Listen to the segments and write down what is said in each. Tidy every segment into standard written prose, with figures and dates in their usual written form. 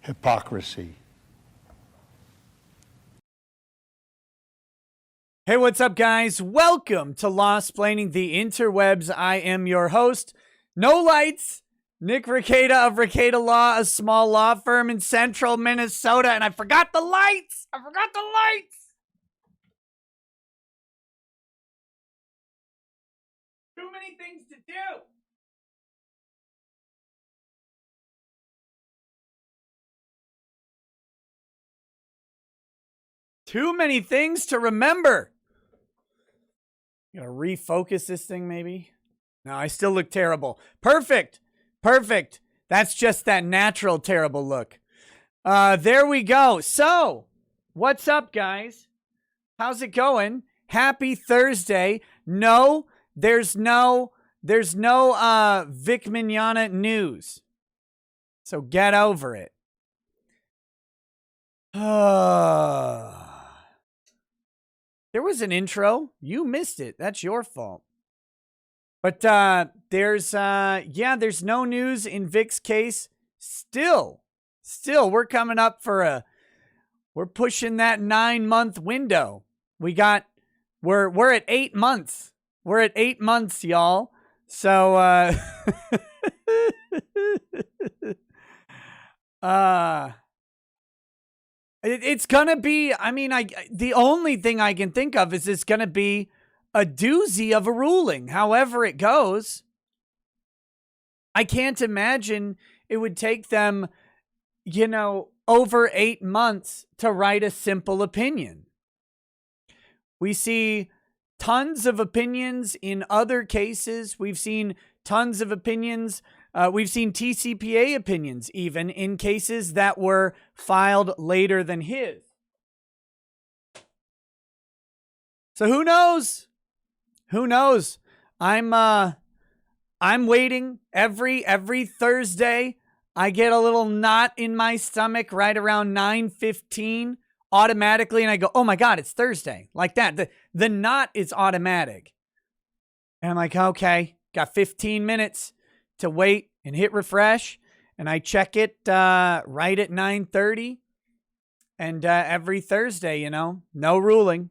Hypocrisy. Hey, what's up, guys? Welcome to Law-Splaining the Interwebs. I am your host, No Lights, Nick Rekieta of Rekieta Law, a small law firm in central Minnesota. And I forgot the lights. Too many things to do. Too many things to remember. Gonna refocus this thing, maybe? No, I still look terrible. Perfect. That's just that natural terrible look. There we go. So, what's up, guys? How's it going? Happy Thursday. No, there's no Vic Mignogna news. So get over it. There was an intro. You missed it. That's your fault. But there's no news in Vic's case. Still, we're coming up for we're pushing that 9-month window. We're at 8 months. We're at 8 months, y'all. So it's gonna be, the only thing I can think of is it's gonna be a doozy of a ruling, however it goes. I can't imagine it would take them, over 8 months to write a simple opinion. We see tons of opinions in other cases. We've seen tons of opinions. We've seen TCPA opinions even in cases that were filed later than his. So who knows? I'm waiting every Thursday. I get a little knot in my stomach right around 9:15 automatically, and I go, "Oh my God, it's Thursday!" Like that. The knot is automatic, and I'm like, "Okay, got 15 minutes to wait and hit refresh," and I check it right at 9:30, and every Thursday, no ruling.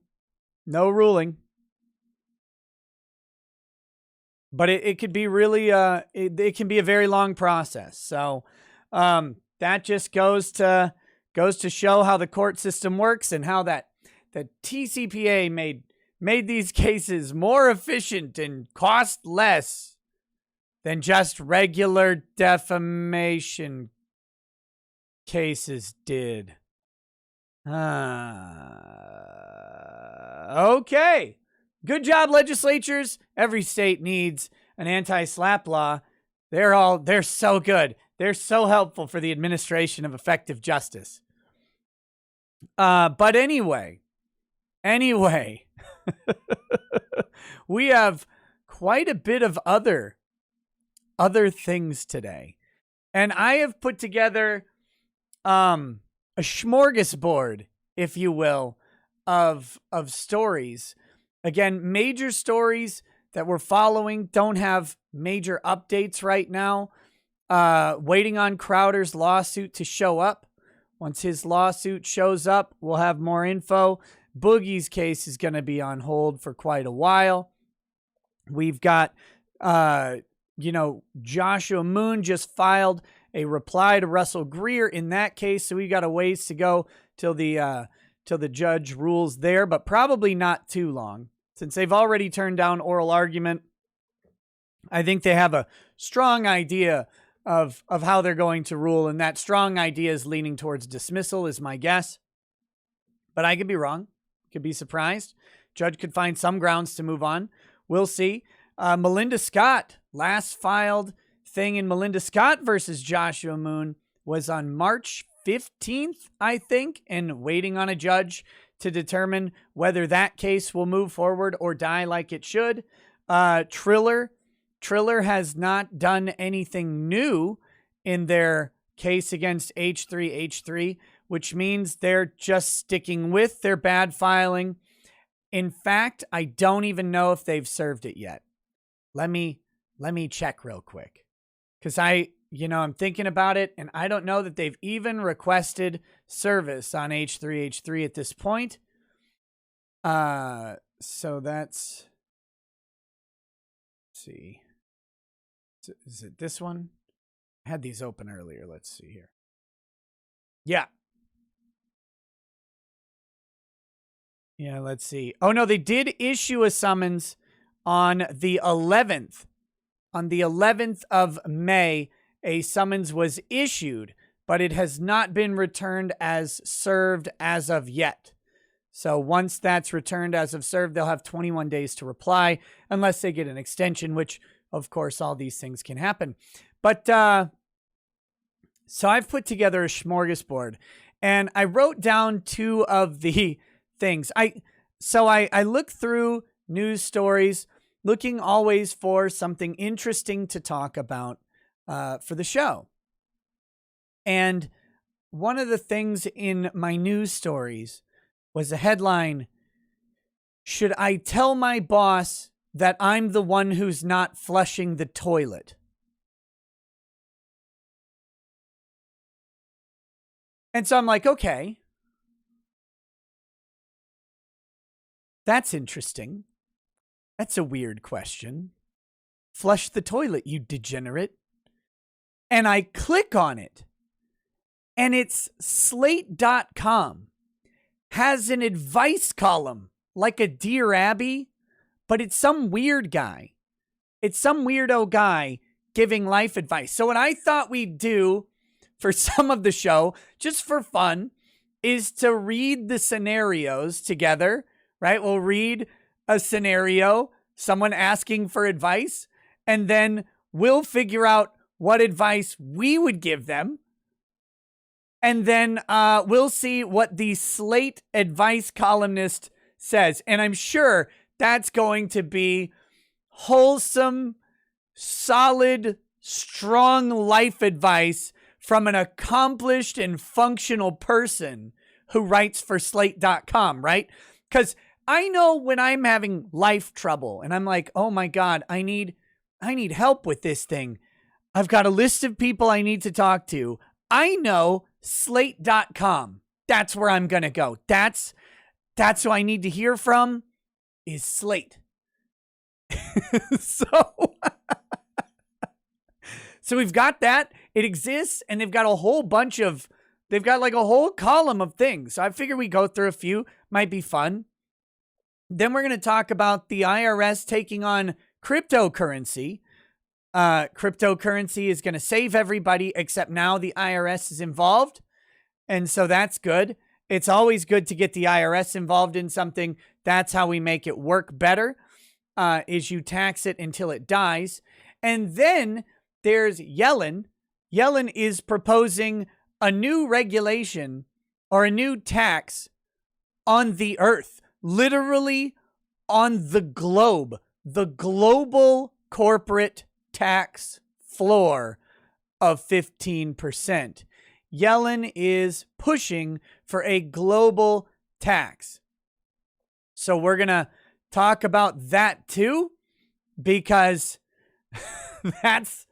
But it could be really, it can be a very long process. So that just goes to show how the court system works and how the TCPA made these cases more efficient and cost less than just regular defamation cases did. Okay. Good job, legislatures. Every state needs an anti-SLAPP law. They're so good. They're so helpful for the administration of effective justice. But anyway, we have quite a bit of other things today. And I have put together a smorgasbord, if you will, of stories. Again, major stories that we're following don't have major updates right now. Waiting on Crowder's lawsuit to show up. Once his lawsuit shows up, we'll have more info. Boogie's case is going to be on hold for quite a while. We've got, Joshua Moon just filed a reply to Russell Greer in that case, so we got a ways to go till the judge rules there, but probably not too long. Since they've already turned down oral argument, I think they have a strong idea of how they're going to rule, and that strong idea is leaning towards dismissal, is my guess. But I could be wrong. Could be surprised. Judge could find some grounds to move on. We'll see. Melinda Scott, last filed thing in Melinda Scott versus Joshua Moon was on March 15th, I think, and waiting on a judge to determine whether that case will move forward or die like it should. Triller has not done anything new in their case against H3H3, which means they're just sticking with their bad filing. In fact, I don't even know if they've served it yet. Let me check real quick. Because I'm thinking about it, and I don't know that they've even requested service on H3H3 at this point. So let's see. Is it this one? I had these open earlier. Let's see here. Yeah. Yeah, let's see. Oh, no, they did issue a summons on the 11th. On the 11th of May, a summons was issued, but it has not been returned as served as of yet. So once that's returned as of served, they'll have 21 days to reply, unless they get an extension, which, of course, all these things can happen. But so I've put together a smorgasbord, and I wrote down two of the things. I look through news stories, looking always for something interesting to talk about for the show. And one of the things in my news stories was a headline, "Should I tell my boss that I'm the one who's not flushing the toilet?" And so I'm like, okay, that's interesting. That's a weird question. Flush the toilet, you degenerate. And I click on it, and it's Slate.com. Has an advice column like a Dear Abby, but it's some weird guy. It's some weirdo guy giving life advice. So what I thought we'd do for some of the show, just for fun, is to read the scenarios together, right? We'll read a scenario, someone asking for advice, and then we'll figure out what advice we would give them. And then we'll see what the Slate advice columnist says. And I'm sure that's going to be wholesome, solid, strong life advice from an accomplished and functional person who writes for Slate.com, right? Because I know when I'm having life trouble and I'm like, oh my God, I need help with this thing. I've got a list of people I need to talk to. I know Slate.com. That's where I'm going to go. That's who I need to hear from is Slate. So we've got that. It exists, and they've got a whole they've got like a whole column of things. So I figure we go through a few. Might be fun. Then we're going to talk about the IRS taking on cryptocurrency. Cryptocurrency is going to save everybody, except now the IRS is involved. And so that's good. It's always good to get the IRS involved in something. That's how we make it work better, is you tax it until it dies. And then there's Yellen. Yellen is proposing a new regulation or a new tax on the earth, literally on the globe, the global corporate tax floor of 15%. Yellen is pushing for a global tax. So we're going to talk about that too, because that's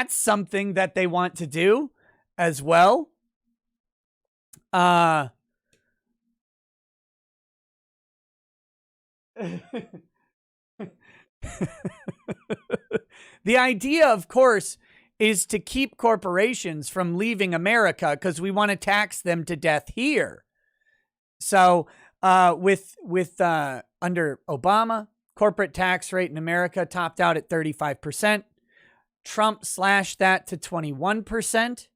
something that they want to do as well. The idea, of course, is to keep corporations from leaving America because we want to tax them to death here. So with under Obama, corporate tax rate in America topped out at 35%. Trump slashed that to 21%.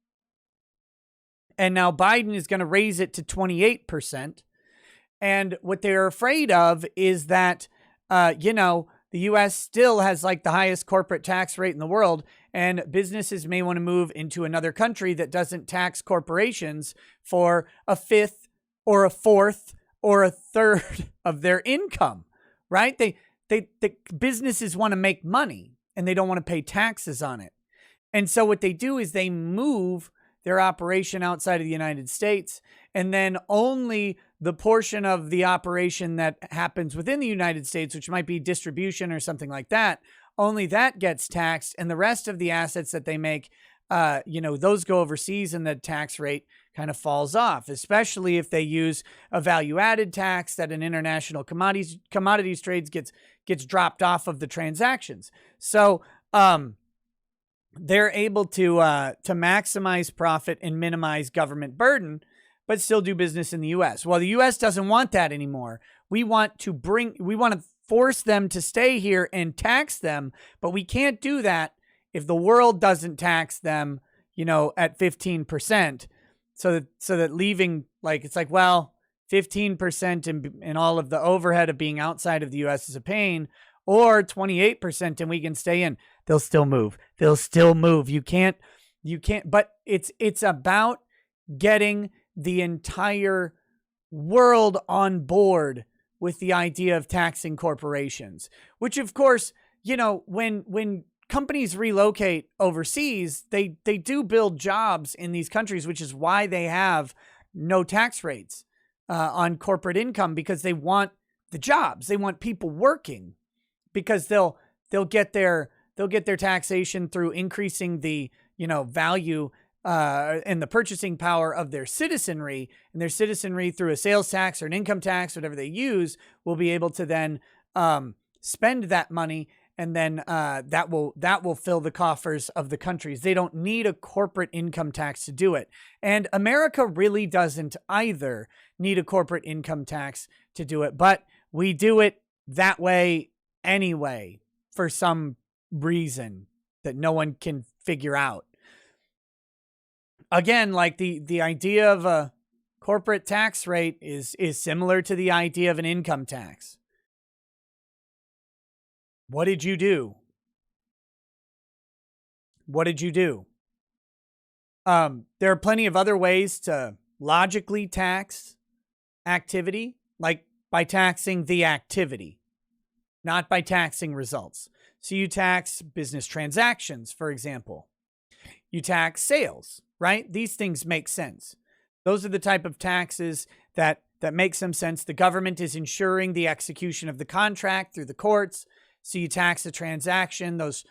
And now Biden is going to raise it to 28%. And what they're afraid of is that, the U.S. still has like the highest corporate tax rate in the world, and businesses may want to move into another country that doesn't tax corporations for a fifth or a fourth or a third of their income, right? The businesses want to make money and they don't want to pay taxes on it. And so what they do is they move their operation outside of the United States, and then only the portion of the operation that happens within the United States, which might be distribution or something like that, only that gets taxed, and the rest of the assets that they make, those go overseas, and the tax rate kind of falls off, especially if they use a value-added tax that an international commodities trades gets dropped off of the transactions. So they're able to maximize profit and minimize government burden, but still do business in the U.S. Well, the U.S. doesn't want that anymore. We want to force them to stay here and tax them, but we can't do that if the world doesn't tax them, at 15%. So that leaving, it's like, well, 15% and all of the overhead of being outside of the U.S. is a pain, or 28% and we can stay in. They'll still move. You can't, but it's about getting the entire world on board with the idea of taxing corporations, which of course, when companies relocate overseas, they do build jobs in these countries, which is why they have no tax rates on corporate income, because they want the jobs. They want people working, because they'll get their taxation through increasing the value and the purchasing power of their citizenry, and their citizenry through a sales tax or an income tax, whatever they use, will be able to then spend that money, and then that will fill the coffers of the countries. They don't need a corporate income tax to do it, and America really doesn't either need a corporate income tax to do it, but we do it that way anyway for some reason that no one can figure out. Again, like the idea of a corporate tax rate is similar to the idea of an income tax. What did you do? There are plenty of other ways to logically tax activity, like by taxing the activity, not by taxing results. So you tax business transactions, for example. You tax sales, right? These things make sense. Those are the type of taxes that make some sense. The government is ensuring the execution of the contract through the courts. So you tax the transaction. Those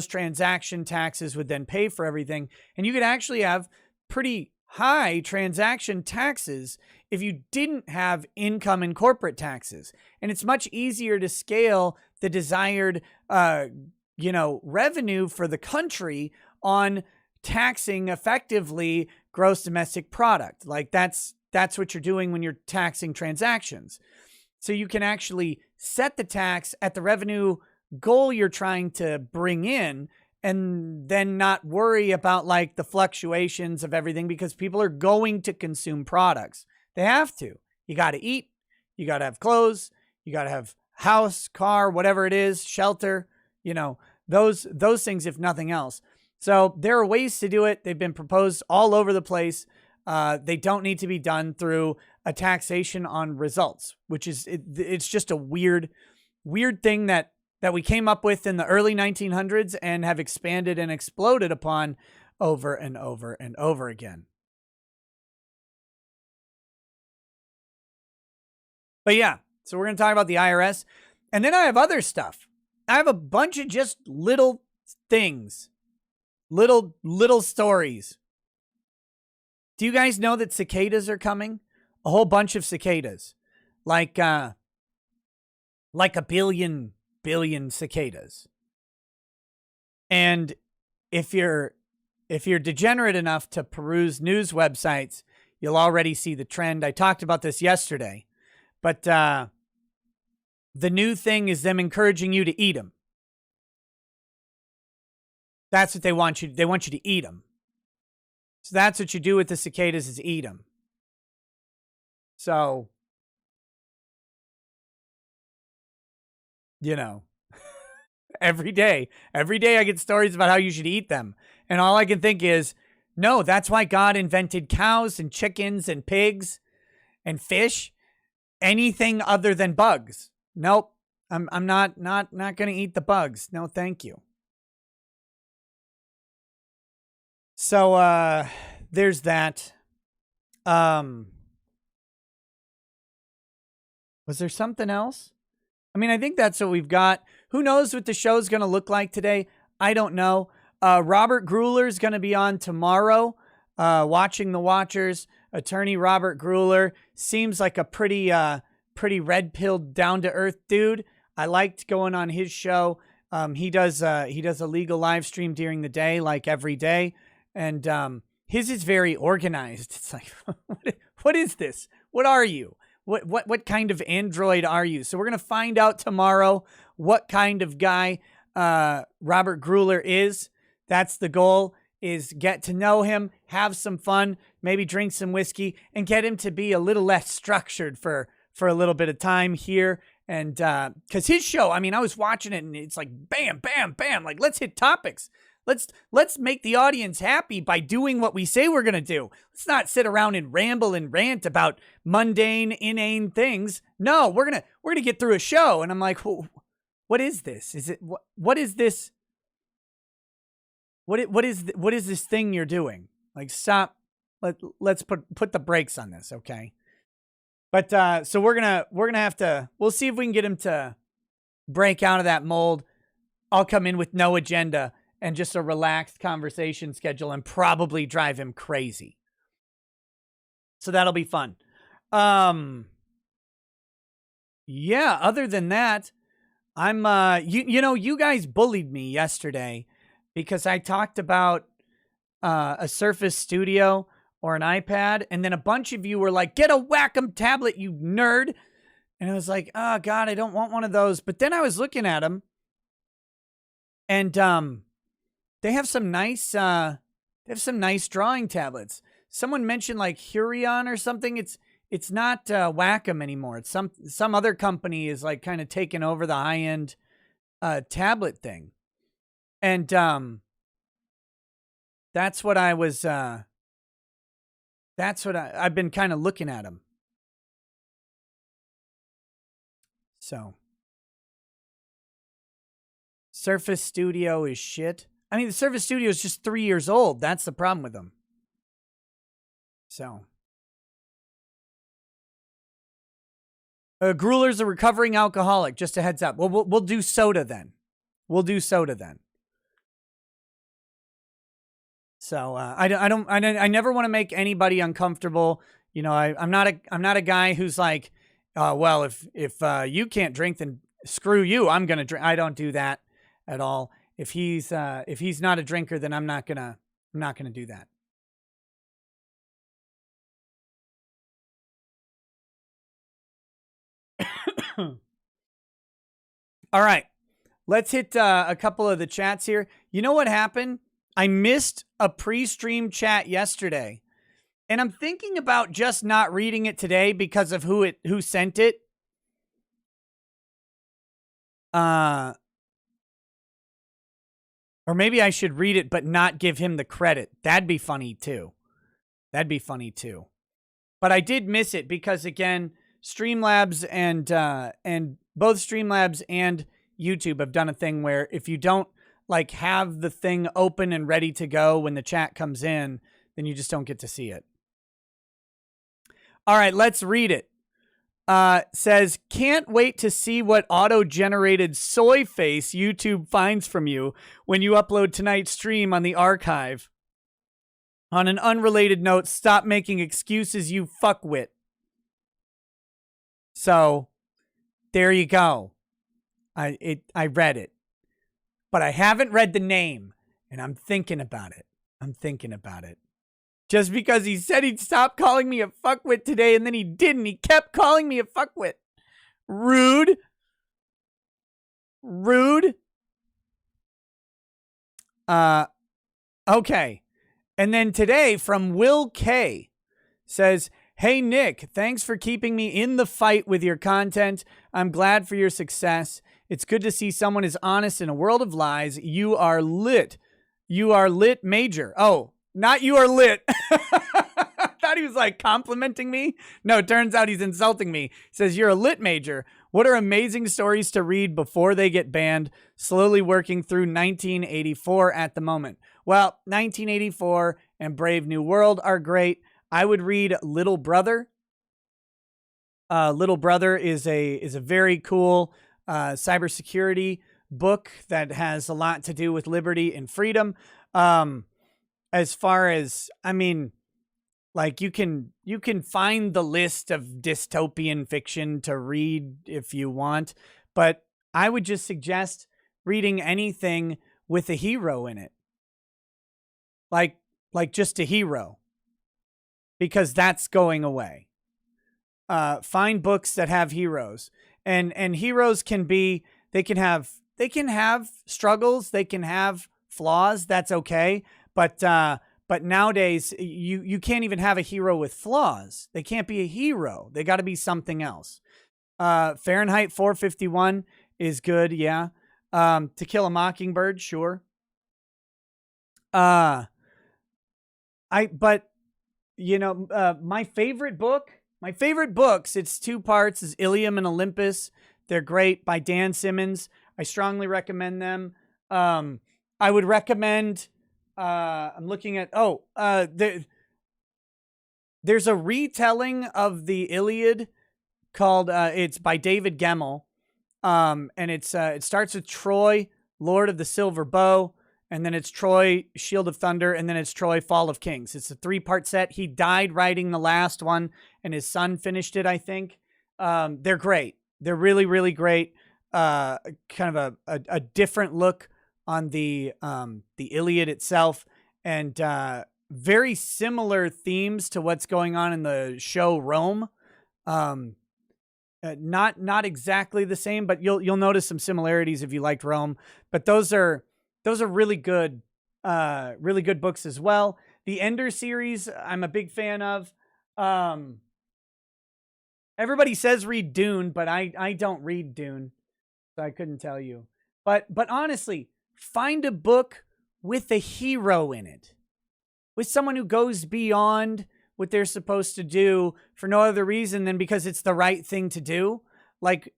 transaction taxes would then pay for everything. And you could actually have pretty high transaction taxes if you didn't have income and corporate taxes. And it's much easier to scale the desired revenue for the country on taxing effectively gross domestic product. Like that's what you're doing when you're taxing transactions. So you can actually set the tax at the revenue goal you're trying to bring in, and then not worry about like the fluctuations of everything, because people are going to consume products. They have to. You got to eat, you got to have clothes, you got to have house, car, whatever it is, shelter, those things, if nothing else. So there are ways to do it. They've been proposed all over the place. They don't need to be done through a taxation on results, which is, it's just a weird thing that we came up with in the early 1900s and have expanded and exploded upon over and over and over again. But yeah, so we're going to talk about the IRS. And then I have other stuff. I have a bunch of just little things, little stories. Do you guys know that cicadas are coming? A whole bunch of cicadas, like a billion cicadas. And if you're degenerate enough to peruse news websites, you'll already see the trend. I talked about this yesterday, but the new thing is them encouraging you to eat them. That's what they want you. They want you to eat them. So that's what you do with the cicadas, is eat them. So, every day I get stories about how you should eat them. And all I can think is, no, that's why God invented cows and chickens and pigs and fish, anything other than bugs. Nope. I'm not going to eat the bugs. No, thank you. So, there's that. Was there something else? I mean, I think that's what we've got. Who knows what the show's going to look like today? I don't know. Robert Grueller is going to be on tomorrow, watching the Watchers. Attorney Robert Grueller seems like a pretty red-pilled, down-to-earth dude. I liked going on his show. He does a legal live stream during the day, like every day, and his is very organized. It's like, what is this? What are you? What kind of android are you? So we're gonna find out tomorrow what kind of guy Robert Grueller is. That's the goal, is get to know him, have some fun, maybe drink some whiskey, and get him to be a little less structured for a little bit of time here. And because his show, I mean, I was watching it and it's like bam, bam, bam. Like, let's hit topics. Let's make the audience happy by doing what we say we're gonna do. Let's not sit around and ramble and rant about mundane, inane things. No, we're gonna get through a show. And I'm like, well, what is this? Is it what is this? What is this thing you're doing? Like, stop. Let's put the brakes on this, okay? But so we're gonna have to. We'll see if we can get him to break out of that mold. I'll come in with no agenda and just a relaxed conversation schedule and probably drive him crazy. So that'll be fun. Yeah, other than that, I'm you guys bullied me yesterday because I talked about a Surface Studio or an iPad, and then a bunch of you were like, get a Wacom tablet, you nerd. And I was like, oh God, I don't want one of those. But then I was looking at them, and they have some nice drawing tablets. Someone mentioned like Hurion or something. It's not Wacom anymore. It's some other company is like kind of taking over the high-end tablet thing. And that's what I was I've been kind of looking at them. So Surface Studio is shit. I mean, the Surface Studio is just 3 years old. That's the problem with them. So Grueller's a recovering alcoholic. Just a heads up. Well, we'll do soda then. So I never want to make anybody uncomfortable. You know, I'm not a guy who's like, well, if you can't drink, then screw you. I'm gonna drink. I don't do that at all. If he's not a drinker, then I'm not gonna do that. All right, let's hit a couple of the chats here. You know what happened? I missed a pre-stream chat yesterday, and I'm thinking about just not reading it today because of who sent it. Or maybe I should read it but not give him the credit. That'd be funny too. But I did miss it because, again, Streamlabs and both Streamlabs and YouTube have done a thing where if you don't like have the thing open and ready to go when the chat comes in, then you just don't get to see it. All right, let's read it. Says, can't wait to see what auto-generated soy face YouTube finds from you when you upload tonight's stream on the archive. On an unrelated note, stop making excuses, you fuckwit. So, there you go. I read it. But I haven't read the name, and I'm thinking about it. Just because he said he'd stop calling me a fuckwit today, and then he didn't. He kept calling me a fuckwit. Rude. Okay. And then today from Will K says, hey, Nick, thanks for keeping me in the fight with your content. I'm glad for your success. It's good to see someone is honest in a world of lies. You are lit. Major. Oh, not you are lit. I thought he was like complimenting me. No, it turns out he's insulting me. He says, you're a lit major. What are amazing stories to read before they get banned? Slowly working through 1984 at the moment. Well, 1984 and Brave New World are great. I would read Little Brother. Little Brother is a very cool cybersecurity book that has a lot to do with liberty and freedom. As far as, I mean, like you can find the list of dystopian fiction to read if you want, but I would just suggest reading anything with a hero in it. Like just a hero, because that's going away. Find books that have heroes, and heroes can be, they can have struggles, they can have flaws. That's okay. But nowadays you can't even have a hero with flaws. They can't be a hero. They got to be something else. Fahrenheit 451 is good. Yeah. To Kill a Mockingbird. Sure. My favorite books, it's 2 parts, is Ilium and Olympus. They're great, by Dan Simmons. I strongly recommend them. I would recommend, I'm looking at, there's a retelling of the Iliad called, it's by David Gemmell. And it starts with Troy, Lord of the Silver Bow, and then it's Troy, Shield of Thunder, and then it's Troy, Fall of Kings. It's a 3-part set. He died writing the last one, and his son finished it, I think. They're great. They're really, really great. Kind of a different look on the Iliad itself, and very similar themes to what's going on in the show Rome. Not exactly the same, but you'll notice some similarities if you liked Rome. But those are really good books as well. The Ender series, I'm a big fan of. Everybody says read Dune, but I don't read Dune, so I couldn't tell you. But honestly, find a book with a hero in it, with someone who goes beyond what they're supposed to do for no other reason than because it's the right thing to do. Like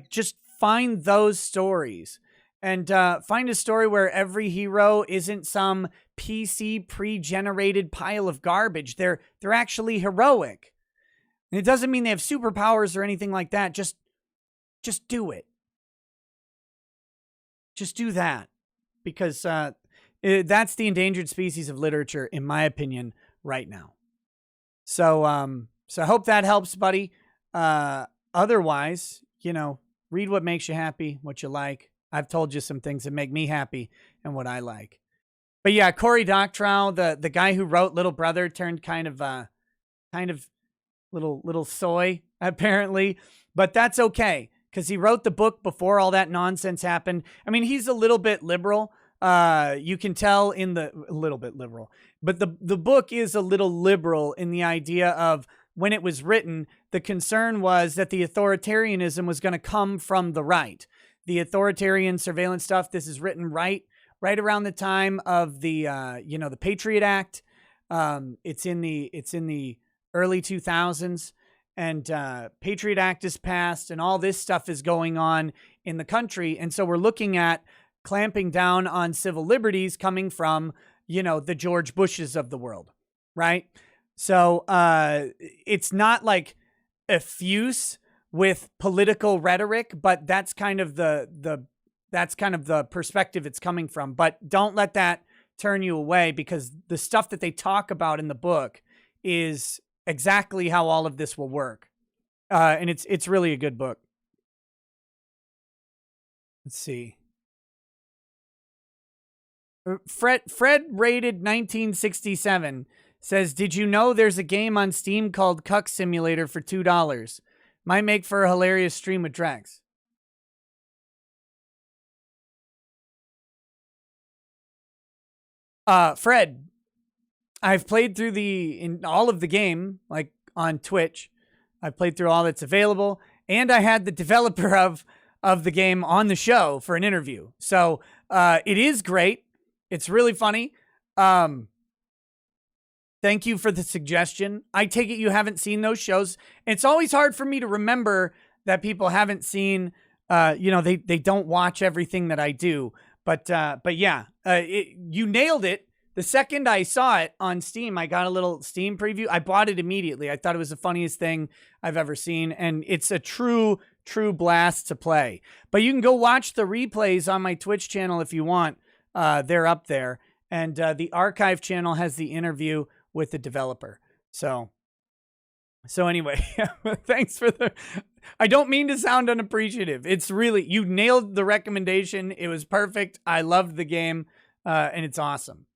just find those stories, and find a story where every hero isn't some PC pre-generated pile of garbage. They're actually heroic. And it doesn't mean they have superpowers or anything like that. Just do it. Just do that, because that's the endangered species of literature, in my opinion, right now. So I hope that helps, buddy. Otherwise, read what makes you happy, what you like. I've told you some things that make me happy and what I like. But yeah, Cory Doctorow, the guy who wrote Little Brother, turned kind of little soy, apparently. But that's okay, because he wrote the book before all that nonsense happened. I mean, he's a little bit liberal. You can tell a little bit liberal, but the book is a little liberal in the idea of, when it was written, the concern was that the authoritarianism was going to come from the right. The authoritarian surveillance stuff. This is written right around the time of the the Patriot Act. It's in the early 2000s, and Patriot Act is passed, and all this stuff is going on in the country, and so we're looking at clamping down on civil liberties coming from the George Bushes of the world, right? So it's not like effuse with political rhetoric, but that's kind of the perspective it's coming from. But don't let that turn you away, because the stuff that they talk about in the book is exactly how all of this will work. And it's really a good book. Let's see. Fred rated 1967 says, "Did you know there's a game on Steam called Cuck Simulator for $2? Might make for a hilarious stream with Drex." Fred, I've played through all of the game, like on Twitch. I've played through all that's available, and I had the developer of the game on the show for an interview. So it is great. It's really funny. Thank you for the suggestion. I take it you haven't seen those shows. It's always hard for me to remember that people haven't seen, they don't watch everything that I do. But yeah, you nailed it. The second I saw it on Steam, I got a little Steam preview. I bought it immediately. I thought it was the funniest thing I've ever seen. And it's a true true blast to play. But you can go watch the replays on my Twitch channel if you want. They're up there. And the archive channel has the interview with the developer. So anyway, thanks for the... I don't mean to sound unappreciative. It's really... You nailed the recommendation. It was perfect. I loved the game, and it's awesome.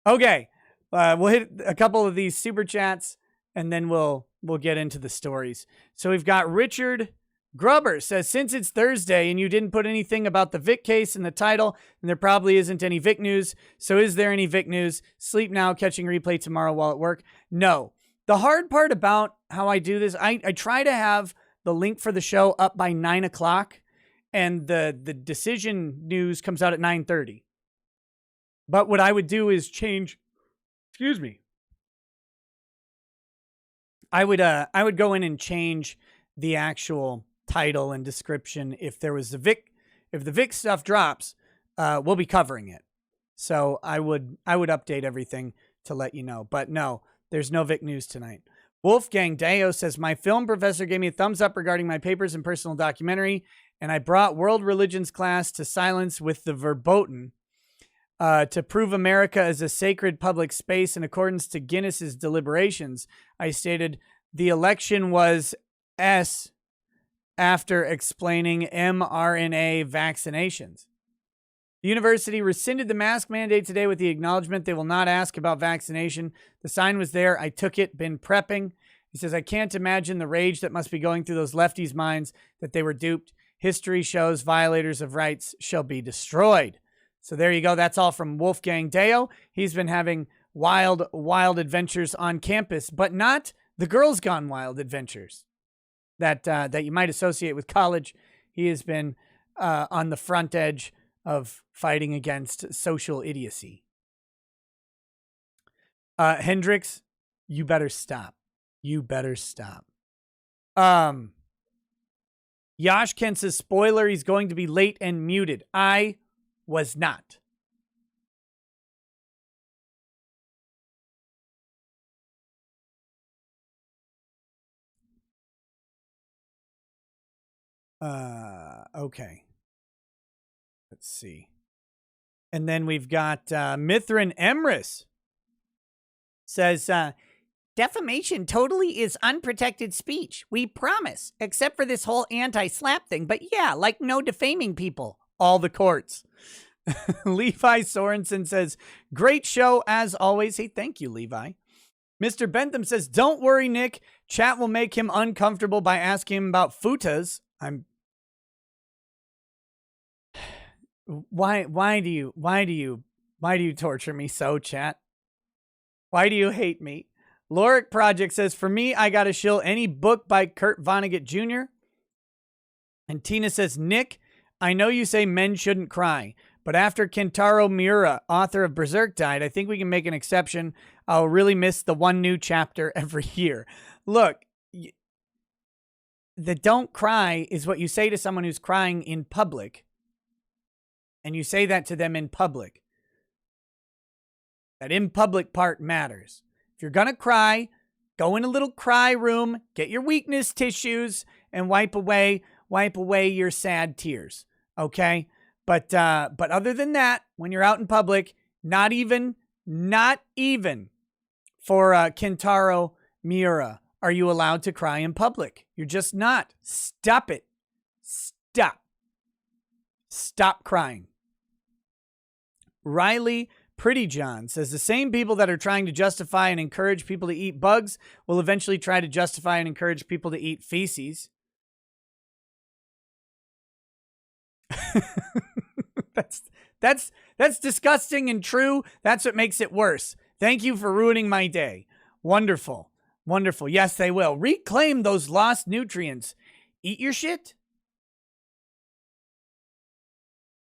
Okay, we'll hit a couple of these super chats, and then we'll get into the stories. So we've got Richard Grubber says, since it's Thursday and you didn't put anything about the Vic case in the title, and there probably isn't any Vic news, so is there any Vic news? Sleep now, catching replay tomorrow while at work? No. The hard part about how I do this, I try to have the link for the show up by 9 o'clock, and the decision news comes out at 9:30. But what I would do is change, excuse me. I would go in and change the actual title and description if there was the Vic stuff drops, we'll be covering it. So I would update everything to let you know. But no, there's no Vic news tonight. Wolfgang Deo says, my film professor gave me a thumbs up regarding my papers and personal documentary, and I brought world religions class to silence with the verboten to prove America as a sacred public space in accordance to Guinness's deliberations. I stated the election was S after explaining mRNA vaccinations. The university rescinded the mask mandate today with the acknowledgement they will not ask about vaccination. The sign was there. I took it, been prepping. He says, I can't imagine the rage that must be going through those lefties' minds that they were duped. History shows violators of rights shall be destroyed. So there you go. That's all from Wolfgang Deo. He's been having wild, wild adventures on campus, but not the Girls Gone Wild adventures that you might associate with college. He has been on the front edge of fighting against social idiocy. Hendrix, you better stop. You better stop. Yashken says, spoiler, he's going to be late and muted. I was not. Okay. Let's see. And then we've got Mithrin Emrys says, defamation totally is unprotected speech. We promise, except for this whole anti-slap thing. But yeah, like no defaming people. All the courts. Levi Sorensen says, great show as always. Hey, thank you, Levi. Mr. Bentham says, don't worry, Nick. Chat will make him uncomfortable by asking him about futas. Why do you torture me so, chat? Why do you hate me? Loric Project says, for me, I got to shill any book by Kurt Vonnegut Jr. And Tina says, Nick, I know you say men shouldn't cry, but after Kentaro Miura, author of Berserk, died, I think we can make an exception. I'll really miss the one new chapter every year. Look, the don't cry is what you say to someone who's crying in public. And you say that to them in public. That in public part matters. If you're going to cry, go in a little cry room, get your weakness tissues, and wipe away your sad tears. Okay? But other than that, when you're out in public, not even for Kentaro Miura are you allowed to cry in public. You're just not. Stop it. Stop crying. Riley Prettyjohn says the same people that are trying to justify and encourage people to eat bugs will eventually try to justify and encourage people to eat feces. That's disgusting and true. That's what makes it worse. Thank you for ruining my day. Wonderful. Wonderful. Yes, they will. Reclaim those lost nutrients. Eat your shit.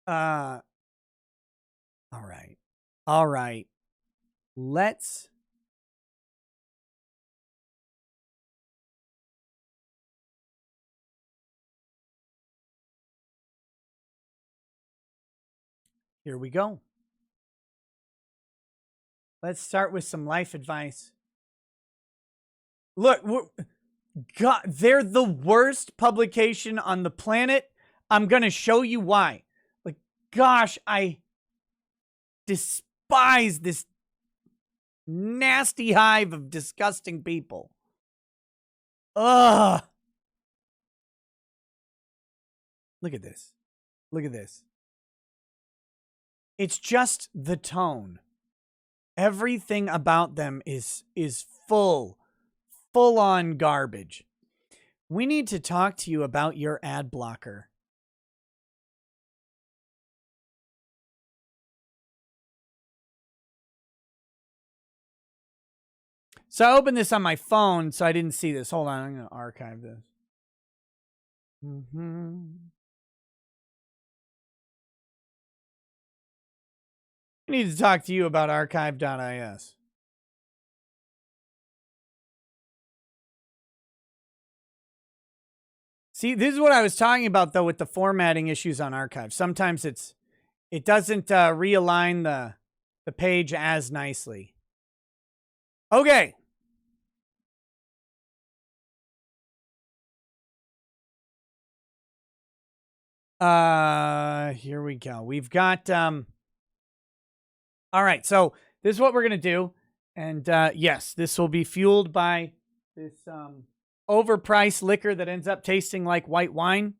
All right. Let's here we go. Let's start with some life advice. Look, God, they're the worst publication on the planet. I'm going to show you why. Like, gosh, I despise this nasty hive of disgusting people. Ugh. Look at this. Look at this. It's just the tone. Everything about them is full on garbage. We need to talk to you about your ad blocker. So I opened this on my phone, so I didn't see this. Hold on, I'm going to archive this. I need to talk to you about archive.is. See, this is what I was talking about, though, with the formatting issues on archive. Sometimes it doesn't realign the page as nicely. Okay. Here we go. We've got all right, so this is what we're gonna do. And yes, this will be fueled by this overpriced liquor that ends up tasting like white wine.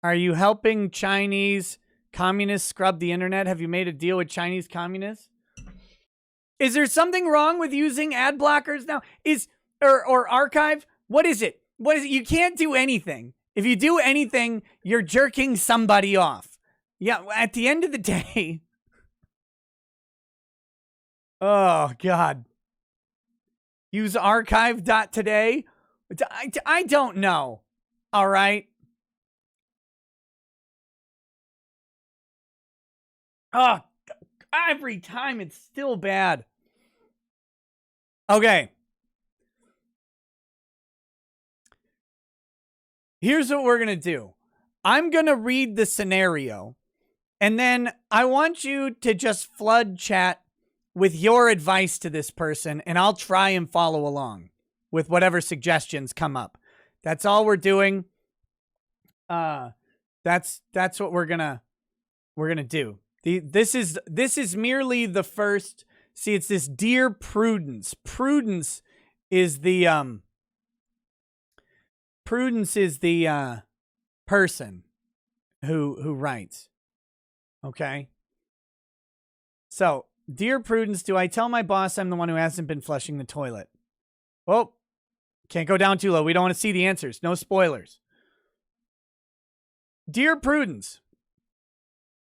Are you helping Chinese communists scrub the internet? Have you made a deal with Chinese communists? Is there something wrong with using ad blockers now? Or archive? What is it? What is it? You can't do anything. If you do anything, you're jerking somebody off. Yeah, at the end of the day. Oh, God. Use archive.today? I don't know. All right. Oh, every time it's still bad. Okay. Here's what we're going to do. I'm going to read the scenario, and then I want you to just flood chat with your advice to this person, and I'll try and follow along with whatever suggestions come up. That's all we're doing. That's what we're gonna do. This is merely the first. See, it's this Dear Prudence. Prudence is the person who writes. Okay. So, Dear Prudence, do I tell my boss I'm the one who hasn't been flushing the toilet? Oh, can't go down too low. We don't want to see the answers. No spoilers. Dear Prudence,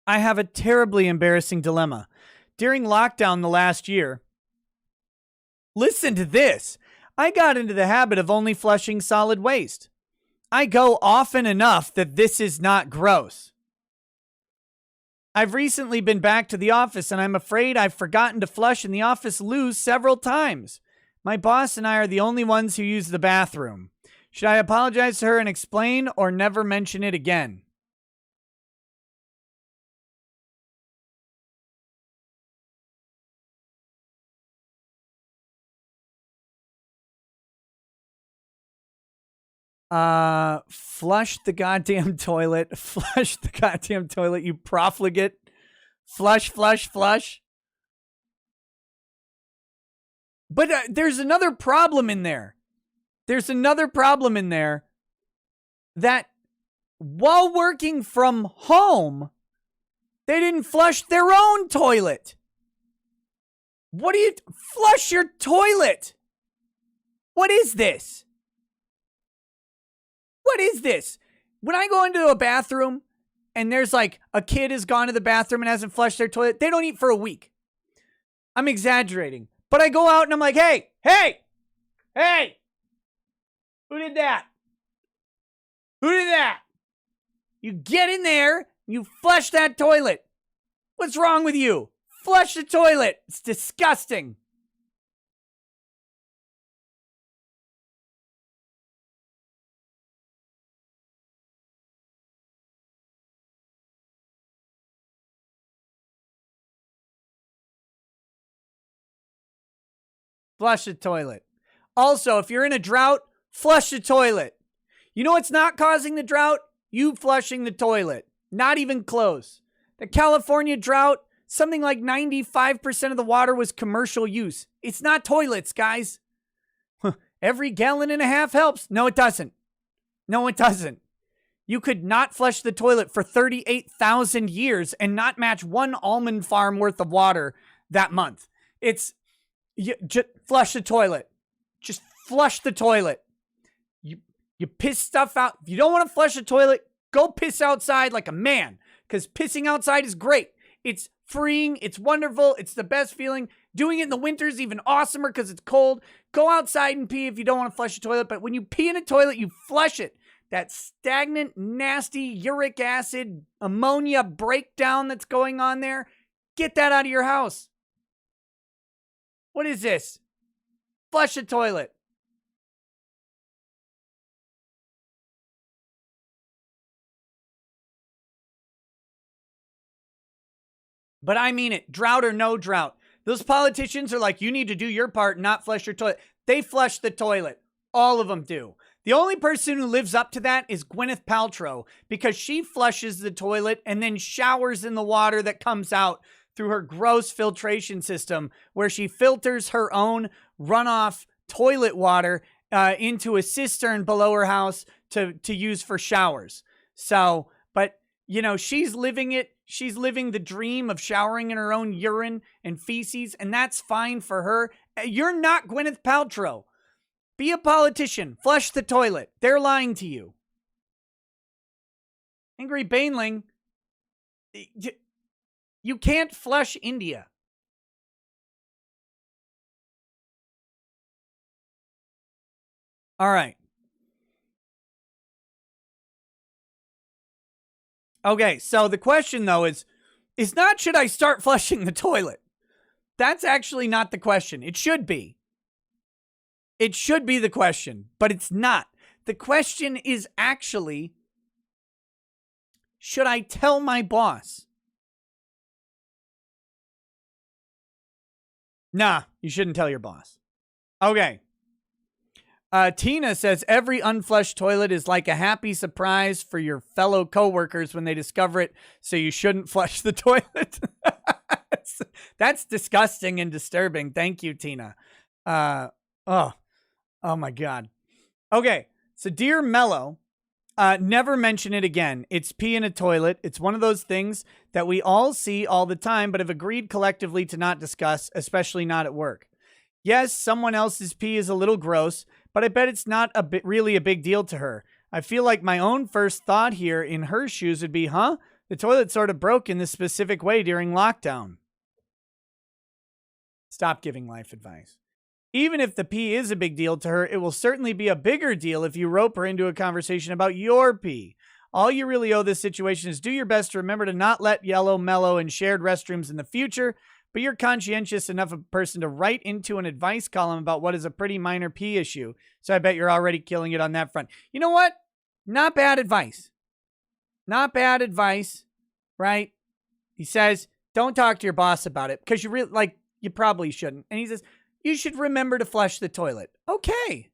I have a terribly embarrassing dilemma. During lockdown the last year, listen to this. I got into the habit of only flushing solid waste. I go often enough that this is not gross. I've recently been back to the office and I'm afraid I've forgotten to flush in the office loo several times. My boss and I are the only ones who use the bathroom. Should I apologize to her and explain or never mention it again? Flush the goddamn toilet. Flush the goddamn toilet, you profligate. Flush, flush, flush. But there's another problem in there. There's another problem in there that while working from home, they didn't flush their own toilet. What do you flush your toilet? What is this? What is this? When I go into a bathroom and there's like a kid has gone to the bathroom and hasn't flushed their toilet, they don't eat for a week. I'm exaggerating. But I go out and I'm like, hey, who did that? Who did that? You get in there, you flush that toilet. What's wrong with you? Flush the toilet. It's disgusting. Flush the toilet. Also, if you're in a drought, flush the toilet. You know what's not causing the drought? You flushing the toilet. Not even close. The California drought, something like 95% of the water was commercial use. It's not toilets, guys. Every gallon and a half helps. No, it doesn't. No, it doesn't. You could not flush the toilet for 38,000 years and not match one almond farm worth of water that month. Just flush the toilet. Just flush the toilet. You piss stuff out. If you don't want to flush the toilet, go piss outside like a man, because pissing outside is great. It's freeing. It's wonderful. It's the best feeling. Doing it in the winter is even awesomer because it's cold. Go outside and pee if you don't want to flush the toilet. But when you pee in a toilet, you flush it. That stagnant, nasty uric acid, ammonia breakdown that's going on there, get that out of your house. What is this? Flush the toilet. But I mean it, drought or no drought. Those politicians are like, you need to do your part and not flush your toilet. They flush the toilet. All of them do. The only person who lives up to that is Gwyneth Paltrow, because she flushes the toilet and then showers in the water that comes out through her gross filtration system, where she filters her own runoff toilet water into a cistern below her house to use for showers. So, but, you know, she's living it. She's living the dream of showering in her own urine and feces, and that's fine for her. You're not Gwyneth Paltrow. Be a politician. Flush the toilet. They're lying to you. Angry Bainling, you can't flush India. All right. Okay, so the question, though, is not should I start flushing the toilet? That's actually not the question. It should be. It should be the question, but it's not. The question is actually, should I tell my boss? Nah, you shouldn't tell your boss. Okay. Tina says every unflushed toilet is like a happy surprise for your fellow coworkers when they discover it, so you shouldn't flush the toilet. That's disgusting and disturbing. Thank you, Tina. Oh my God. Okay, so dear Mello, never mention it again. It's pee in a toilet. It's one of those things that we all see all the time, but have agreed collectively to not discuss, especially not at work. Yes, someone else's pee is a little gross, but I bet it's not really a big deal to her. I feel like my own first thought here in her shoes would be, the toilet sort of broke in this specific way during lockdown. Stop giving life advice. Even if the pee is a big deal to her, it will certainly be a bigger deal if you rope her into a conversation about your pee. All you really owe this situation is do your best to remember to not let yellow mellow in shared restrooms in the future, but you're conscientious enough of a person to write into an advice column about what is a pretty minor pee issue. So I bet you're already killing it on that front. You know what? Not bad advice. Not bad advice, right? He says, don't talk to your boss about it because you probably shouldn't. And he says, you should remember to flush the toilet. Okay.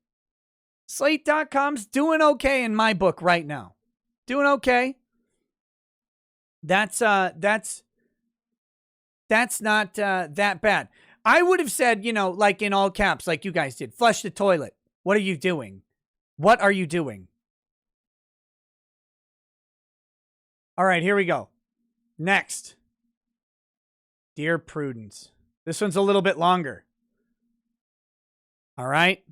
Slate.com's doing okay in my book right now. Doing okay. That's not that bad. I would have said, like in all caps, like you guys did, flush the toilet. What are you doing? What are you doing? All right, here we go. Next. Dear Prudence. This one's a little bit longer. All right.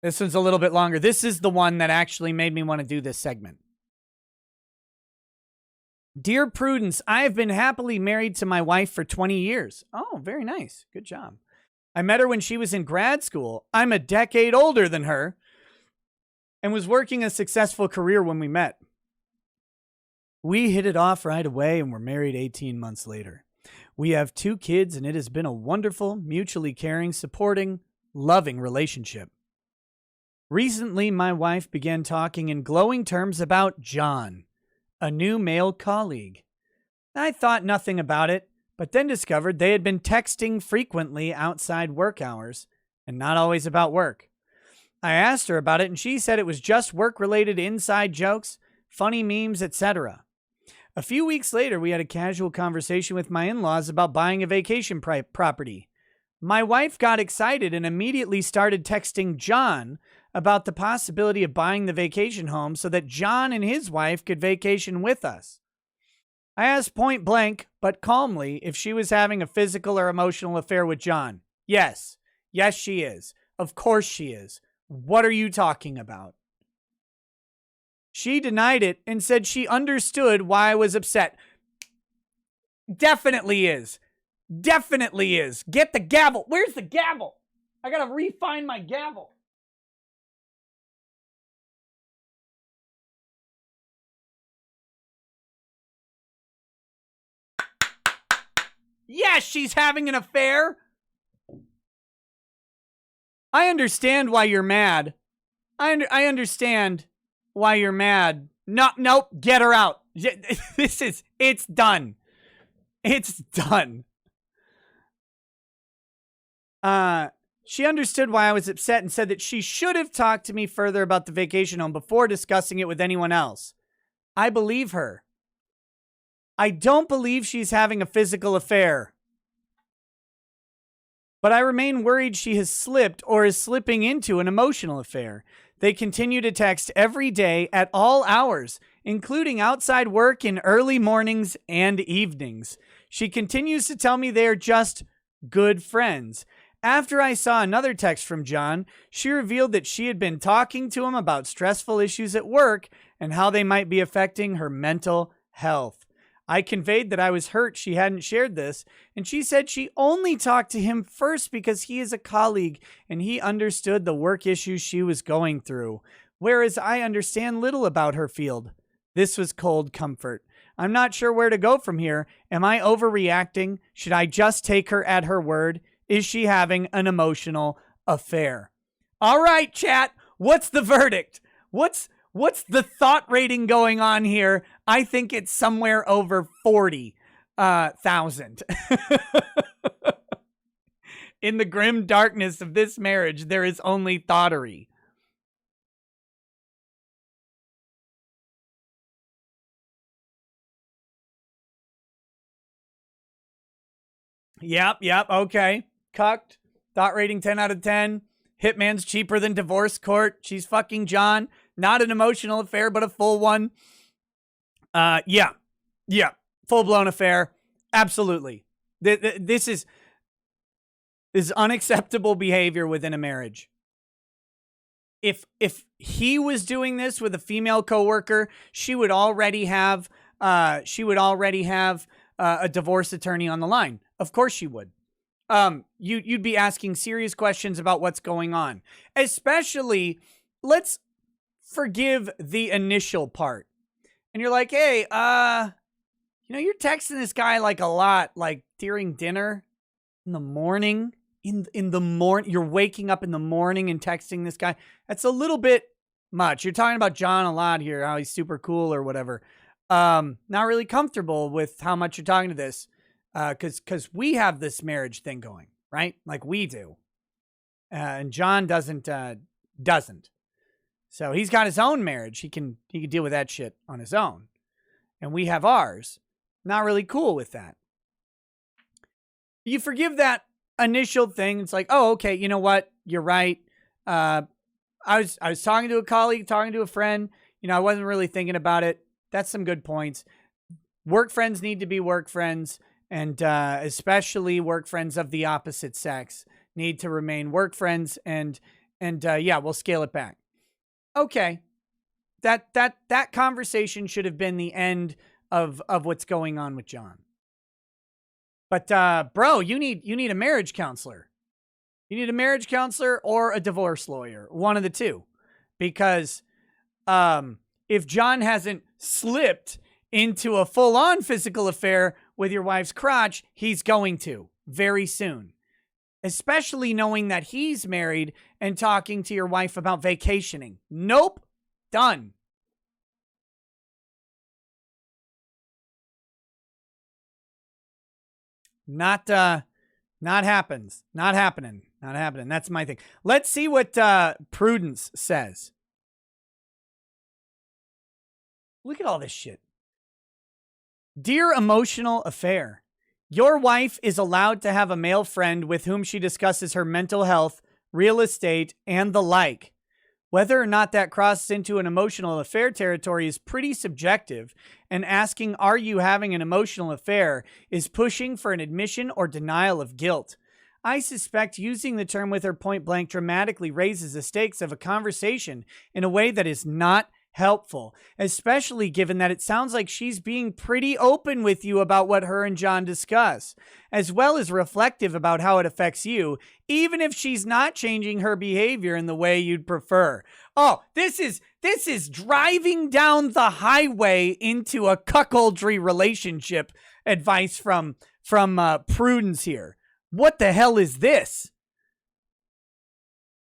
This one's a little bit longer. This is the one that actually made me want to do this segment. Dear Prudence, I have been happily married to my wife for 20 years. Oh, very nice. Good job. I met her when she was in grad school. I'm a decade older than her and was working a successful career when we met. We hit it off right away and were married 18 months later. We have 2 kids and it has been a wonderful, mutually caring, supporting, loving relationship. Recently, my wife began talking in glowing terms about John, a new male colleague. I thought nothing about it, but then discovered they had been texting frequently outside work hours and not always about work. I asked her about it, and she said it was just work-related inside jokes, funny memes, etc. A few weeks later, we had a casual conversation with my in-laws about buying a vacation property. My wife got excited and immediately started texting John about the possibility of buying the vacation home so that John and his wife could vacation with us. I asked point blank, but calmly, if she was having a physical or emotional affair with John. Yes. Yes, she is. Of course she is. What are you talking about? She denied it and said she understood why I was upset. Definitely is. Definitely is. Get the gavel. Where's the gavel? I gotta refine my gavel. Yes, she's having an affair. I understand why you're mad. I understand why you're mad. Nope, get her out. It's done. It's done. She understood why I was upset and said that she should have talked to me further about the vacation home before discussing it with anyone else. I believe her. I don't believe she's having a physical affair. But I remain worried she has slipped or is slipping into an emotional affair. They continue to text every day at all hours, including outside work in early mornings and evenings. She continues to tell me they are just good friends. After I saw another text from John, she revealed that she had been talking to him about stressful issues at work and how they might be affecting her mental health. I conveyed that I was hurt she hadn't shared this, and she said she only talked to him first because he is a colleague and he understood the work issues she was going through, whereas I understand little about her field. This was cold comfort. I'm not sure where to go from here. Am I overreacting? Should I just take her at her word? Is she having an emotional affair? All right, chat. What's the verdict? What's the thought rating going on here? I think it's somewhere over 40,000. In the grim darkness of this marriage, there is only thoughterly. Yep, okay. Cucked. Thought rating 10 out of 10. Hitman's cheaper than divorce court. She's fucking John. Not an emotional affair, but a full one. Yeah. Full-blown affair. Absolutely. This is unacceptable behavior within a marriage. If he was doing this with a female coworker, she would already have a divorce attorney on the line. Of course she would. You'd be asking serious questions about what's going on. Especially, let's forgive the initial part. And you're like, hey, you're texting this guy like a lot, like during dinner, in the morning, in the morning, you're waking up in the morning and texting this guy. That's a little bit much. You're talking about John a lot here, how he's super cool or whatever. Not really comfortable with how much you're talking to this. Because we have this marriage thing going, right? Like we do. And John doesn't. So he's got his own marriage. He can deal with that shit on his own. And we have ours. Not really cool with that. You forgive that initial thing. It's like, oh, okay, you know what? You're right. I was talking to a colleague, talking to a friend. I wasn't really thinking about it. That's some good points. Work friends need to be work friends. And especially work friends of the opposite sex need to remain work friends. And we'll scale it back. Okay. That conversation should have been the end of what's going on with John. But bro, you need a marriage counselor. You need a marriage counselor or a divorce lawyer, one of the two. Because if John hasn't slipped into a full-on physical affair with your wife's crotch, he's going to very soon. Especially knowing that he's married and talking to your wife about vacationing. Nope. Done. Not happens. Not happening. Not happening. That's my thing. Let's see what Prudence says. Look at all this shit. Dear emotional affair, your wife is allowed to have a male friend with whom she discusses her mental health, real estate, and the like. Whether or not that crosses into an emotional affair territory is pretty subjective, and asking, are you having an emotional affair, is pushing for an admission or denial of guilt. I suspect using the term with her point blank dramatically raises the stakes of a conversation in a way that is not helpful, especially given that it sounds like she's being pretty open with you about what her and John discuss, as well as reflective about how it affects you, even if she's not changing her behavior in the way you'd prefer. Oh, this is driving down the highway into a cuckoldry relationship advice from Prudence here. What the hell is this?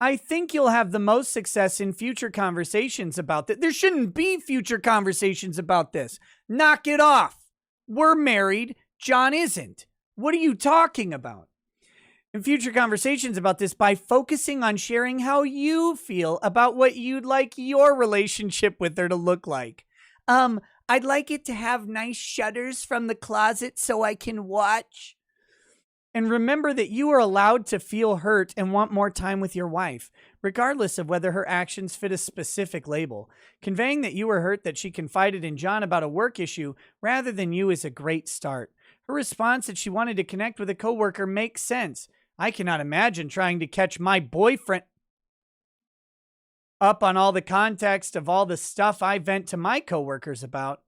I think you'll have the most success in future conversations about this. There shouldn't be future conversations about this. Knock it off. We're married. John isn't. What are you talking about? In future conversations about this, by focusing on sharing how you feel about what you'd like your relationship with her to look like. I'd like it to have nice shutters from the closet so I can watch. And remember that you are allowed to feel hurt and want more time with your wife, regardless of whether her actions fit a specific label. Conveying that you were hurt that she confided in John about a work issue rather than you is a great start. Her response that she wanted to connect with a coworker makes sense. I cannot imagine trying to catch my boyfriend up on all the context of all the stuff I vent to my coworkers about.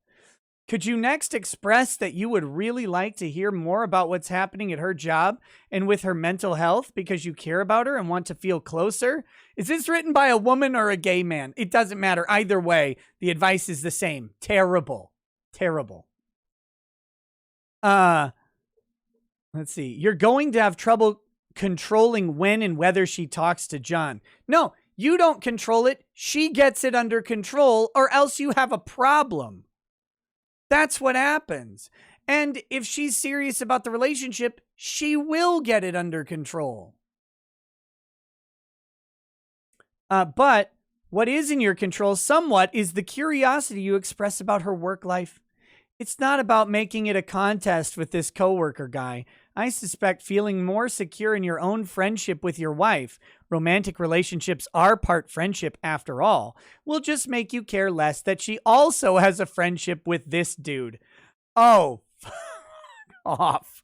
Could you next express that you would really like to hear more about what's happening at her job and with her mental health because you care about her and want to feel closer? Is this written by a woman or a gay man? It doesn't matter. Either way, the advice is the same. Terrible. Terrible. Let's see. You're going to have trouble controlling when and whether she talks to John. No, you don't control it. She gets it under control, or else you have a problem. That's what happens. And if she's serious about the relationship, she will get it under control. But what is in your control somewhat is the curiosity you express about her work life. It's not about making it a contest with this coworker guy. I suspect feeling more secure in your own friendship with your wife, romantic relationships are part friendship after all, will just make you care less that she also has a friendship with this dude. Oh, fuck off.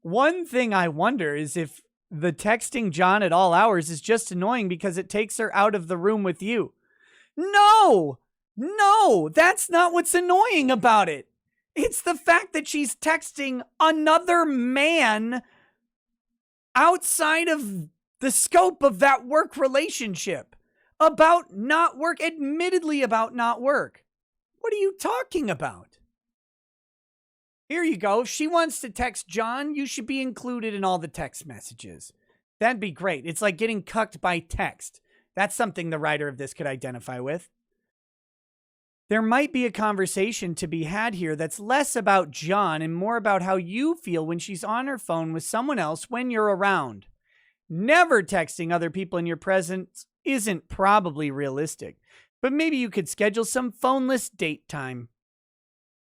One thing I wonder is if the texting John at all hours is just annoying because it takes her out of the room with you. No, that's not what's annoying about it. It's the fact that she's texting another man outside of the scope of that work relationship about not work, admittedly about not work. What are you talking about? Here you go. If she wants to text John, you should be included in all the text messages. That'd be great. It's like getting cucked by text. That's something the writer of this could identify with. There might be a conversation to be had here that's less about John and more about how you feel when she's on her phone with someone else when you're around. Never texting other people in your presence isn't probably realistic, but maybe you could schedule some phoneless date time.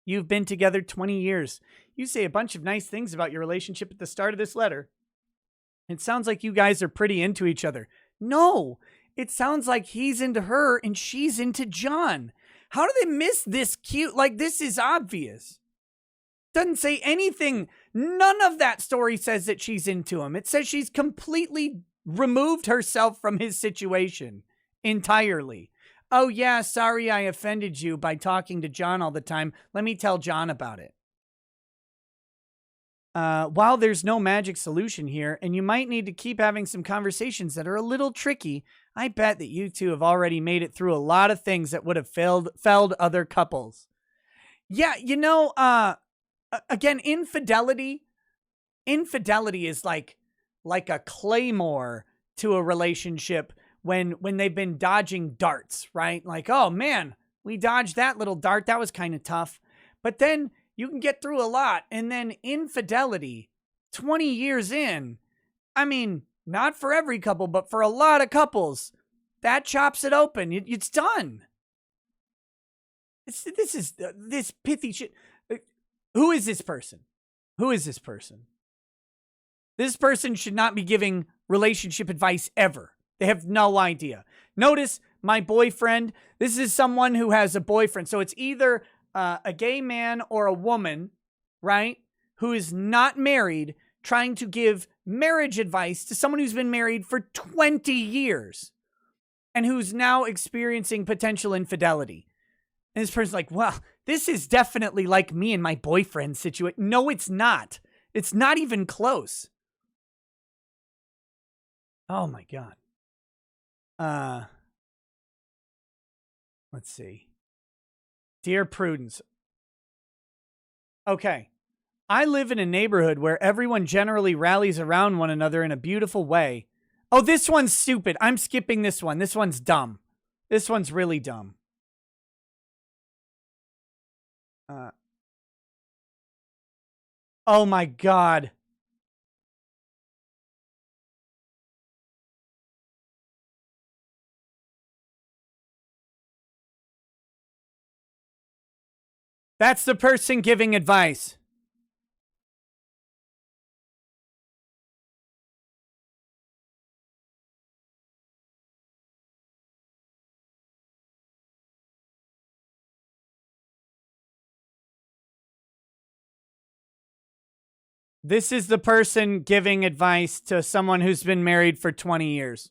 You've been together 20 years. You say a bunch of nice things about your relationship at the start of this letter. It sounds like you guys are pretty into each other. No, it sounds like he's into her and she's into John. How do they miss this cute? Like, this is obvious. Doesn't say anything. None of that story says that she's into him. It says she's completely removed herself from his situation entirely. Oh, yeah, sorry I offended you by talking to John all the time. Let me tell John about it. While there's no magic solution here, and you might need to keep having some conversations that are a little tricky, I bet that you two have already made it through a lot of things that would have felled other couples. Yeah, again, infidelity is like a claymore to a relationship when they've been dodging darts, right? Like, oh man, we dodged that little dart. That was kind of tough. But then you can get through a lot. And then infidelity, 20 years in, I mean, not for every couple, but for a lot of couples, that chops it open. It's done. This pithy shit. Who is this person? Who is this person? This person should not be giving relationship advice ever. They have no idea. Notice my boyfriend. This is someone who has a boyfriend. So it's either a gay man or a woman, right, who is not married, trying to give marriage advice to someone who's been married for 20 years and who's now experiencing potential infidelity. And this person's like, well, this is definitely like me and my boyfriend situation. No, it's not. It's not even close. Oh my God. Let's see. Dear Prudence. Okay. I live in a neighborhood where everyone generally rallies around one another in a beautiful way. Oh, this one's stupid. I'm skipping this one. This one's dumb. This one's really dumb. Oh my God. That's the person giving advice. This is the person giving advice to someone who's been married for 20 years.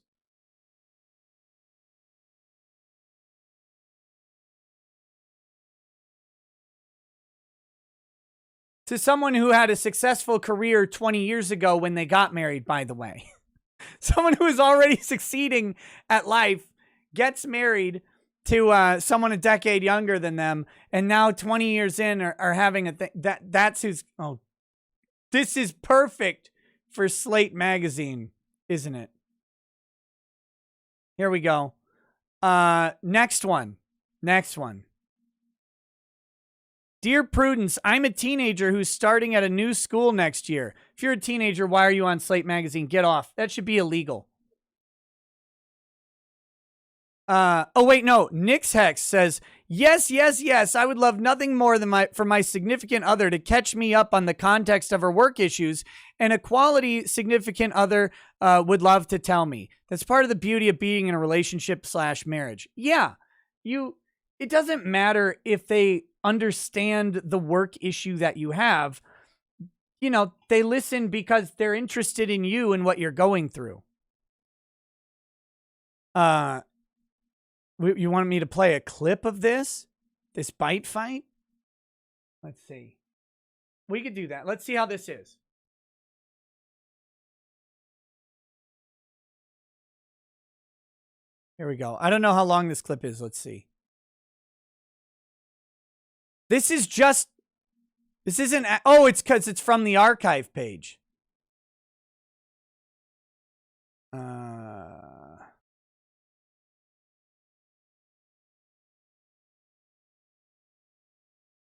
To someone who had a successful career 20 years ago when they got married, by the way. Someone who is already succeeding at life gets married to someone a decade younger than them, and now 20 years in are having a thing. That's who's... Oh, this is perfect for Slate magazine, isn't it? Here we go. Next one. Dear Prudence, I'm a teenager who's starting at a new school next year. If you're a teenager, why are you on Slate magazine? Get off. That should be illegal. Oh, wait, no. Nix Hex says, yes. I would love nothing more than for my significant other to catch me up on the context of her work issues, and a quality significant other would love to tell me. That's part of the beauty of being in a relationship/marriage. Yeah, it doesn't matter if they understand the work issue that you have. You know, they listen because they're interested in you and what you're going through. You want me to play a clip of this bite fight? Let's see. We could do that. Let's see how this is. Here we go. I don't know how long this clip is. Let's see. This isn't, it's because it's from the archive page.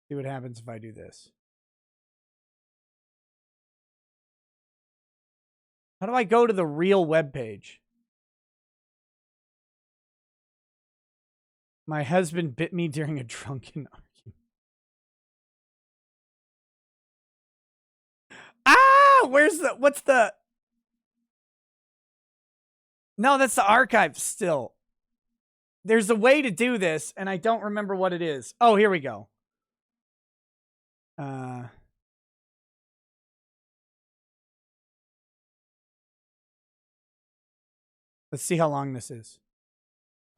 See what happens if I do this. How do I go to the real web page? My husband bit me during a drunken argument. What's the... No, that's the archive still. There's a way to do this, and I don't remember what it is. Oh, here we go. Let's see how long this is.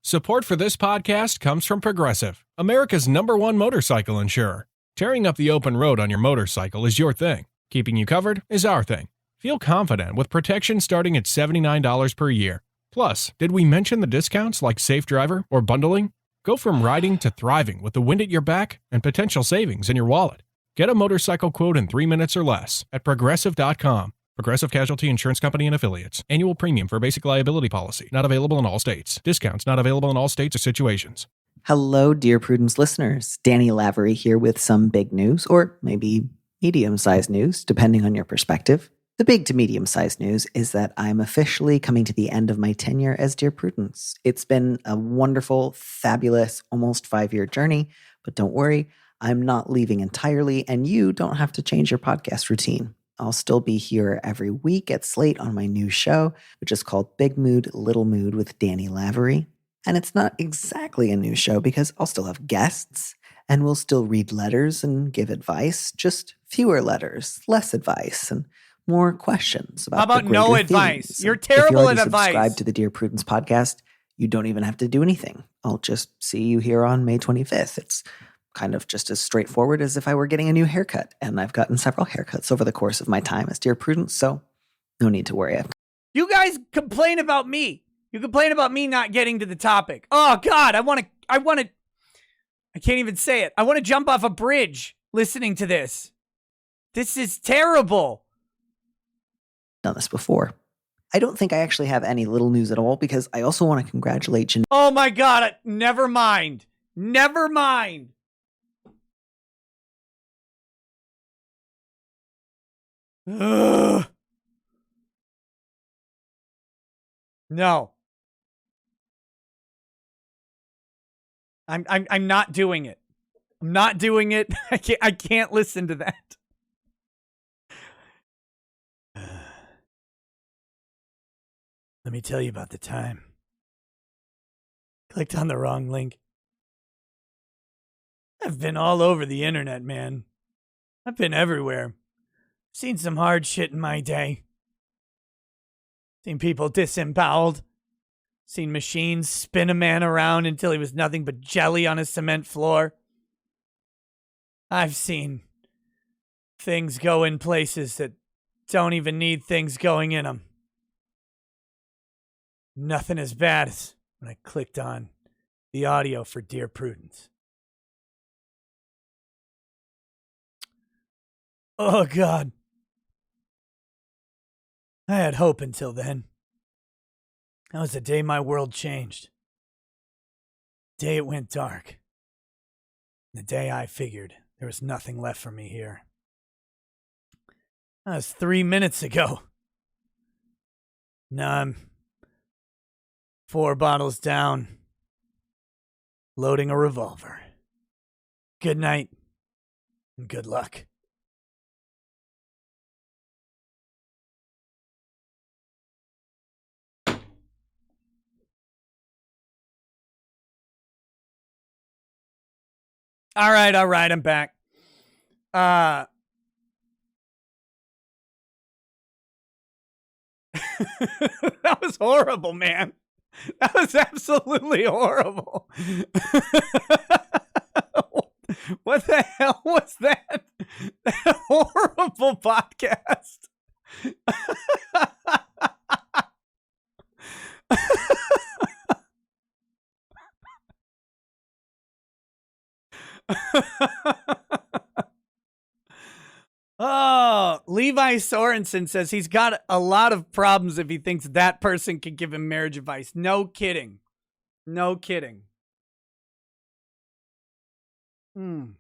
Support for this podcast comes from Progressive, America's #1 motorcycle insurer. Tearing up the open road on your motorcycle is your thing. Keeping you covered is our thing. Feel confident with protection starting at $79 per year. Plus, did we mention the discounts like Safe Driver or bundling? Go from riding to thriving with the wind at your back and potential savings in your wallet. Get a motorcycle quote in 3 minutes or less at Progressive.com. Progressive Casualty Insurance Company and Affiliates. Annual premium for basic liability policy. Not available in all states. Discounts not available in all states or situations. Hello, Dear Prudence listeners. Danny Lavery here with some big news, or maybe medium-sized news, depending on your perspective. The big to medium-sized news is that I'm officially coming to the end of my tenure as Dear Prudence. It's been a wonderful, fabulous, almost 5-year journey, but don't worry, I'm not leaving entirely, and you don't have to change your podcast routine. I'll still be here every week at Slate on my new show, which is called Big Mood, Little Mood with Danny Lavery. And it's not exactly a new show because I'll still have guests and we'll still read letters and give advice, just fewer letters, less advice, and more questions about How about the no greater advice? themes. You're And terrible if at you're already subscribed advice. to the Dear Prudence podcast, you don't even have to do anything. I'll just see you here on May 25th. It's kind of just as straightforward as if I were getting a new haircut. And I've gotten several haircuts over the course of my time as Dear Prudence, so no need to worry. You guys complain about me. You complain about me not getting to the topic. Oh, God, I can't even say it. I want to jump off a bridge listening to this. This is terrible. Done this before. I don't think I actually have any little news at all because I also want to congratulate Janine. Oh, my God. Never mind. Never mind. Ugh. No. I'm not doing it. I'm not doing it. I can't listen to that. Let me tell you about the time. Clicked on the wrong link. I've been all over the internet, man. I've been everywhere. Seen some hard shit in my day. Seen people disemboweled. Seen machines spin a man around until he was nothing but jelly on a cement floor. I've seen things go in places that don't even need things going in them. Nothing as bad as when I clicked on the audio for Dear Prudence. Oh, God. I had hope until then. That was the day my world changed. The day it went dark. The day I figured there was nothing left for me here. That was 3 minutes ago. Now I'm 4 bottles down, loading a revolver. Good night, and good luck. All right, I'm back. That was horrible, man. That was absolutely horrible. What the hell was that? That horrible podcast. Oh, Levi Sorensen says he's got a lot of problems if he thinks that person can give him marriage advice. No kidding. No kidding. All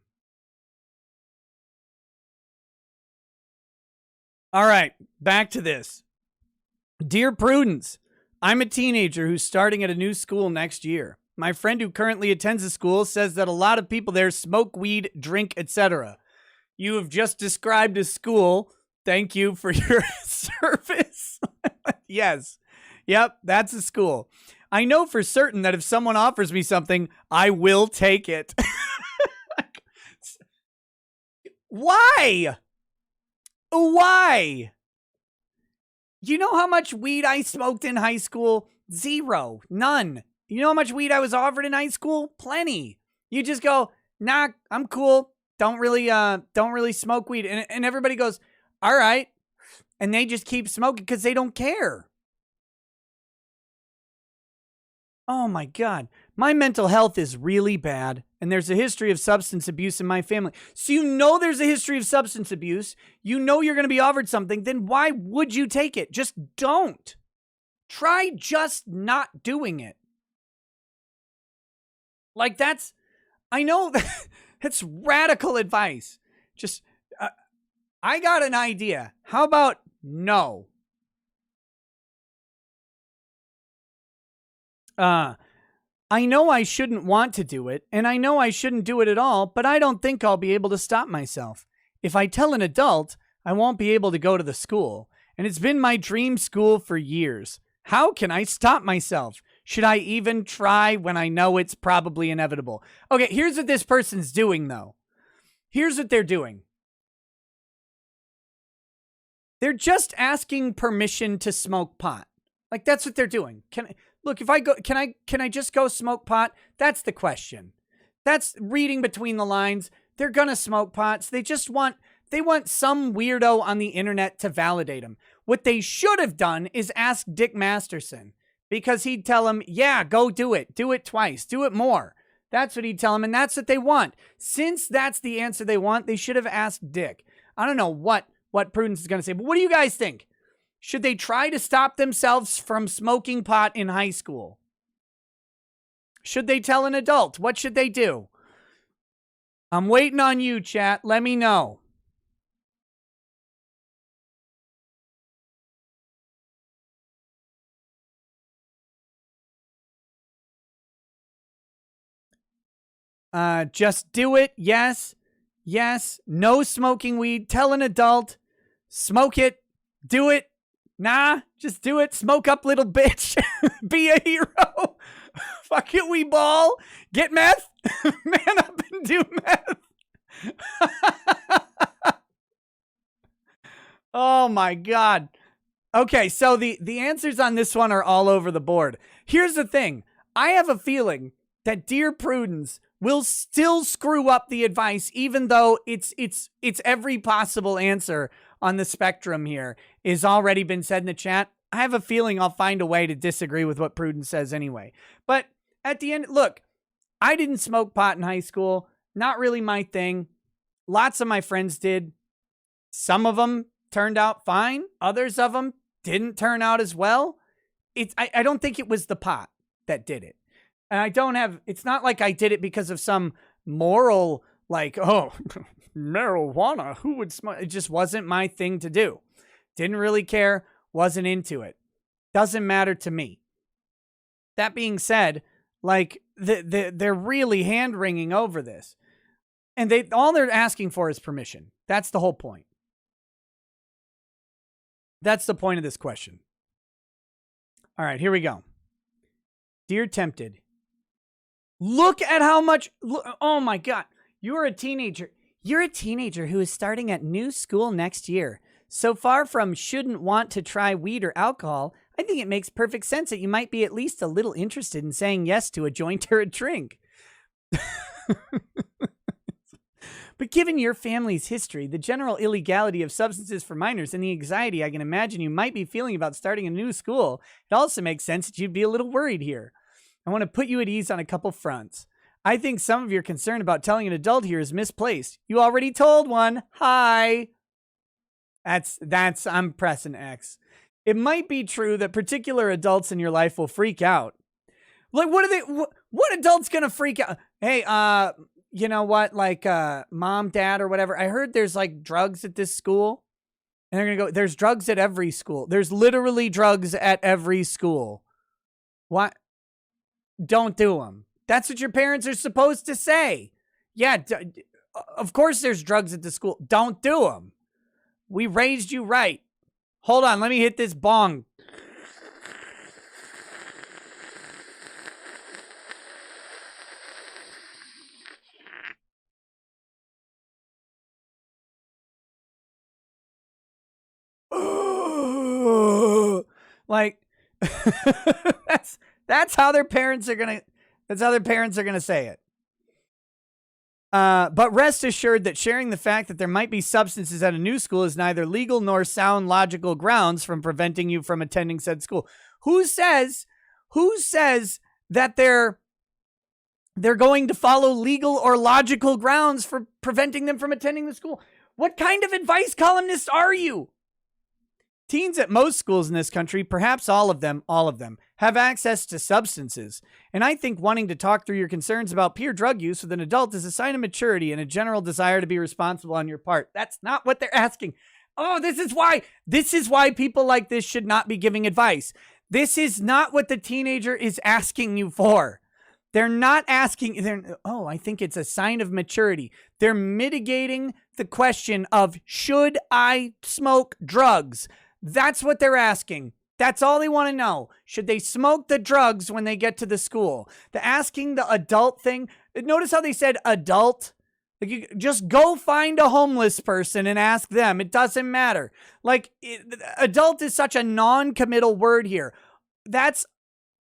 right, back to this. Dear Prudence, I'm a teenager who's starting at a new school next year. My friend who currently attends the school says that a lot of people there smoke weed, drink, etc. You have just described a school. Thank you for your service. Yes. Yep, that's a school. I know for certain that if someone offers me something, I will take it. Why? Why? You know how much weed I smoked in high school? Zero. None. You know how much weed I was offered in high school? Plenty. You just go, nah, I'm cool. Don't really smoke weed. And everybody goes, all right. And they just keep smoking because they don't care. Oh my God. My mental health is really bad. And there's a history of substance abuse in my family. So you know there's a history of substance abuse. You know you're going to be offered something. Then why would you take it? Just don't. Try just not doing it. Like I know that's radical advice. Just, I got an idea. How about no? I know I shouldn't want to do it, and I know I shouldn't do it at all, but I don't think I'll be able to stop myself. If I tell an adult, I won't be able to go to the school, and it's been my dream school for years. How can I stop myself? Should I even try when I know it's probably inevitable? Okay, here's what this person's doing, though. Here's what they're doing. They're just asking permission to smoke pot. Like, that's what they're doing. Look, if I go, can I just go smoke pot? That's the question. That's reading between the lines. They're going to smoke pots. They want some weirdo on the internet to validate them. What they should have done is ask Dick Masterson, because he'd tell them, yeah, go do it. Do it twice. Do it more. That's what he'd tell them. And that's what they want. Since that's the answer they want, they should have asked Dick. I don't know what Prudence is going to say, but what do you guys think? Should they try to stop themselves from smoking pot in high school? Should they tell an adult? What should they do? I'm waiting on you, chat. Let me know. Just do it. Yes. Yes. No smoking weed. Tell an adult. Smoke it. Do it. Nah, just do it. Smoke up, little bitch. Be a hero. Fuck it, we ball. Get meth. Man up and do meth. Oh my God. Okay, so the answers on this one are all over the board. Here's the thing. I have a feeling that Dear Prudence will still screw up the advice, even though it's every possible answer on the spectrum here is already been said in the chat. I have a feeling I'll find a way to disagree with what Prudence says anyway. But at the end, look, I didn't smoke pot in high school. Not really my thing. Lots of my friends did. Some of them turned out fine. Others of them didn't turn out as well. I don't think it was the pot that did it. And it's not like I did it because of some moral, like, oh, marijuana, who would smoke? It just wasn't my thing to do. Didn't really care. Wasn't into it. Doesn't matter to me. That being said, like, they're really hand-wringing over this. And all they're asking for is permission. That's the whole point. That's the point of this question. All right, here we go. Dear Tempted, look at how much... oh, my God. You're a teenager. You're a teenager who is starting at new school next year. So far from shouldn't want to try weed or alcohol, I think it makes perfect sense that you might be at least a little interested in saying yes to a joint or a drink. But given your family's history, the general illegality of substances for minors, and the anxiety I can imagine you might be feeling about starting a new school, it also makes sense that you'd be a little worried here. I want to put you at ease on a couple fronts. I think some of your concern about telling an adult here is misplaced. You already told one. Hi. I'm pressing X. It might be true that particular adults in your life will freak out. Like, what adult's gonna freak out? Hey, you know what? Like, mom, dad, or whatever. I heard there's like drugs at this school. And they're gonna go, there's drugs at every school. There's literally drugs at every school. What? Don't do them. That's what your parents are supposed to say. Yeah, of course there's drugs at the school. Don't do them. We raised you right. Hold on, let me hit this bong. Like, that's how their parents are gonna. That's how their parents are gonna say it. But rest assured that sharing the fact that there might be substances at a new school is neither legal nor sound logical grounds from preventing you from attending said school. Who says that they're going to follow legal or logical grounds for preventing them from attending the school? What kind of advice columnist are you? Teens at most schools in this country, perhaps all of them, have access to substances. And I think wanting to talk through your concerns about peer drug use with an adult is a sign of maturity and a general desire to be responsible on your part. That's not what they're asking. Oh, this is why people like this should not be giving advice. This is not what the teenager is asking you for. They're not asking, I think it's a sign of maturity. They're mitigating the question of, should I smoke drugs? That's what they're asking. That's all they want to know. Should they smoke the drugs when they get to the school? The asking the adult thing. Notice how they said adult? Like, you just go find a homeless person and ask them. It doesn't matter. Like, adult is such a non-committal word here. That's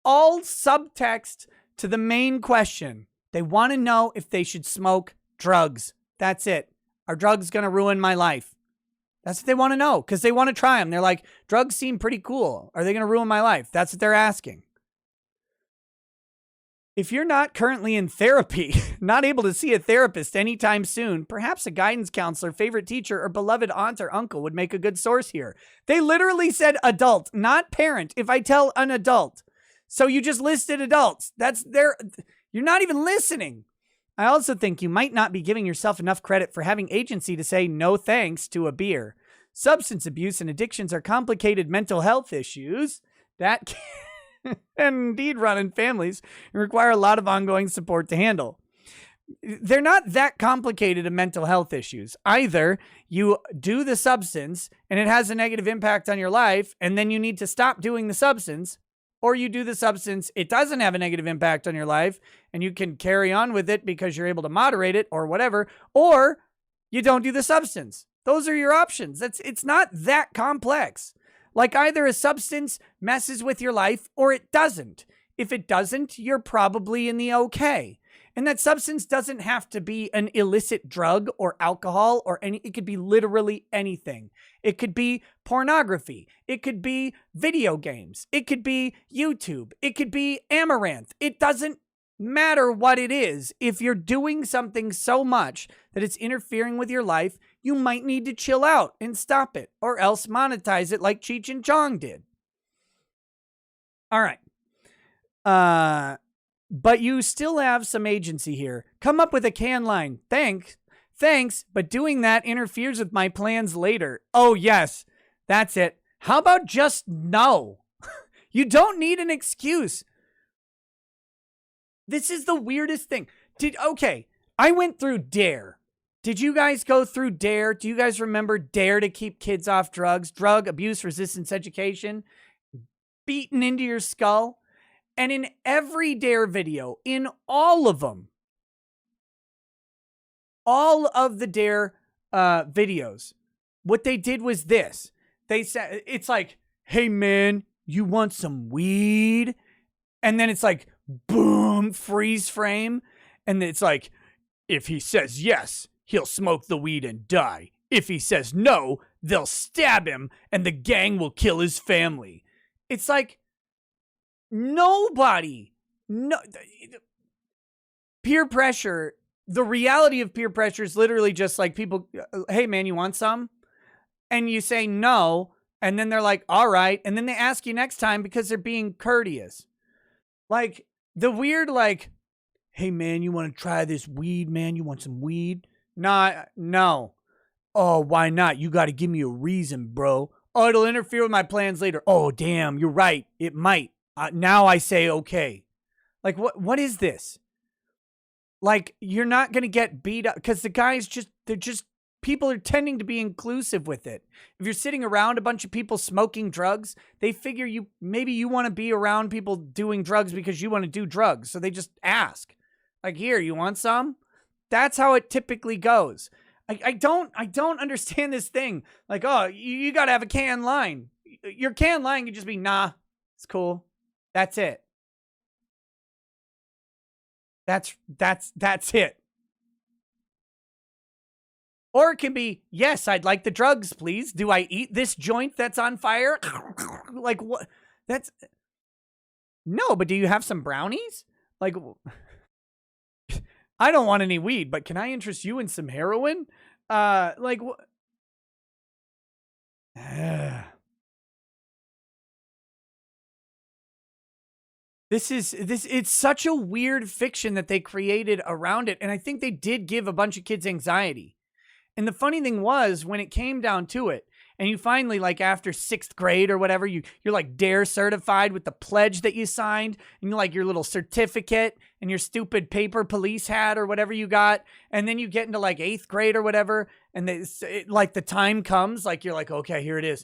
all subtext to the main question. They want to know if they should smoke drugs. That's it. Are drugs going to ruin my life? That's what they want to know, because they want to try them. They're like, drugs seem pretty cool. Are they going to ruin my life? That's what they're asking. If you're not currently in therapy, not able to see a therapist anytime soon, perhaps a guidance counselor, favorite teacher, or beloved aunt or uncle would make a good source here. They literally said adult, not parent. If I tell an adult. So you just listed adults. You're not even listening. I also think you might not be giving yourself enough credit for having agency to say no thanks to a beer. Substance abuse and addictions are complicated mental health issues that can indeed run in families and require a lot of ongoing support to handle. They're not that complicated of mental health issues. Either you do the substance and it has a negative impact on your life, and then you need to stop doing the substance, or you do the substance, it doesn't have a negative impact on your life, and you can carry on with it because you're able to moderate it or whatever, or you don't do the substance. Those are your options. It's not that complex. Like, either a substance messes with your life or it doesn't. If it doesn't, you're probably in the okay. And that substance doesn't have to be an illicit drug or alcohol or it could be literally anything. It could be pornography. It could be video games. It could be YouTube. It could be Amaranth. It doesn't matter what it is. If you're doing something so much that it's interfering with your life, you might need to chill out and stop it, or else monetize it like Cheech and Chong did. All right. But you still have some agency here. Come up with a can line. Thanks, but doing that interferes with my plans later. Oh, yes, that's it. How about just no? You don't need an excuse. This is the weirdest thing. I went through DARE. Did you guys go through DARE? Do you guys remember DARE to keep kids off drugs? Drug abuse resistance education? Beaten into your skull? And in every DARE video, in all of them, all of the DARE videos, what they did was this. They said, it's like, hey man, you want some weed? And then it's like, boom, freeze frame. And it's like, if he says yes, he'll smoke the weed and die. If he says no, they'll stab him and the gang will kill his family. It's like, peer pressure. The reality of peer pressure is literally just like people, hey man, you want some? And you say no. And then they're like, all right. And then they ask you next time because they're being courteous. Like the weird, like, hey man, you want to try this weed, man? You want some weed? No. Oh, why not? You got to give me a reason, bro. Oh, it'll interfere with my plans later. Oh, damn, you're right. It might. Now I say, okay. Like, what is this? Like, you're not going to get beat up because the guys people are tending to be inclusive with it. If you're sitting around a bunch of people smoking drugs, they figure maybe you want to be around people doing drugs because you want to do drugs. So they just ask, like, here, you want some? That's how it typically goes. I don't understand this thing. Like, oh, you got to have a can line. Your can line could just be, nah, it's cool. That's it. That's it. Or it can be, yes, I'd like the drugs, please. Do I eat this joint that's on fire? Like, what? No, but do you have some brownies? Like, I don't want any weed, but can I interest you in some heroin? Like, what? It's such a weird fiction that they created around it. And I think they did give a bunch of kids anxiety. And the funny thing was, when it came down to it, and you finally, like after 6th grade or whatever, you're like DARE certified with the pledge that you signed, and like your little certificate and your stupid paper police hat or whatever you got. And then you get into like 8th grade or whatever, and like the time comes, like you're like, okay, here it is.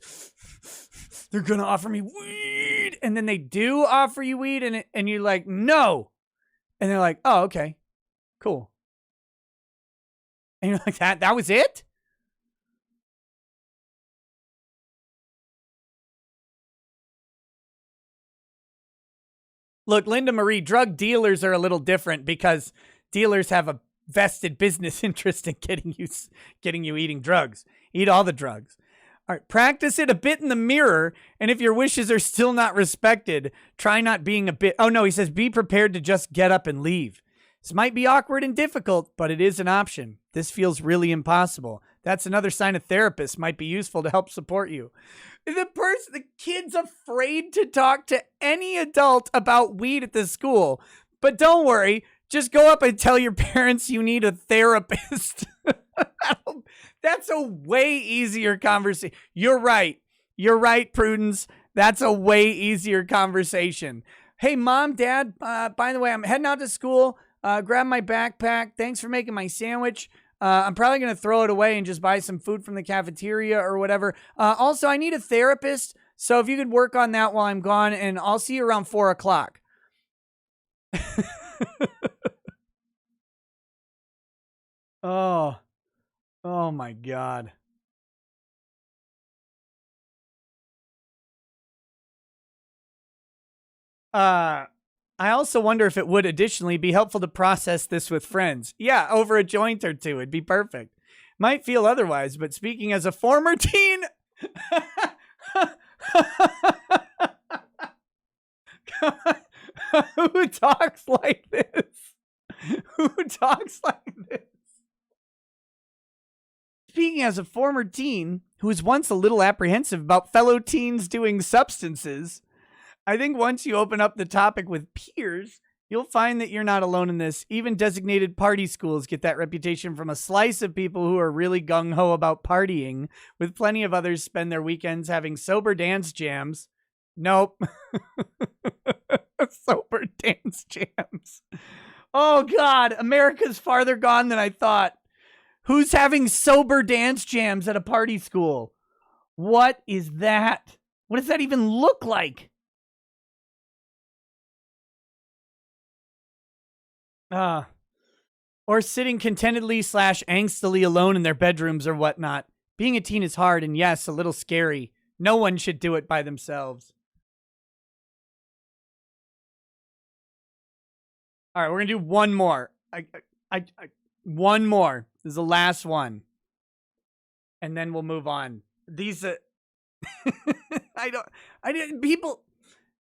They're going to offer me weed. And then they do offer you weed, and you're like, no. And they're like, oh, okay, cool. And you're like, that was it? Look, Linda Marie, drug dealers are a little different because dealers have a vested business interest in getting you eating drugs. Eat all the drugs. All right, practice it a bit in the mirror, and if your wishes are still not respected, try not being a bit... Oh, no, he says, be prepared to just get up and leave. This might be awkward and difficult, but it is an option. This feels really impossible. That's another sign a therapist might be useful to help support you. The kid's afraid to talk to any adult about weed at the school. But don't worry, just go up and tell your parents you need a therapist. That's a way easier conversation. You're right, Prudence. That's a way easier conversation. Hey, Mom, Dad, by the way, I'm heading out to school. Grab my backpack. Thanks for making my sandwich. I'm probably going to throw it away and just buy some food from the cafeteria or whatever. Also, I need a therapist. So if you could work on that while I'm gone, and I'll see you around 4 o'clock. Oh my God. I also wonder if it would additionally be helpful to process this with friends. Yeah, over a joint or two. It'd be perfect. Might feel otherwise, but speaking as a former teen... Who talks like this? Who talks like this? Speaking as a former teen who was once a little apprehensive about fellow teens doing substances, I think once you open up the topic with peers, you'll find that you're not alone in this. Even designated party schools get that reputation from a slice of people who are really gung-ho about partying, with plenty of others spend their weekends having sober dance jams. Nope. Sober dance jams. Oh, God. America's farther gone than I thought. Who's having sober dance jams at a party school? What is that? What does that even look like? Or sitting contentedly / angstily alone in their bedrooms or whatnot. Being a teen is hard and, yes, a little scary. No one should do it by themselves. All right, we're going to do one more. One more. This is the last one. And then we'll move on. These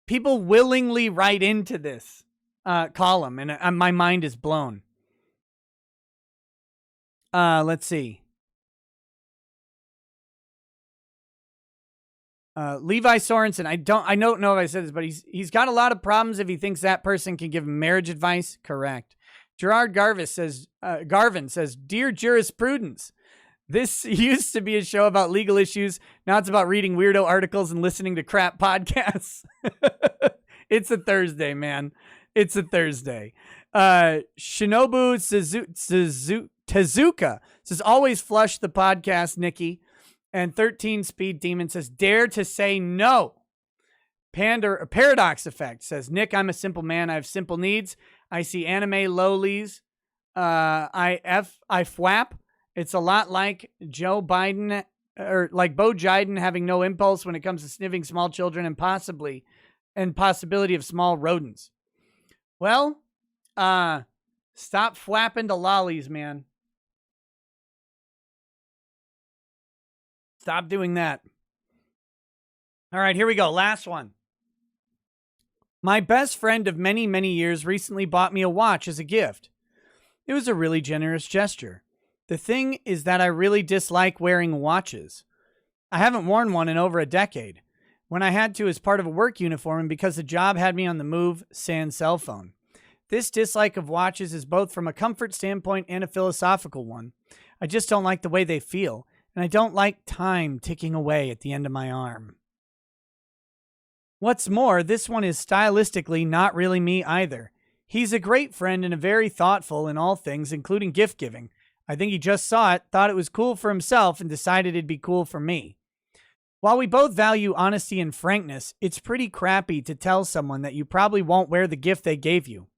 people willingly write into this column, and my mind is blown. Let's see. Levi Sorensen. I don't know if I said this, but he's got a lot of problems if he thinks that person can give him marriage advice. Correct. Gerard Garvin says, Dear Jurisprudence, this used to be a show about legal issues. Now it's about reading weirdo articles and listening to crap podcasts. It's a Thursday, man. It's a Thursday. Shinobu Tezuka says, always flush the podcast, Nikki. And 13 Speed Demon says, dare to say no. Paradox Effect says, Nick, I'm a simple man. I have simple needs. I see anime lowlies. I FWAP. It's a lot like Joe Biden, or like Bo Jiden having no impulse when it comes to sniffing small children and possibility of small rodents. Well, stop flapping to lollies, man. Stop doing that. All right, here we go. Last one. My best friend of many, many years recently bought me a watch as a gift. It was a really generous gesture. The thing is that I really dislike wearing watches. I haven't worn one in over a decade. when I had to as part of a work uniform and because the job had me on the move, sans cell phone. This dislike of watches is both from a comfort standpoint and a philosophical one. I just don't like the way they feel, and I don't like time ticking away at the end of my arm. What's more, this one is stylistically not really me either. He's a great friend and a very thoughtful in all things, including gift giving. I think he just saw it, thought it was cool for himself, and decided it'd be cool for me. While we both value honesty and frankness, it's pretty crappy to tell someone that you probably won't wear the gift they gave you.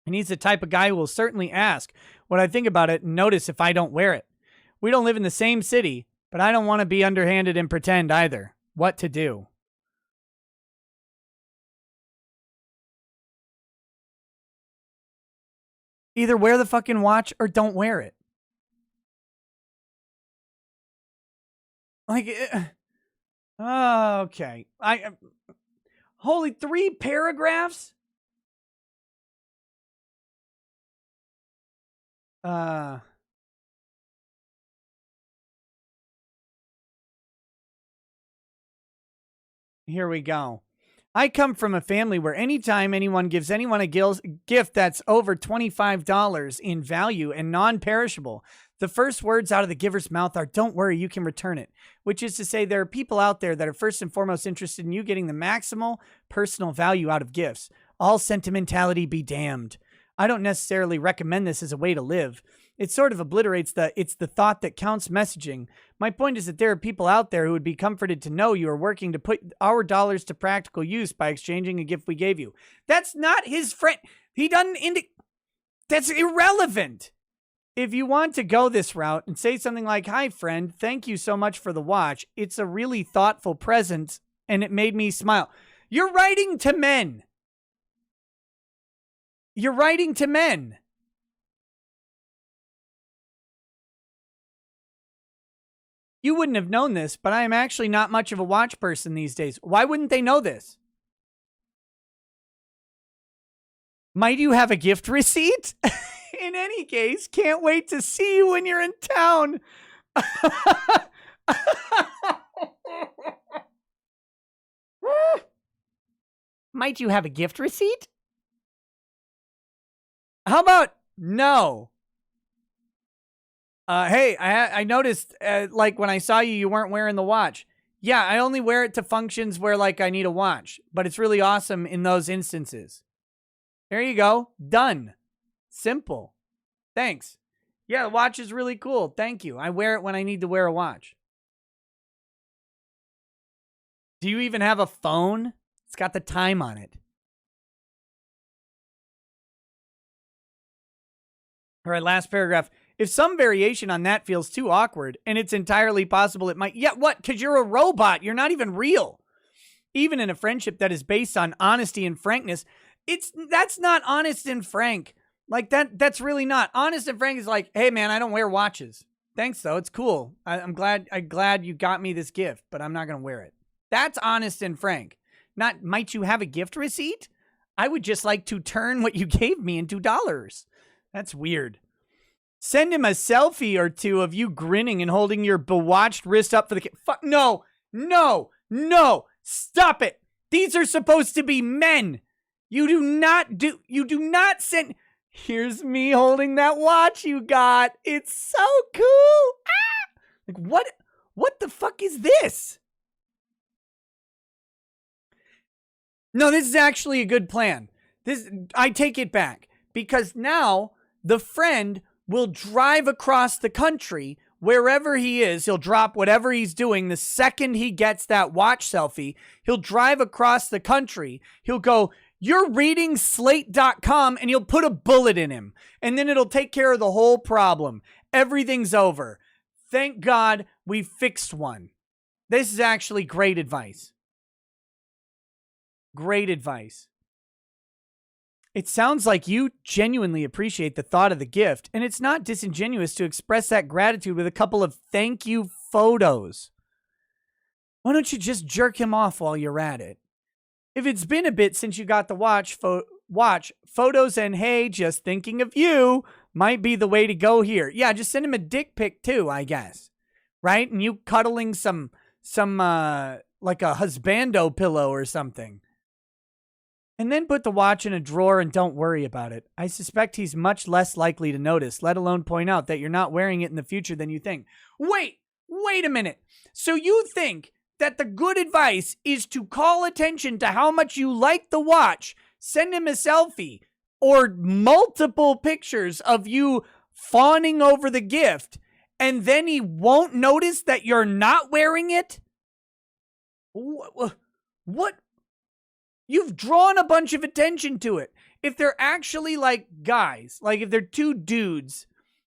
And he's the type of guy who will certainly ask what I think about it and notice if I don't wear it. We don't live in the same city, but I don't want to be underhanded and pretend either. What to do? Either wear the fucking watch or don't wear it. Like, okay. Holy 3 paragraphs? Here we go. I come from a family where anytime anyone gives anyone a gift that's over $25 in value and non-perishable, the first words out of the giver's mouth are, "Don't worry, you can return it." Which is to say there are people out there that are first and foremost interested in you getting the maximal personal value out of gifts. All sentimentality be damned. I don't necessarily recommend this as a way to live. It sort of obliterates it's the thought that counts messaging. My point is that there are people out there who would be comforted to know you are working to put our dollars to practical use by exchanging a gift we gave you. That's not his friend. He doesn't that's irrelevant. If you want to go this route and say something like, "Hi, friend, thank you so much for the watch. It's a really thoughtful present, and it made me smile." You're writing to men. You're writing to men. You wouldn't have known this, but I am actually not much of a watch person these days. Why wouldn't they know this? Might you have a gift receipt? In any case, can't wait to see you when you're in town. Might you have a gift receipt? How about no? Hey, I noticed, like, when I saw you, you weren't wearing the watch. Yeah, I only wear it to functions where, like, I need a watch. But it's really awesome in those instances. There you go. Done. Simple. Thanks. Yeah, the watch is really cool. Thank you. I wear it when I need to wear a watch. Do you even have a phone? It's got the time on it. All right, last paragraph. If some variation on that feels too awkward, and it's entirely possible it might... Yeah, what? Because you're a robot. You're not even real. Even in a friendship that is based on honesty and frankness, that's not honest and frank. Like, that's really not. Honest and frank is like, "Hey, man, I don't wear watches. Thanks, though. It's cool. I'm glad you got me this gift, but I'm not going to wear it." That's honest and frank. Not, "Might you have a gift receipt? I would just like to turn what you gave me into dollars." That's weird. Send him a selfie or two of you grinning and holding your bewatched wrist up for the fuck. No. Stop it. These are supposed to be men. You do not send. Here's me holding that watch you got. It's so cool. Ah! Like, what the fuck is this? No, this is actually a good plan. I take it back, because now the friend will drive across the country wherever he is. He'll drop whatever he's doing the second he gets that watch selfie. He'll drive across the country. He'll go, "You're reading Slate.com," and you'll put a bullet in him. And then it'll take care of the whole problem. Everything's over. Thank God we fixed one. This is actually great advice. Great advice. It sounds like you genuinely appreciate the thought of the gift, and it's not disingenuous to express that gratitude with a couple of thank you photos. Why don't you just jerk him off while you're at it? If it's been a bit since you got the watch, photos and "Hey, just thinking of you" might be the way to go here. Yeah, just send him a dick pic too, I guess. Right? And you cuddling some husbando pillow or something. And then put the watch in a drawer and don't worry about it. I suspect he's much less likely to notice, let alone point out that you're not wearing it in the future than you think. Wait a minute. So you think that the good advice is to call attention to how much you like the watch, send him a selfie, or multiple pictures of you fawning over the gift, and then he won't notice that you're not wearing it? What? You've drawn a bunch of attention to it. If they're actually like guys, like if they're two dudes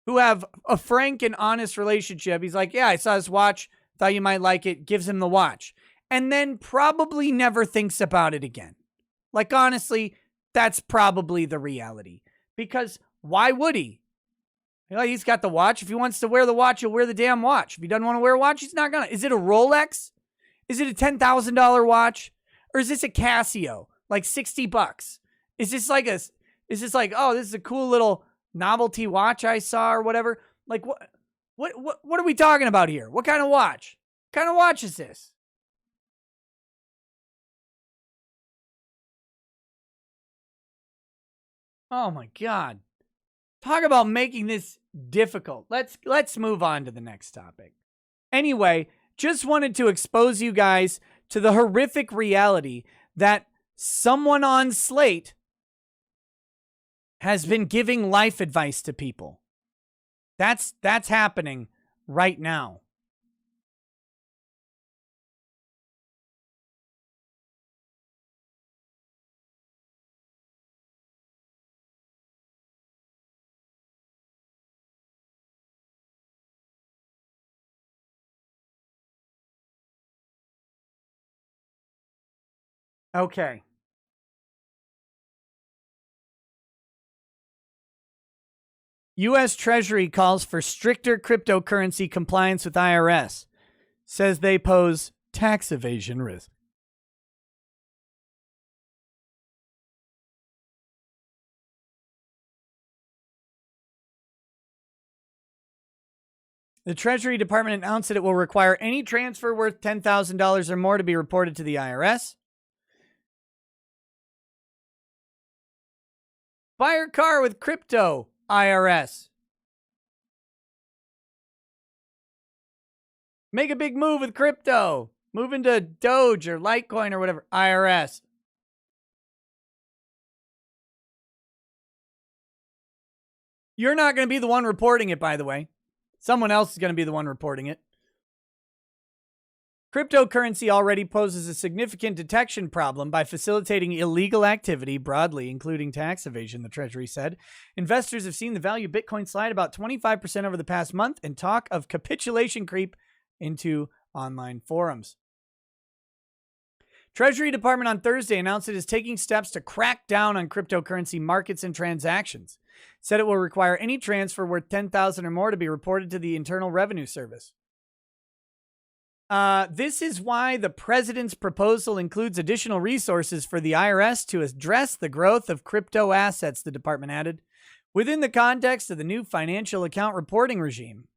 who have a frank and honest relationship, he's like, yeah, I saw this watch, thought you might like it, gives him the watch, and then probably never thinks about it again. Like, honestly, that's probably the reality. Because why would he? He's got the watch. If he wants to wear the watch, he'll wear the damn watch. If he doesn't want to wear a watch, he's not gonna. Is it a Rolex? Is it a $10,000 watch? Or is this a Casio, like $60? Is this like, oh, this is a cool little novelty watch I saw or whatever? Like, what are we talking about here? What kind of watch? What kind of watch is this? Oh my God. Talk about making this difficult. Let's move on to the next topic. Anyway, just wanted to expose you guys to the horrific reality that someone on Slate has been giving life advice to people. That's happening right now. Okay. U.S. Treasury calls for stricter cryptocurrency compliance with IRS. Says they pose tax evasion risk. The Treasury Department announced that it will require any transfer worth $10,000 or more to be reported to the IRS. Buy your car with crypto, IRS. Make a big move with crypto. Move into Doge or Litecoin or whatever, IRS. You're not going to be the one reporting it, by the way. Someone else is going to be the one reporting it. Cryptocurrency already poses a significant detection problem by facilitating illegal activity broadly, including tax evasion, the Treasury said. Investors have seen the value of Bitcoin slide about 25% over the past month and talk of capitulation creep into online forums. Treasury Department on Thursday announced it is taking steps to crack down on cryptocurrency markets and transactions. Said it will require any transfer worth $10,000 or more to be reported to the Internal Revenue Service. This is why the president's proposal includes additional resources for the IRS to address the growth of crypto assets, the department added, within the context of the new financial account reporting regime.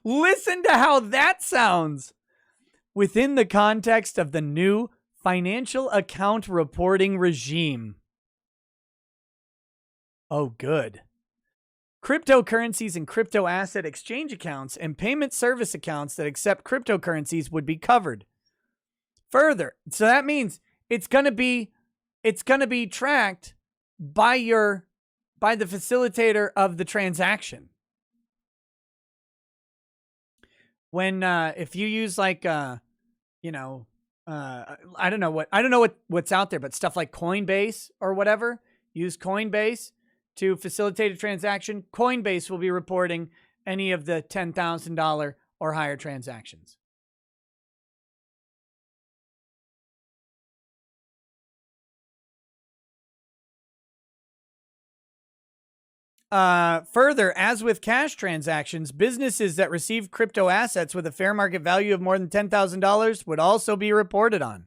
Listen to how that sounds. Within the context of the new financial account reporting regime. Oh, good. Cryptocurrencies and crypto asset exchange accounts and payment service accounts that accept cryptocurrencies would be covered. Further, so that means it's going to be tracked by the facilitator of the transaction. When if you use I don't know what's out there, but stuff like Coinbase or whatever, use Coinbase to facilitate a transaction. Coinbase will be reporting any of the $10,000 or higher transactions. Further, as with cash transactions, businesses that receive crypto assets with a fair market value of more than $10,000 would also be reported on.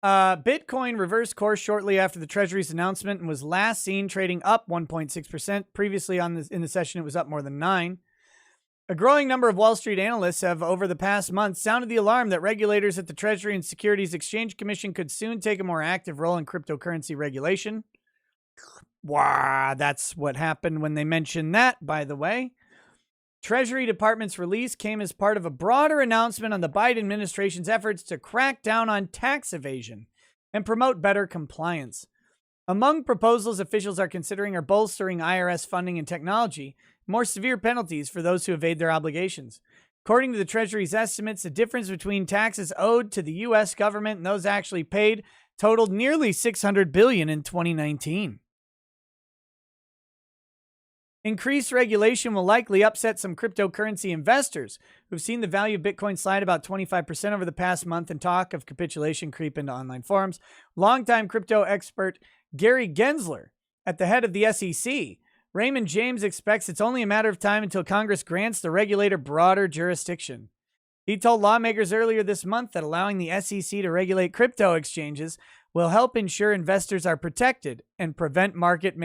Bitcoin reversed course shortly after the Treasury's announcement and was last seen trading up 1.6%. Previously in the session, it was up more than 9%. A growing number of Wall Street analysts have, over the past month, sounded the alarm that regulators at the Treasury and Securities Exchange Commission could soon take a more active role in cryptocurrency regulation. Wow, that's what happened when they mentioned that, by the way. Treasury Department's release came as part of a broader announcement on the Biden administration's efforts to crack down on tax evasion and promote better compliance. Among proposals officials are considering are bolstering IRS funding and technology, more severe penalties for those who evade their obligations. According to the Treasury's estimates, the difference between taxes owed to the U.S. government and those actually paid totaled nearly $600 billion in 2019. Increased regulation will likely upset some cryptocurrency investors who've seen the value of Bitcoin slide about 25% over the past month and talk of capitulation creep into online forums. Longtime crypto expert Gary Gensler, at the head of the SEC, Raymond James, expects it's only a matter of time until Congress grants the regulator broader jurisdiction. He told lawmakers earlier this month that allowing the SEC to regulate crypto exchanges will help ensure investors are protected and prevent market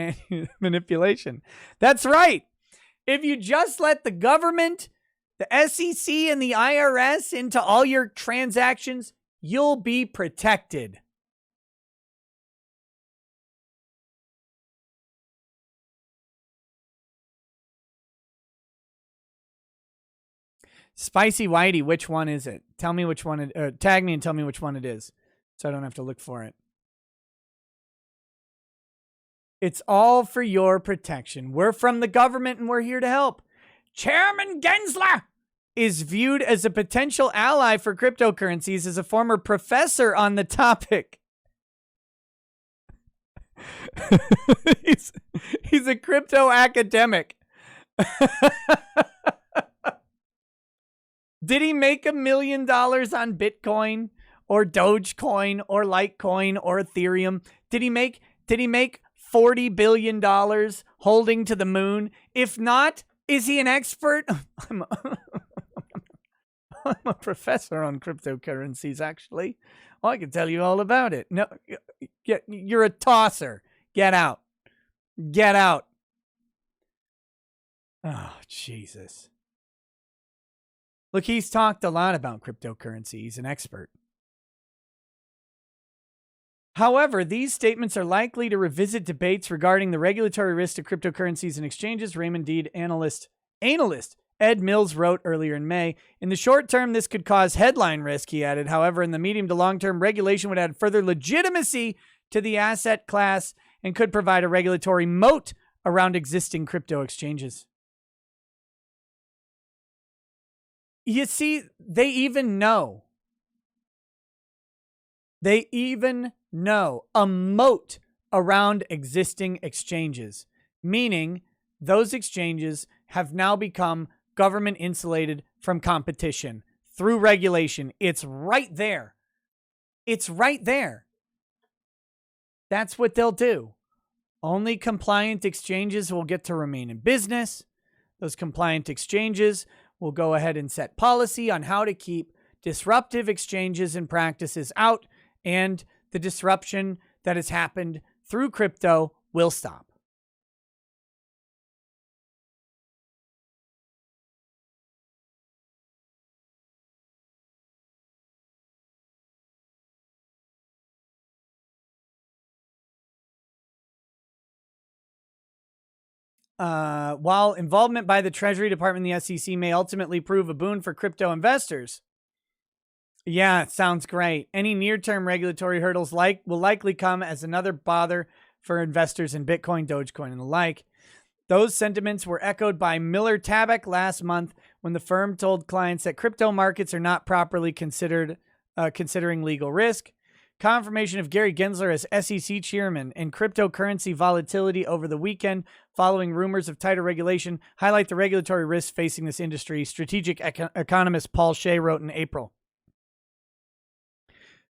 manipulation. That's right. If you just let the government, the SEC, and the IRS into all your transactions, you'll be protected. Spicy Whitey, which one is it? Tell me which one tag me and tell me which one it is, so I don't have to look for it. It's all for your protection. We're from the government and we're here to help. Chairman Gensler is viewed as a potential ally for cryptocurrencies as a former professor on the topic. He's a crypto academic. Did he make $1 million on Bitcoin or Dogecoin or Litecoin or Ethereum? Did he make $40 billion holding to the moon? If not, is he an expert? I'm a professor on cryptocurrencies, actually. Well, I can tell you all about it. No, you're a tosser. Get out. Get out. Oh, Jesus. Look, he's talked a lot about cryptocurrency. He's an expert. However, these statements are likely to revisit debates regarding the regulatory risk to cryptocurrencies and exchanges, Raymond Deed analyst Ed Mills wrote earlier in May. In the short term, this could cause headline risk, he added. However, in the medium to long term, regulation would add further legitimacy to the asset class and could provide a regulatory moat around existing crypto exchanges. You see, they even know a moat around existing exchanges, meaning those exchanges have now become government insulated from competition through regulation. It's right there. It's right there. That's what they'll do. Only compliant exchanges will get to remain in business. Those compliant exchanges will go ahead and set policy on how to keep disruptive exchanges and practices out, and the disruption that has happened through crypto will stop. While involvement by the Treasury Department and the SEC may ultimately prove a boon for crypto investors. Yeah, it sounds great. Any near-term regulatory hurdles will likely come as another bother for investors in Bitcoin, Dogecoin, and the like. Those sentiments were echoed by Miller Tabak last month when the firm told clients that crypto markets are not properly considering legal risk. Confirmation of Gary Gensler as SEC chairman and cryptocurrency volatility over the weekend following rumors of tighter regulation highlight the regulatory risks facing this industry, strategic economist Paul Shea wrote in April.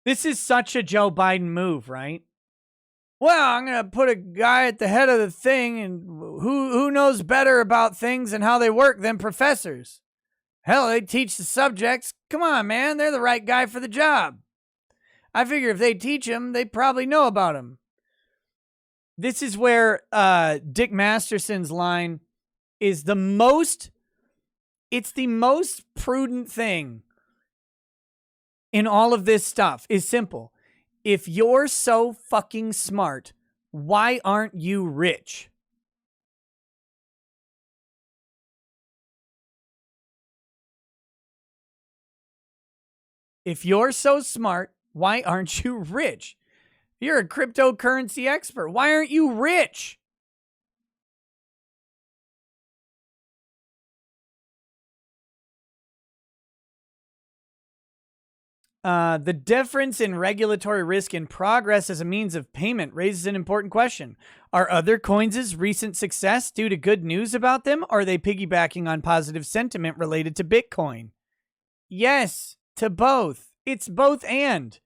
This is such a Joe Biden move, right? Well, I'm going to put a guy at the head of the thing, and who knows better about things and how they work than professors? Hell, they teach the subjects. Come on, man. They're the right guy for the job. I figure if they teach them, they probably know about them. This is where Dick Masterson's line is the most prudent thing in all of this stuff is simple. If you're so fucking smart, why aren't you rich? If you're so smart, why aren't you rich? You're a cryptocurrency expert. Why aren't you rich? The difference in regulatory risk and progress as a means of payment raises an important question. Are other coins' recent success due to good news about them, or are they piggybacking on positive sentiment related to Bitcoin? Yes, to both. It's both and.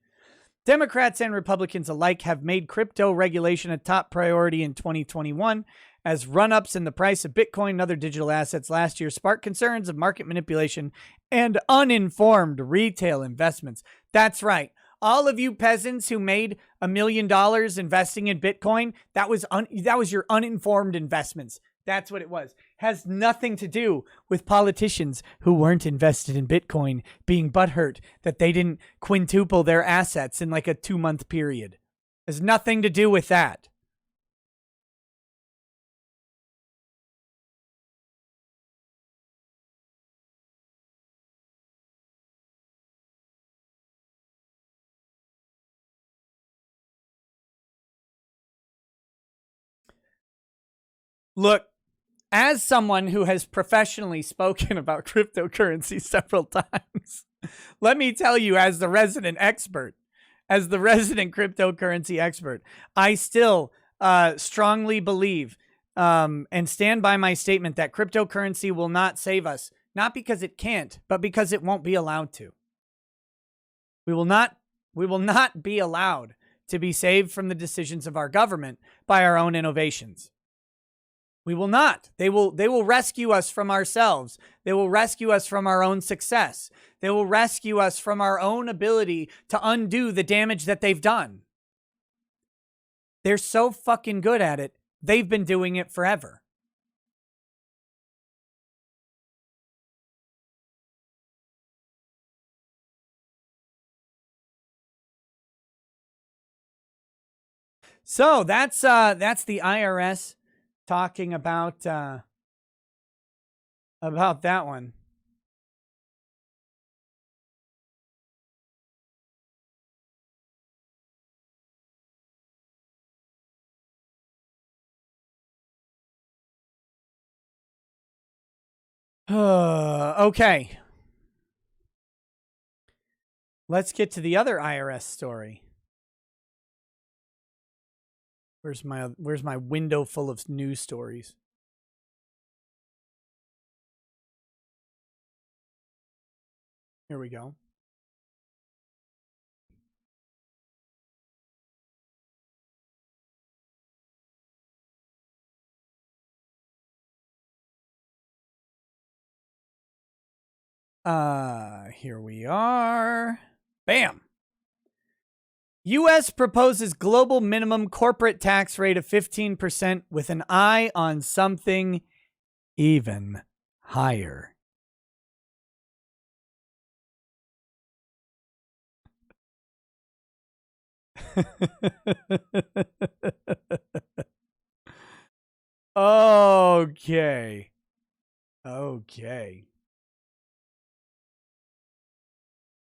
Democrats and Republicans alike have made crypto regulation a top priority in 2021, as run-ups in the price of Bitcoin and other digital assets last year sparked concerns of market manipulation and uninformed retail investments. That's right. All of you peasants who made $1 million investing in Bitcoin, that was your uninformed investments. That's what it was. Has nothing to do with politicians who weren't invested in Bitcoin being butthurt that they didn't quintuple their assets in like a 2-month period. Has nothing to do with that. Look, as someone who has professionally spoken about cryptocurrency several times, let me tell you, as the resident cryptocurrency expert, I still strongly believe and stand by my statement that cryptocurrency will not save us, not because it can't, but because it won't be allowed to. We will not be allowed to be saved from the decisions of our government by our own innovations. We will not. They will rescue us from ourselves. They will rescue us from our own success. They will rescue us from our own ability to undo the damage that they've done. They're so fucking good at it. They've been doing it forever. So that's the IRS talking about that one. Okay. Let's get to the other IRS story. Where's my window full of news stories? Here we go. Here we are. Bam. U.S. proposes global minimum corporate tax rate of 15% with an eye on something even higher. Okay.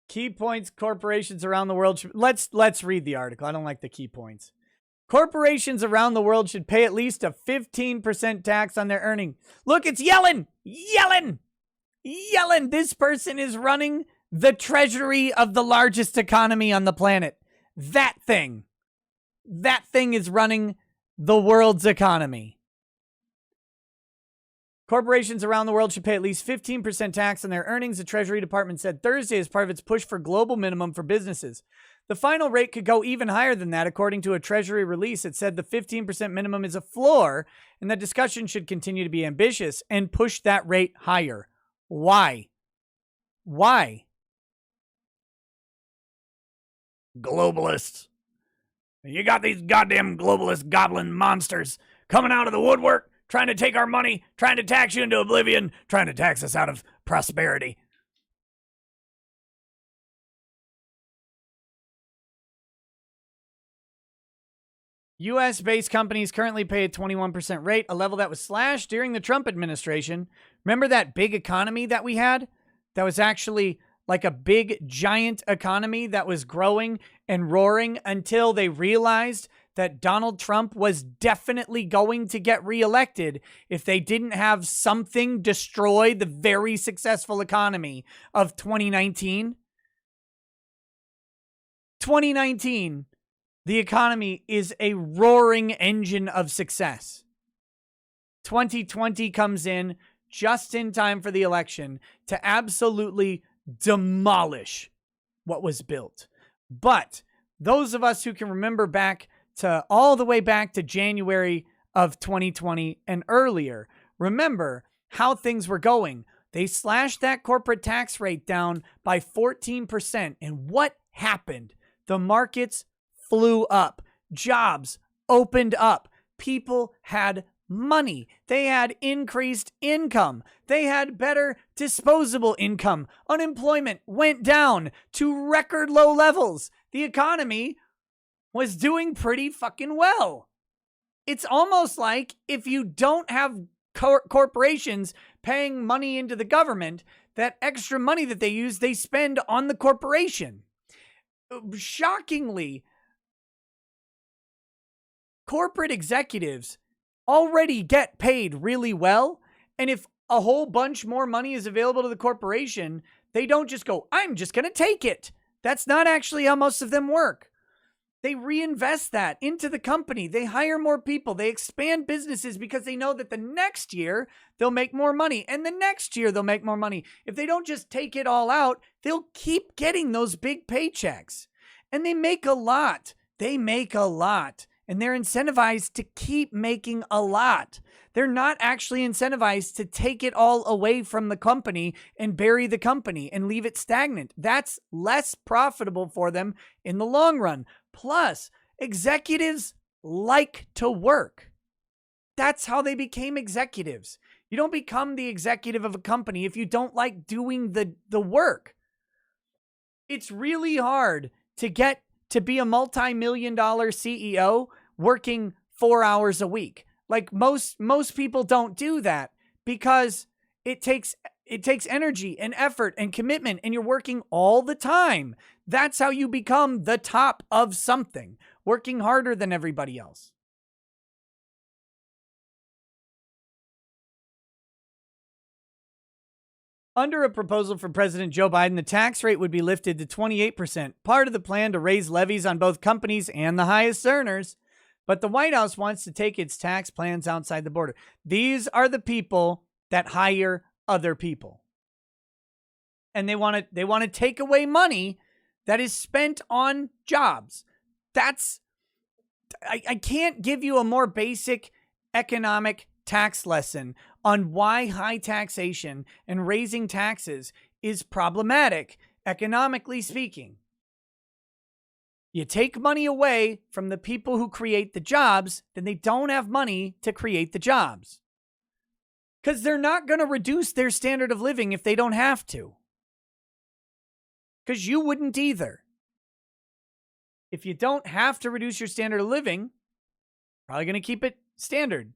Key points corporations around the world should... Let's read the article. I don't like the key points. Corporations around the world should pay at least a 15% tax on their earnings. Look, it's Yellen. This person is running the treasury of the largest economy on the planet. That thing is running the world's economy. Corporations around the world should pay at least 15% tax on their earnings, the Treasury Department said Thursday as part of its push for global minimum for businesses. The final rate could go even higher than that, according to a Treasury release. It said the 15% minimum is a floor, and that discussion should continue to be ambitious and push that rate higher. Why? globalists. You got these goddamn globalist goblin monsters coming out of the woodwork, trying to take our money, trying to tax you into oblivion, trying to tax us out of prosperity. U.S.-based companies currently pay a 21% rate, a level that was slashed during the Trump administration. Remember that big economy that we had? That was actually like a big, giant economy that was growing and roaring until they realized that Donald Trump was definitely going to get reelected if they didn't have something destroy the very successful economy of 2019. 2019. The economy is a roaring engine of success. 2020 comes in just in time for the election to absolutely demolish what was built. But those of us who can remember back to all the way back to January of 2020 and earlier, remember how things were going. They slashed that corporate tax rate down by 14%. And what happened? The markets flew up. Jobs opened up. People had money. They had increased income. They had better disposable income. Unemployment went down to record low levels. The economy was doing pretty fucking well. It's almost like if you don't have corporations paying money into the government, that extra money that they use, they spend on the corporation. Shockingly, corporate executives already get paid really well. And if a whole bunch more money is available to the corporation, they don't just go, I'm just going to take it. That's not actually how most of them work. They reinvest that into the company. They hire more people. They expand businesses because they know that the next year they'll make more money. And the next year they'll make more money. If they don't just take it all out, they'll keep getting those big paychecks. And they make a lot. They make a lot. And they're incentivized to keep making a lot. They're not actually incentivized to take it all away from the company and bury the company and leave it stagnant. That's less profitable for them in the long run. Plus, executives like to work. That's how they became executives. You don't become the executive of a company if you don't like doing the work. It's really hard to get to be a multi-million-dollar CEO working 4 hours a week. Like most people don't do that because it takes energy and effort and commitment, and you're working all the time. That's how you become the top of something, working harder than everybody else. Under a proposal from President Joe Biden, the tax rate would be lifted to 28%, part of the plan to raise levies on both companies and the highest earners. But the White House wants to take its tax plans outside the border. These are the people that hire other people. And they want to take away money that is spent on jobs. I can't give you a more basic economic tax lesson on why high taxation and raising taxes is problematic, economically speaking. You take money away from the people who create the jobs, then they don't have money to create the jobs. Because they're not going to reduce their standard of living if they don't have to. Because you wouldn't either. If you don't have to reduce your standard of living, probably going to keep it standard.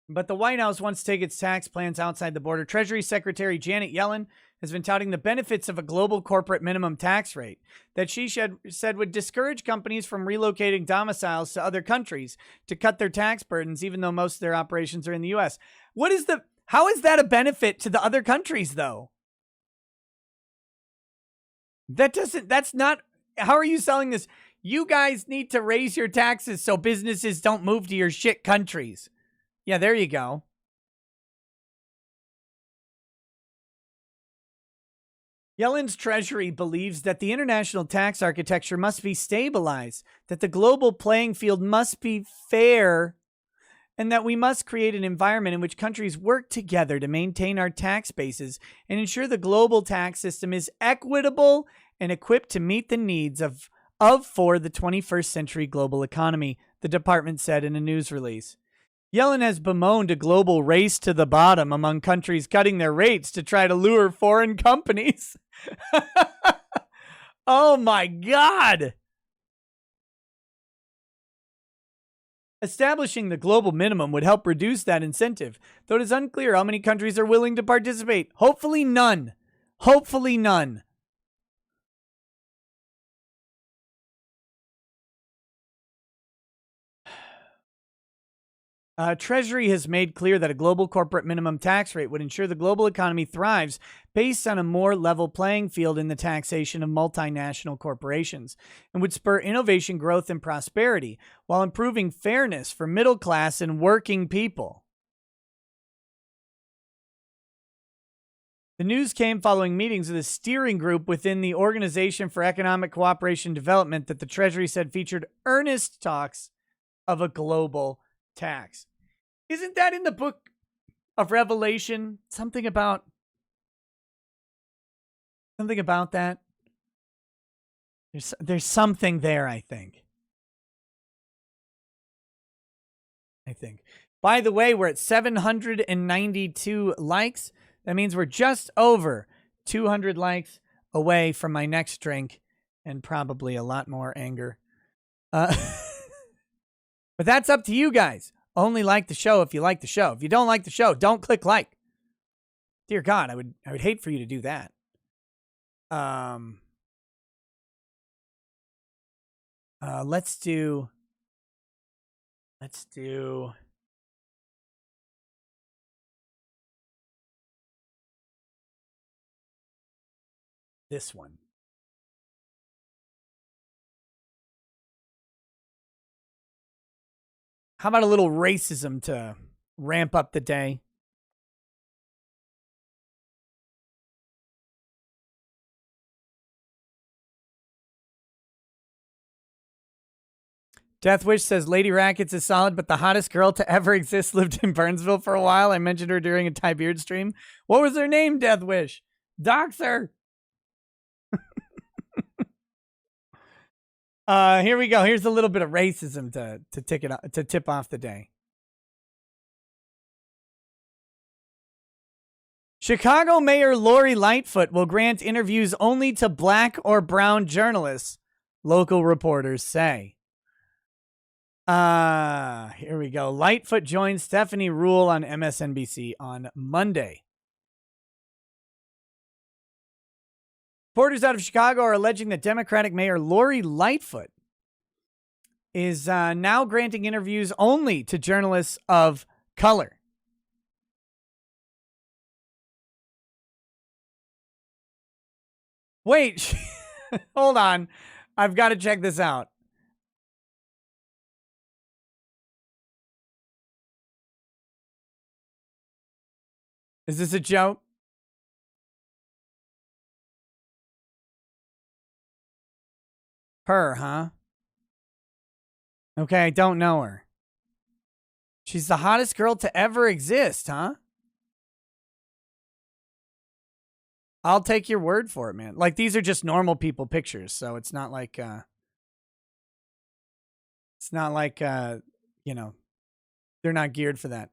But the White House wants to take its tax plans outside the border. Treasury Secretary Janet Yellen has been touting the benefits of a global corporate minimum tax rate that she said would discourage companies from relocating domiciles to other countries to cut their tax burdens, even though most of their operations are in the U.S. How is that a benefit to the other countries, though? That's not, how are you selling this? You guys need to raise your taxes so businesses don't move to your shit countries. Yeah, there you go. Yellen's Treasury believes that the international tax architecture must be stabilized, that the global playing field must be fair, and that we must create an environment in which countries work together to maintain our tax bases and ensure the global tax system is equitable and equipped to meet the needs for the 21st century global economy, the department said in a news release. Yellen has bemoaned a global race to the bottom among countries cutting their rates to try to lure foreign companies. Oh my God. Establishing the global minimum would help reduce that incentive, though it is unclear how many countries are willing to participate. Hopefully none. Hopefully none. Treasury has made clear that a global corporate minimum tax rate would ensure the global economy thrives based on a more level playing field in the taxation of multinational corporations and would spur innovation, growth, and prosperity while improving fairness for middle class and working people. The news came following meetings with a steering group within the Organization for Economic Cooperation and Development that the Treasury said featured earnest talks of a global tax. Isn't that in the book of Revelation? Something about that. There's something there, I think. By the way, we're at 792 likes. That means we're just over 200 likes away from my next drink and probably a lot more anger. But that's up to you guys. Only like the show if you like the show. If you don't like the show, don't click like. Dear God, I would hate for you to do that. Let's do this one. How about a little racism to ramp up the day? Deathwish says Lady Rackets is solid, but the hottest girl to ever exist lived in Burnsville for a while. I mentioned her during a Ty Beard stream. What was her name, Deathwish? Doxer. Here we go. Here's a little bit of racism to tip off the day. Chicago Mayor Lori Lightfoot will grant interviews only to black or brown journalists, local reporters say. Here we go. Lightfoot joins Stephanie Ruhle on MSNBC on Monday. Reporters out of Chicago are alleging that Democratic Mayor Lori Lightfoot is now granting interviews only to journalists of color. Wait, hold on. I've got to check this out. Is this a joke? Her, huh? Okay, I don't know her. She's the hottest girl to ever exist, huh? I'll take your word for it, man. Like, these are just normal people pictures, so it's not like, you know, they're not geared for that.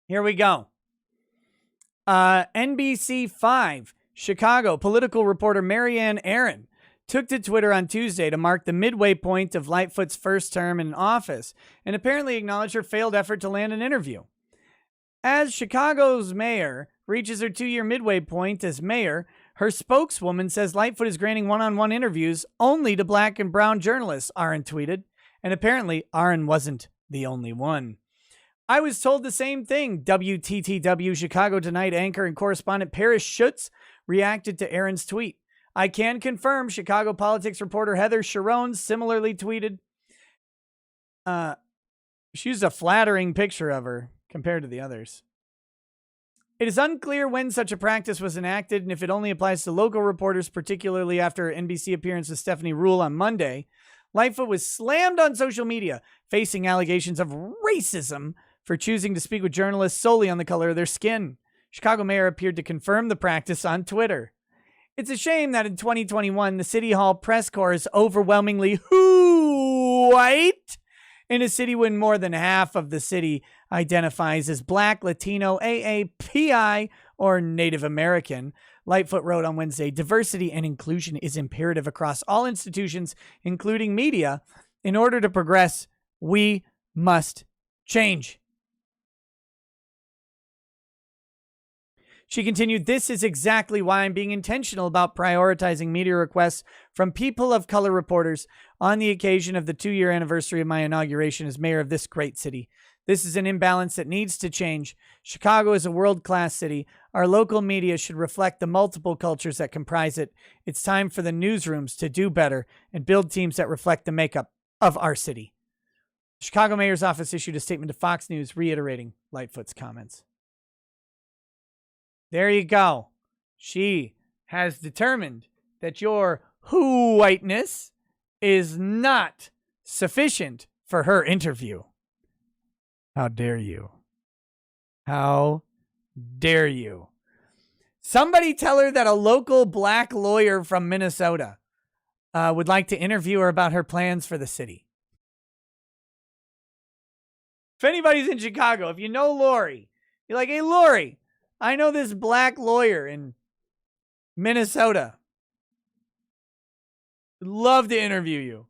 Here we go. NBC5, Chicago, political reporter Marianne Aaron took to Twitter on Tuesday to mark the midway point of Lightfoot's first term in office and apparently acknowledge her failed effort to land an interview. As Chicago's mayor reaches her 2-year midway point as mayor, her spokeswoman says Lightfoot is granting one-on-one interviews only to black and brown journalists, Aaron tweeted. And apparently, Aaron wasn't the only one. I was told the same thing, WTTW Chicago Tonight anchor and correspondent Paris Schutz reacted to Aaron's tweet. I can confirm, Chicago politics reporter Heather Sharon similarly tweeted. She used a flattering picture of her compared to the others. It is unclear when such a practice was enacted and if it only applies to local reporters, particularly after her NBC appearance with Stephanie Ruhle on Monday. Lightfoot was slammed on social media, facing allegations of racism for choosing to speak with journalists solely on the color of their skin. Chicago mayor appeared to confirm the practice on Twitter. It's a shame that in 2021, the City Hall press corps is overwhelmingly white in a city when more than half of the city identifies as Black, Latino, AAPI, or Native American. Lightfoot wrote on Wednesday, diversity and inclusion is imperative across all institutions, including media. In order to progress, we must change. She continued, this is exactly why I'm being intentional about prioritizing media requests from people of color reporters on the occasion of the 2-year anniversary of my inauguration as mayor of this great city. This is an imbalance that needs to change. Chicago is a world-class city. Our local media should reflect the multiple cultures that comprise it. It's time for the newsrooms to do better and build teams that reflect the makeup of our city. The Chicago mayor's office issued a statement to Fox News reiterating Lightfoot's comments. There you go. She has determined that your whiteness is not sufficient for her interview. How dare you? How dare you? Somebody tell her that a local black lawyer from Minnesota would like to interview her about her plans for the city. If anybody's in Chicago, if you know Lori, you're like, hey, Lori, I know this black lawyer in Minnesota. Would love to interview you.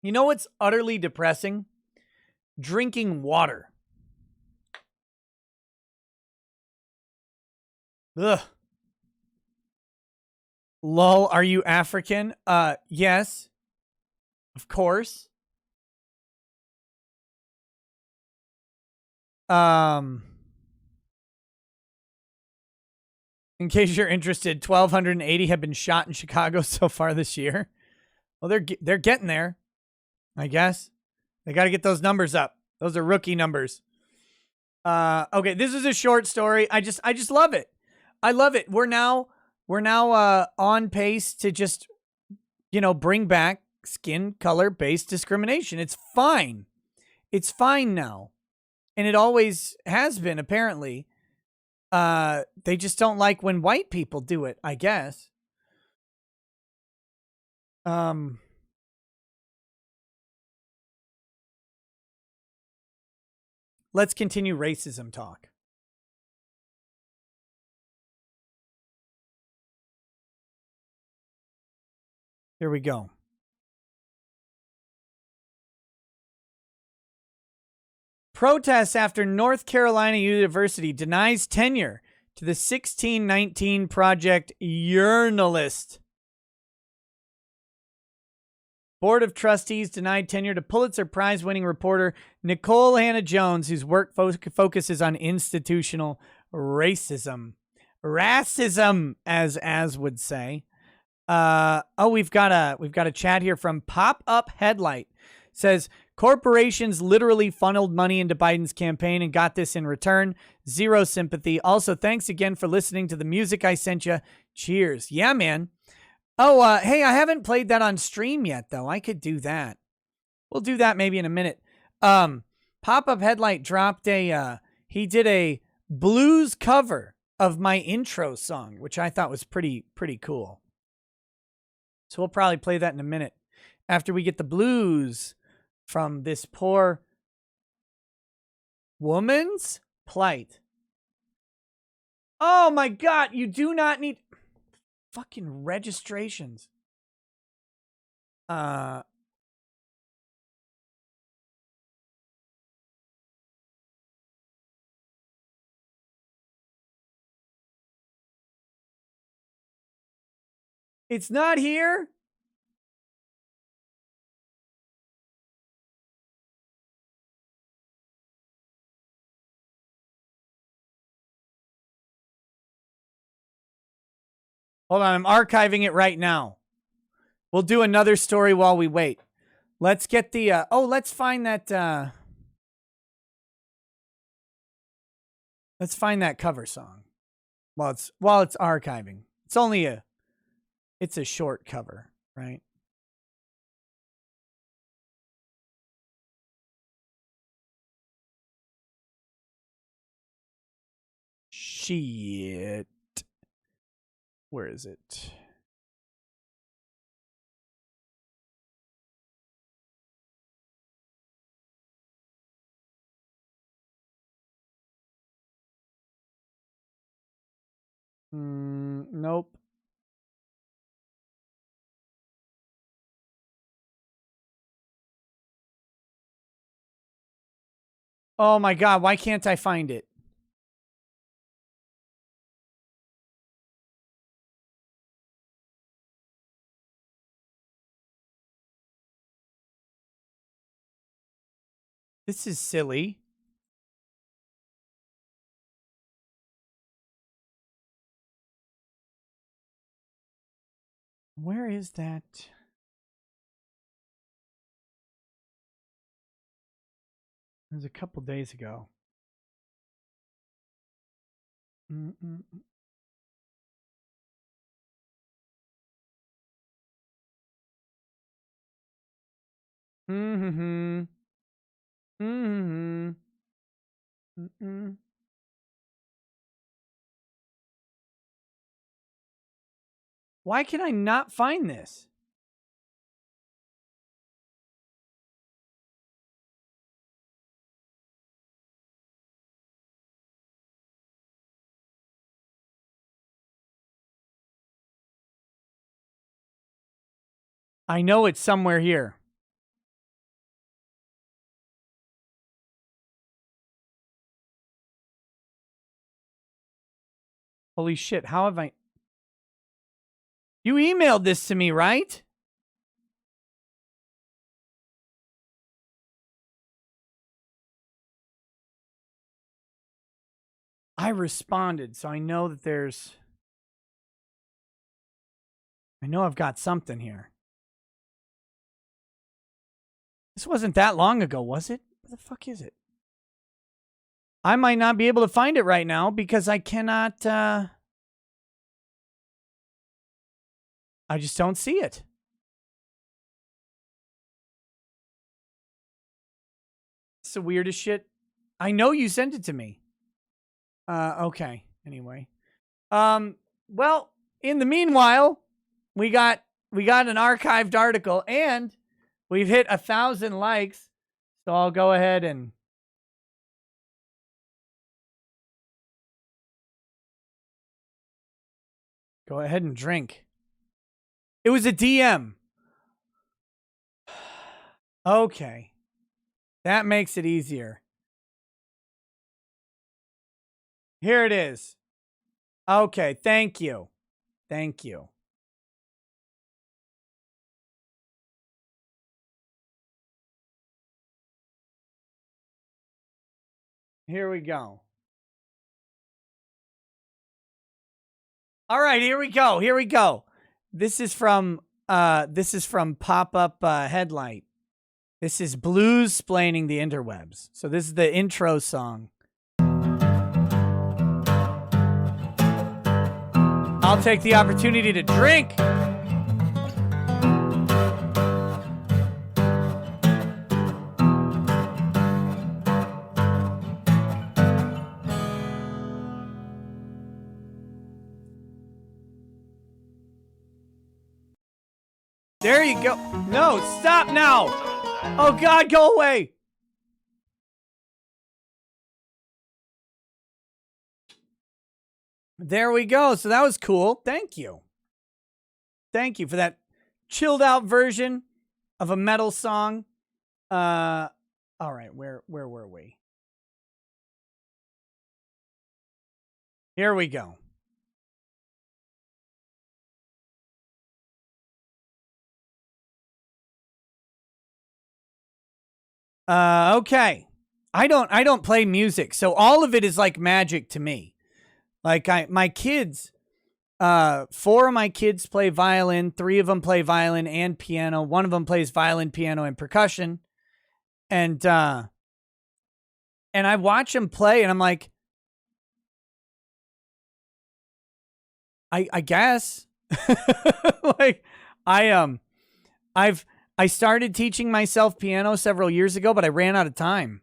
You know what's utterly depressing? Drinking water. Ugh. Lol, are you African? Yes. Of course. In case you're interested, 1,280 have been shot in Chicago so far this year. Well, they're getting there, I guess. They got to get those numbers up. Those are rookie numbers. Okay, this is a short story. I just love it. I love it. We're now on pace to just, bring back skin color based discrimination. It's fine. It's fine now. And it always has been, apparently. They just don't like when white people do it, I guess. Let's continue racism talk. Here we go. Protests after North Carolina University denies tenure to the 1619 Project journalist. Board of Trustees denied tenure to Pulitzer Prize-winning reporter Nicole Hannah-Jones, whose work focuses on institutional racism. Racism, as would say. We've got a chat here from Pop Up Headlight. Says corporations literally funneled money into Biden's campaign and got this in return. Zero sympathy. Also, thanks again for listening to the music I sent you. Cheers. Yeah, man. Oh, hey, I haven't played that on stream yet, though. I could do that. We'll do that maybe in a minute. Pop Up Headlight dropped he did a blues cover of my intro song, which I thought was pretty cool. So we'll probably play that in a minute after we get the blues from this poor woman's plight. Oh my God, you do not need fucking registrations. It's not here. Hold on, I'm archiving it right now. We'll do another story while we wait. Let's get the let's find that cover song while it's archiving. It's a short cover, right? Shit. Where is it? Nope. Oh my God, why can't I find it? This is silly. Where is that? It was a couple days ago. Mm-mm. Mm-hmm. Mm-hmm. Mm-mm. Why can I not find this? I know it's somewhere here. Holy shit, how have I... You emailed this to me, right? I responded, so I know that there's... I know I've got something here. This wasn't that long ago, was it? Where the fuck is it? I might not be able to find it right now because I cannot... I just don't see it. It's the weirdest shit. I know you sent it to me. Okay. Anyway. Well, in the meanwhile, we got an archived article and we've hit 1,000 likes. So I'll go ahead and drink. It was a DM. Okay. That makes it easier. Here it is. Okay, thank you. Thank you. Here we go. All right, here we go. Here we go. This is from Pop-Up Headlight. This is Blues Splaining the Interwebs. So this is the intro song. I'll take the opportunity to drink. There you go. No, stop now. Oh, God, go away. There we go. So that was cool. Thank you. Thank you for that chilled out version of a metal song. All right, where were we? Here we go. Okay. I don't play music, so all of it is like magic to me. Like my kids 4 of my kids play violin. 3 of them play violin and piano. 1 of them plays violin, piano, and percussion. And I watch them play, and I'm like, I guess, like, I started teaching myself piano several years ago, but I ran out of time.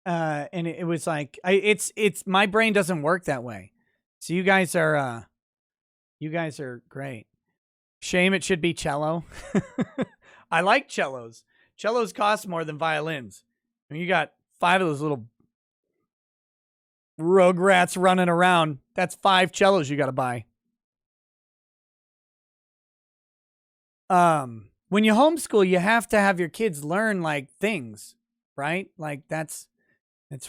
And it was like, it's my brain doesn't work that way. So you guys are great. Shame it should be cello. I like cellos. Cellos cost more than violins. I mean, you got 5 of those little rugrats running around. That's 5 cellos you got to buy. When you homeschool, you have to have your kids learn like things, right? Like that's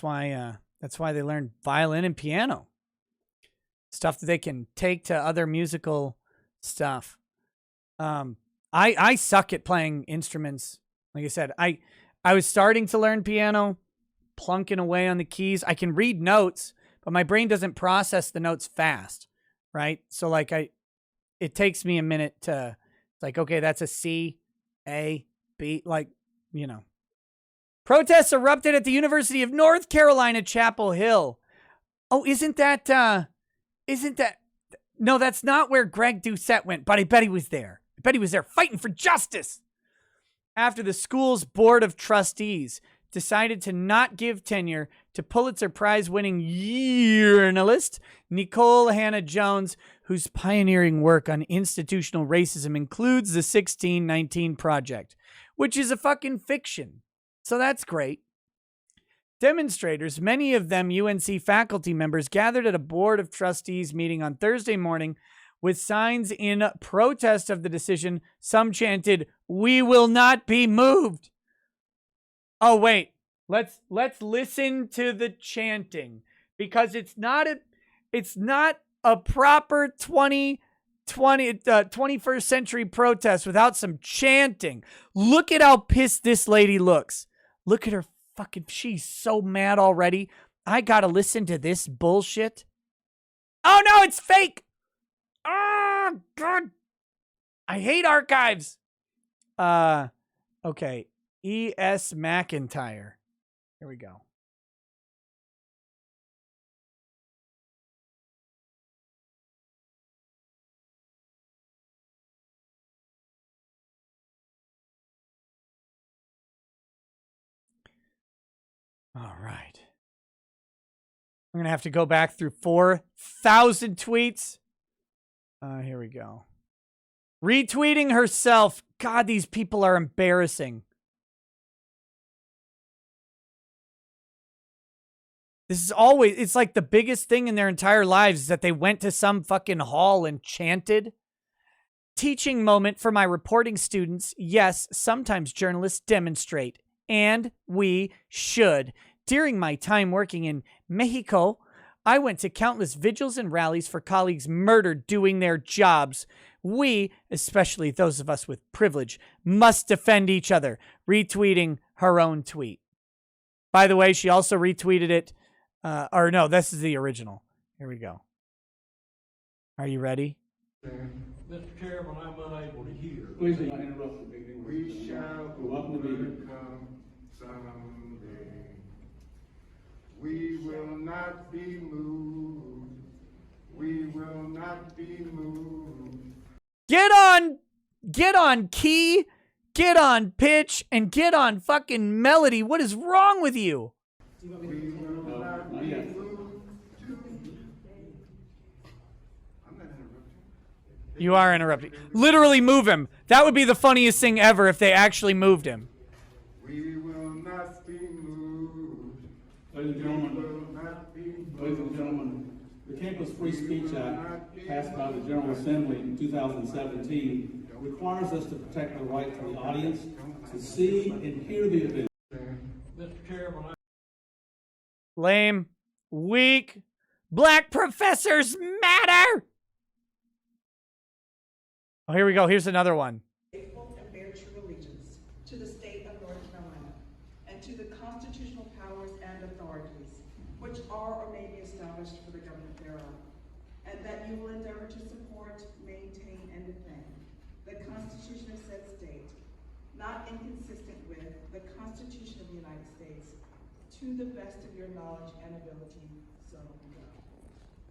why they learn violin and piano. Stuff that they can take to other musical stuff. I suck at playing instruments. Like I said, I was starting to learn piano, plunking away on the keys. I can read notes, but my brain doesn't process the notes fast, right? So like it takes me a minute to, it's like, okay, that's a C, A, B, like, you know. Protests erupted at the University of North Carolina, Chapel Hill. Oh, isn't that, no, that's not where Greg Doucette went, but I bet he was there. I bet he was there fighting for justice. After the school's board of trustees decided to not give tenure to Pulitzer Prize-winning journalist Nicole Hannah-Jones, whose pioneering work on institutional racism includes the 1619 Project, which is a fucking fiction. So that's great. Demonstrators, many of them UNC faculty members, gathered at a board of trustees meeting on Thursday morning with signs in protest of the decision. Some chanted, "We will not be moved." Oh, wait. Let's listen to the chanting, because it's not a proper 21st century protest without some chanting. Look at how pissed this lady looks. Look at her fucking, she's so mad already. I gotta listen to this bullshit. Oh no, it's fake. Oh God. I hate archives. Okay. E.S. McIntyre. Here we go. All right. I'm going to have to go back through 4,000 tweets. Here we go. Retweeting herself. God, these people are embarrassing. This is always, it's like the biggest thing in their entire lives is that they went to some fucking hall and chanted. Teaching moment for my reporting students. Yes, sometimes journalists demonstrate, and we should. During my time working in Mexico, I went to countless vigils and rallies for colleagues murdered doing their jobs. We, especially those of us with privilege, must defend each other. Retweeting her own tweet. By the way, she also retweeted it. Or no, this is the original. Here we go. Are you ready? Mr. Chairman, I'm unable to hear. Please do not interrupt the meeting. We shall overcome someday. We will not be moved. We will not be moved. Get on key, get on pitch, and get on fucking melody. What is wrong with you? We will not be moved. I'm not interrupting. You are interrupting. Literally move him. That would be the funniest thing ever if they actually moved him. We will not be moved. Ladies and We will gentlemen, not be ladies and moved. gentlemen, the Campus Free Speech Act, passed by the General Assembly in 2017, requires us to protect the right to the audience to see and hear the event. Mr. Chairman, Lame. Weak. Black professors matter. Oh, here we go. Here's another one. Faithful and bear true allegiance to the state of North Carolina and to the constitutional powers and authorities Constitution of said state, not inconsistent with the Constitution of the United States, to the best of your knowledge and ability, so help you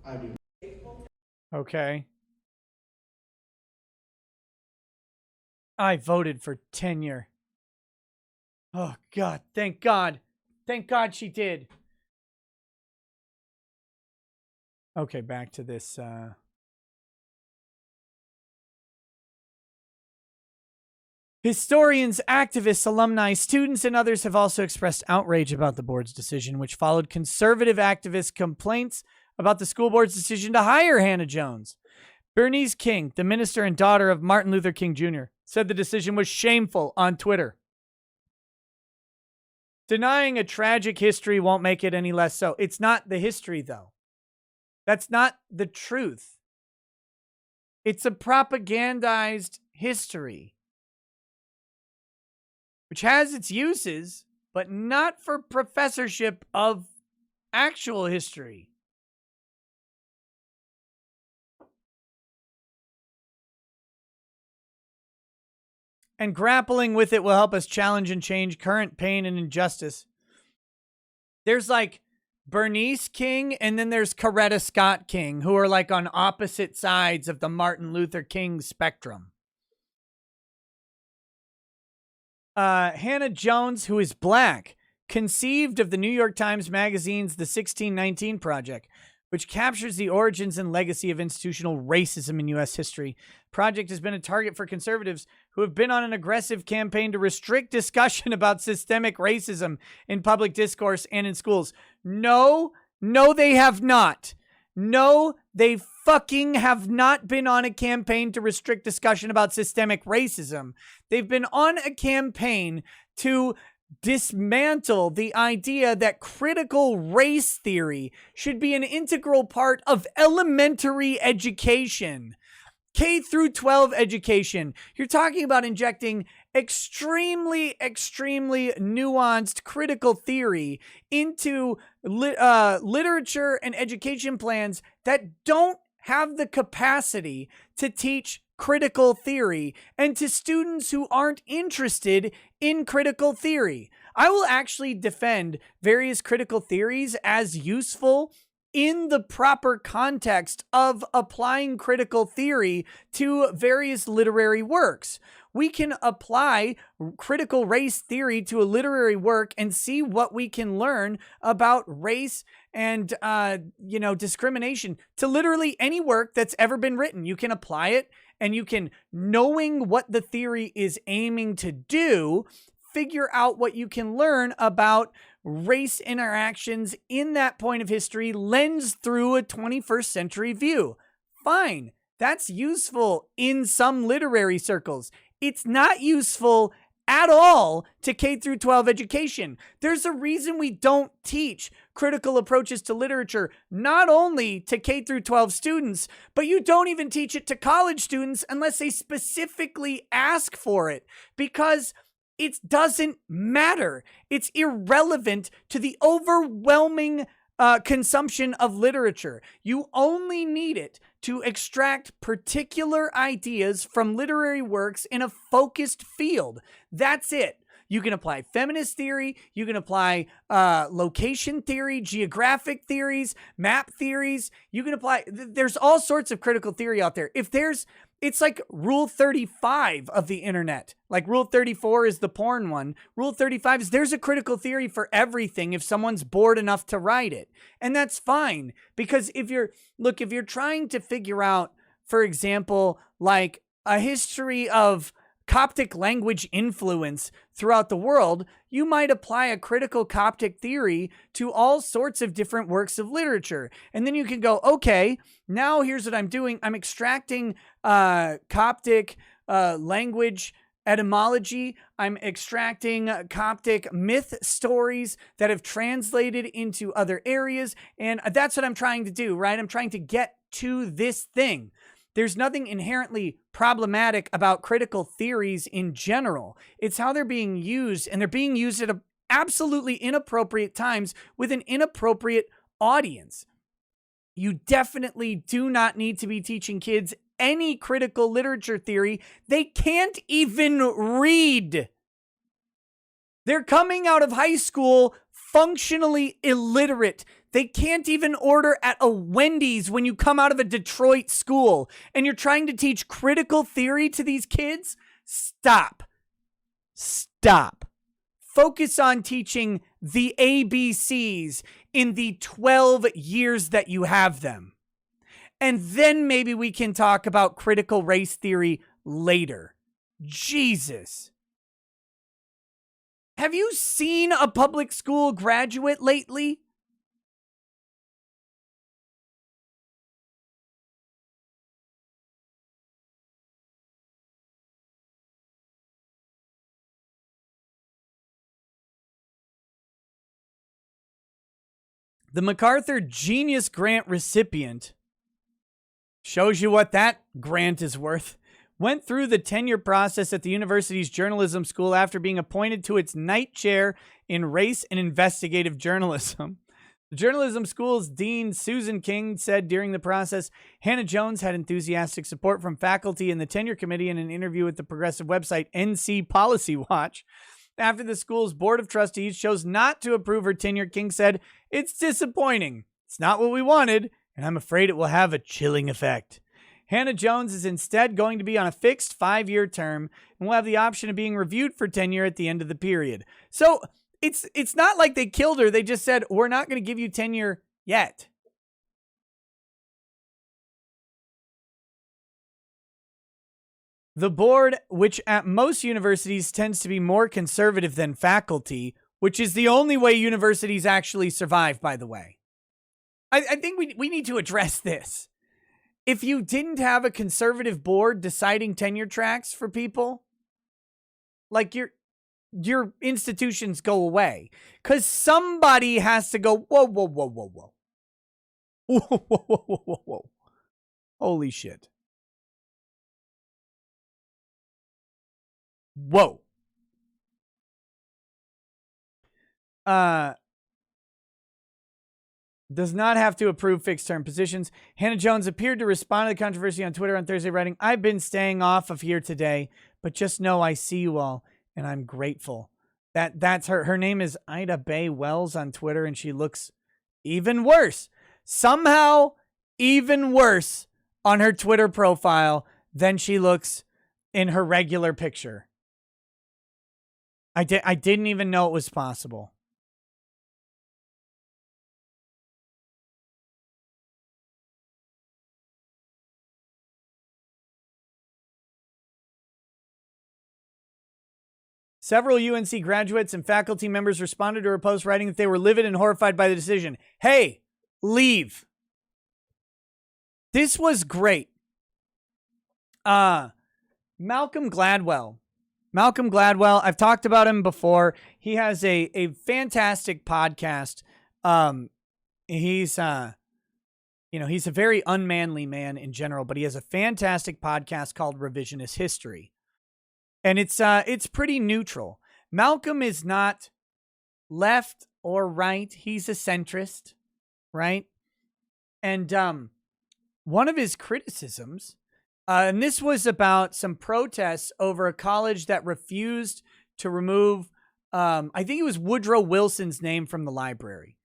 God. I do. Okay. I voted for tenure. Oh, God. Thank God. Thank God she did. Okay, back to this. Historians, activists, alumni, students, and others have also expressed outrage about the board's decision, which followed conservative activists' complaints about the school board's decision to hire Hannah Jones. Bernice King, the minister and daughter of Martin Luther King Jr., said the decision was shameful on Twitter. Denying a tragic history won't make it any less so. It's not the history, though. That's not the truth. It's a propagandized history, which has its uses, but not for professorship of actual history. And grappling with it will help us challenge and change current pain and injustice. There's like Bernice King and then there's Coretta Scott King, who are like on opposite sides of the Martin Luther King spectrum. Hannah Jones, who is black, conceived of the New York Times Magazine's The 1619 Project, which captures the origins and legacy of institutional racism in U.S. history. Project has been a target for conservatives who have been on an aggressive campaign to restrict discussion about systemic racism in public discourse and in schools. No, they have not. No, they fucking have not been on a campaign to restrict discussion about systemic racism. They've been on a campaign to dismantle the idea that critical race theory should be an integral part of elementary education. K through 12 education. You're talking about injecting extremely nuanced critical theory into literature and education plans that don't have the capacity to teach critical theory, and to students who aren't interested in critical theory. I will actually defend various critical theories as useful in the proper context of applying critical theory to various literary works. We can apply critical race theory to a literary work and see what we can learn about race and, discrimination to literally any work that's ever been written. You can apply it, and you can, knowing what the theory is aiming to do, figure out what you can learn about race interactions in that point of history, lens through a 21st century view. Fine. That's useful in some literary circles. It's not useful at all to K through 12 education. There's a reason we don't teach critical approaches to literature, not only to K through 12 students, but you don't even teach it to college students unless they specifically ask for it, because it doesn't matter. It's irrelevant to the overwhelming consumption of literature. You only need it to extract particular ideas from literary works in a focused field. That's it. You can apply feminist theory. You can apply location theory, geographic theories, map theories. You can apply, there's all sorts of critical theory out there. It's like Rule 35 of the internet. Like Rule 34 is the porn one. Rule 35 is there's a critical theory for everything if someone's bored enough to write it. And that's fine, because if you're trying to figure out, for example, like a history of Coptic language influence throughout the world, you might apply a critical Coptic theory to all sorts of different works of literature. And then you can go, okay, now here's what I'm doing. I'm extracting Coptic language etymology. I'm extracting Coptic myth stories that have translated into other areas. And that's what I'm trying to do, right? I'm trying to get to this thing. There's nothing inherently problematic about critical theories in general. It's how they're being used, and they're being used at absolutely inappropriate times with an inappropriate audience. You definitely do not need to be teaching kids any critical literature theory. They can't even read. They're coming out of high school functionally illiterate. They can't even order at a Wendy's when you come out of a Detroit school, and you're trying to teach critical theory to these kids? Stop. Focus on teaching the ABCs in the 12 years that you have them. And then maybe we can talk about critical race theory later. Jesus. Have you seen a public school graduate lately? The MacArthur Genius Grant recipient, shows you what that grant is worth, went through the tenure process at the university's journalism school after being appointed to its night chair in race and investigative journalism. The journalism school's dean, Susan King, said during the process, Hannah Jones had enthusiastic support from faculty and the tenure committee in an interview with the progressive website NC Policy Watch. After the school's board of trustees chose not to approve her tenure, King said, "It's disappointing. It's not what we wanted, and I'm afraid it will have a chilling effect." Hannah Jones is instead going to be on a fixed 5-year term and will have the option of being reviewed for tenure at the end of the period. So it's not like they killed her. They just said, we're not going to give you tenure yet. The board, which at most universities tends to be more conservative than faculty, which is the only way universities actually survive, by the way. I think we need to address this. If you didn't have a conservative board deciding tenure tracks for people, like your institutions go away. Because somebody has to go, whoa. Whoa. Holy shit. Whoa. Does not have to approve fixed-term positions. Hannah Jones appeared to respond to the controversy on Twitter on Thursday, writing, "I've been staying off of here today, but just know I see you all, and I'm grateful." That's her. Her name is Ida Bay Wells on Twitter, and she looks even worse. Somehow even worse on her Twitter profile than she looks in her regular picture. I didn't even know it was possible. Several UNC graduates and faculty members responded to her post, writing that they were livid and horrified by the decision. Hey, leave. This was great. Malcolm Gladwell. I've talked about him before. He has a fantastic podcast. He's a very unmanly man in general, but he has a fantastic podcast called Revisionist History. And it's pretty neutral. Malcolm is not left or right. He's a centrist, right? And one of his criticisms, and this was about some protests over a college that refused to remove, I think it was Woodrow Wilson's name from the library.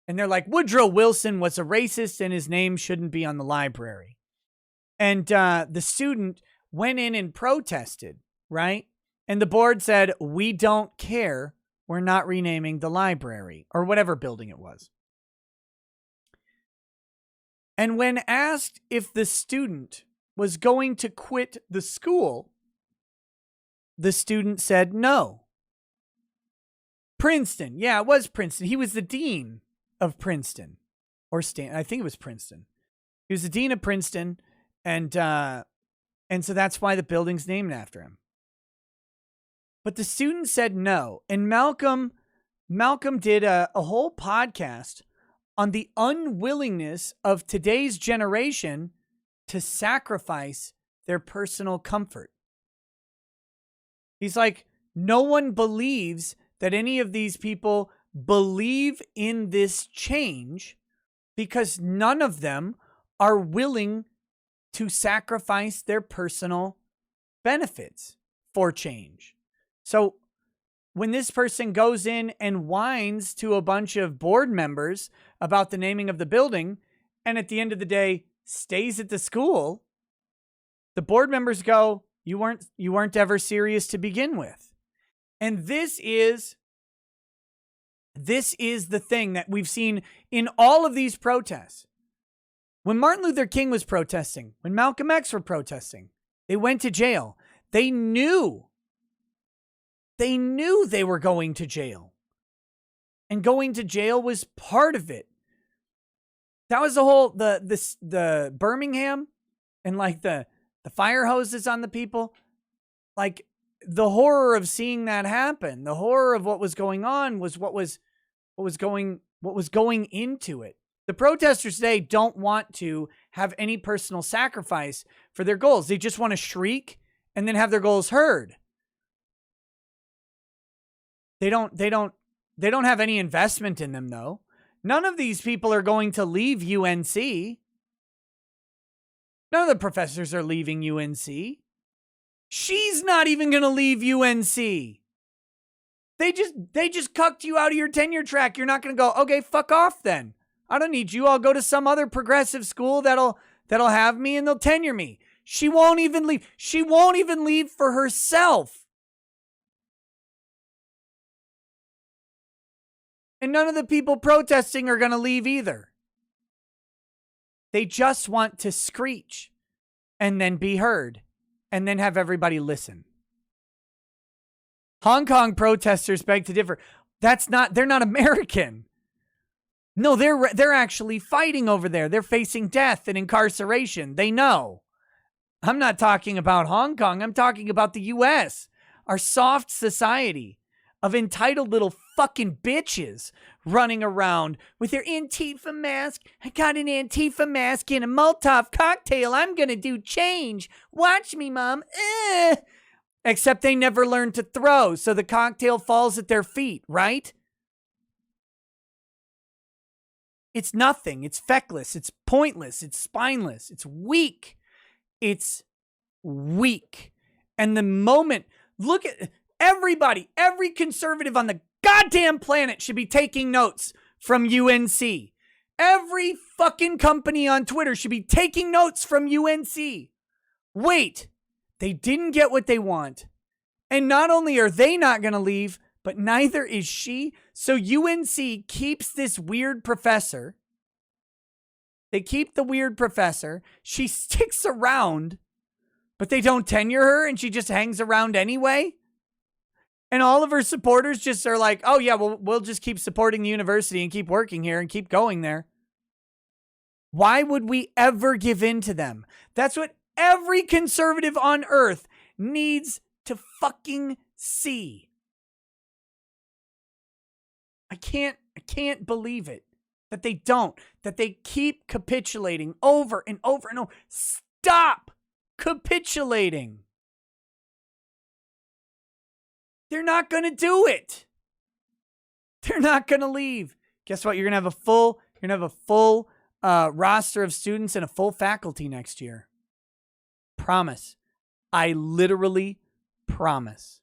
And they're like, Woodrow Wilson was a racist and his name shouldn't be on the library. And the student went in and protested. Right? And the board said, we don't care. We're not renaming the library or whatever building it was. And when asked if the student was going to quit the school, the student said no. Princeton. Yeah, it was Princeton. He was the dean of Princeton. Or I think it was Princeton. He was the dean of Princeton. And so that's why the building's named after him. But the student said no. And Malcolm did a whole podcast on the unwillingness of today's generation to sacrifice their personal comfort. He's like, no one believes that any of these people believe in this change because none of them are willing to sacrifice their personal benefits for change. So when this person goes in and whines to a bunch of board members about the naming of the building, and at the end of the day stays at the school, the board members go, you weren't ever serious to begin with. And this is the thing that we've seen in all of these protests. When Martin Luther King was protesting, when Malcolm X were protesting, they went to jail. They knew they were going to jail. And going to jail was part of it. That was the whole, the Birmingham and like the fire hoses on the people. Like the horror of seeing that happen, the horror of what was going on was what was going into it. The protesters today don't want to have any personal sacrifice for their goals. They just want to shriek and then have their goals heard. They don't have any investment in them, though. None of these people are going to leave UNC. None of the professors are leaving UNC. She's not even going to leave UNC. They just cucked you out of your tenure track. You're not going to go, okay, fuck off then. I don't need you. I'll go to some other progressive school that'll have me and they'll tenure me. She won't even leave. She won't even leave for herself. And none of the people protesting are going to leave either. They just want to screech and then be heard and then have everybody listen. Hong Kong protesters beg to differ. They're not American. No, they're actually fighting over there. They're facing death and incarceration. They know. I'm not talking about Hong Kong. I'm talking about the US, our soft society of entitled little fucking bitches running around with their Antifa mask. I got an Antifa mask and a Molotov cocktail. I'm going to do change. Watch me, Mom. Except they never learn to throw, so the cocktail falls at their feet, right? It's nothing. It's feckless. It's pointless. It's spineless. It's weak. It's weak. And the moment, look at everybody, every conservative on the goddamn planet should be taking notes from UNC. Every fucking company on Twitter should be taking notes from UNC. Wait, they didn't get what they want. And not only are they not going to leave, but neither is she. So UNC keeps this weird professor. They keep the weird professor. She sticks around, but they don't tenure her and she just hangs around anyway. And all of her supporters just are like, oh yeah, we'll just keep supporting the university and keep working here and keep going there. Why would we ever give in to them? That's what every conservative on earth needs to fucking see. I can't believe it that they don't, that they keep capitulating over and over and over. Stop capitulating. They're not going to do it. They're not going to leave. Guess what? You're going to have a full roster of students and a full faculty next year. Promise. I literally promise.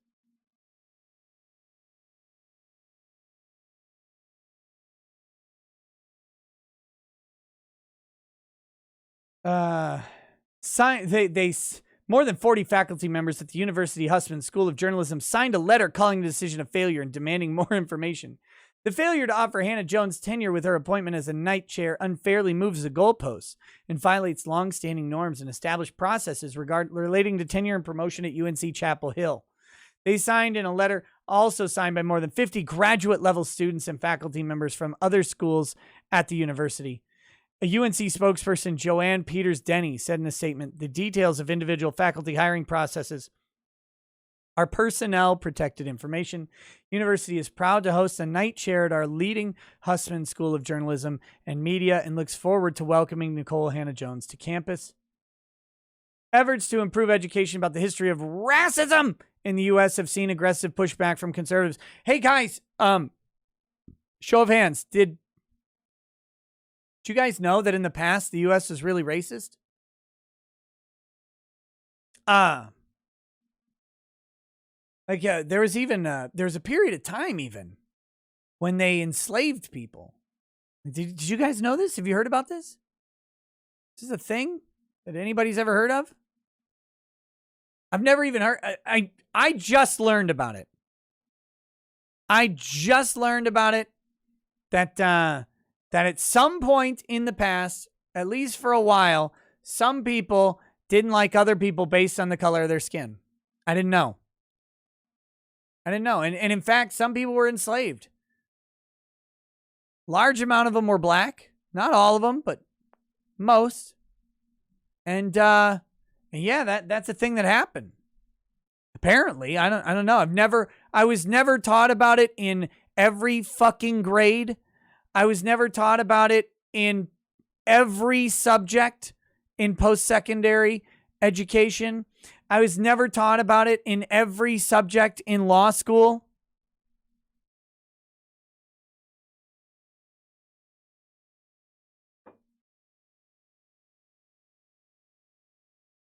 More than 40 faculty members at the University Husman School of Journalism signed a letter calling the decision a failure and demanding more information. The failure to offer Hannah Jones tenure with her appointment as a night chair unfairly moves the goalposts and violates long-standing norms and established processes relating to tenure and promotion at UNC Chapel Hill. They signed in a letter also signed by more than 50 graduate-level students and faculty members from other schools at the university. A UNC spokesperson, Joanne Peters-Denny, said in a statement, the details of individual faculty hiring processes are personnel-protected information. University is proud to host a night chair at our leading Husman School of Journalism and Media and looks forward to welcoming Nicole Hannah Jones to campus. Efforts to improve education about the history of racism in the U.S. have seen aggressive pushback from conservatives. Hey, guys, show of hands, did you guys know that in the past the U.S. was really racist? There was a period of time even when they enslaved people. Did you guys know this? Have you heard about this? Is this a thing that anybody's ever heard of? I've never even heard. I just learned about it. That at some point in the past, at least for a while, some people didn't like other people based on the color of their skin. I didn't know. And in fact, some people were enslaved. Large amount of them were black. Not all of them, but most. And yeah, that's a thing that happened. Apparently, I don't know. I was never taught about it in every fucking grade. I was never taught about it in every subject in post-secondary education. I was never taught about it in every subject in law school.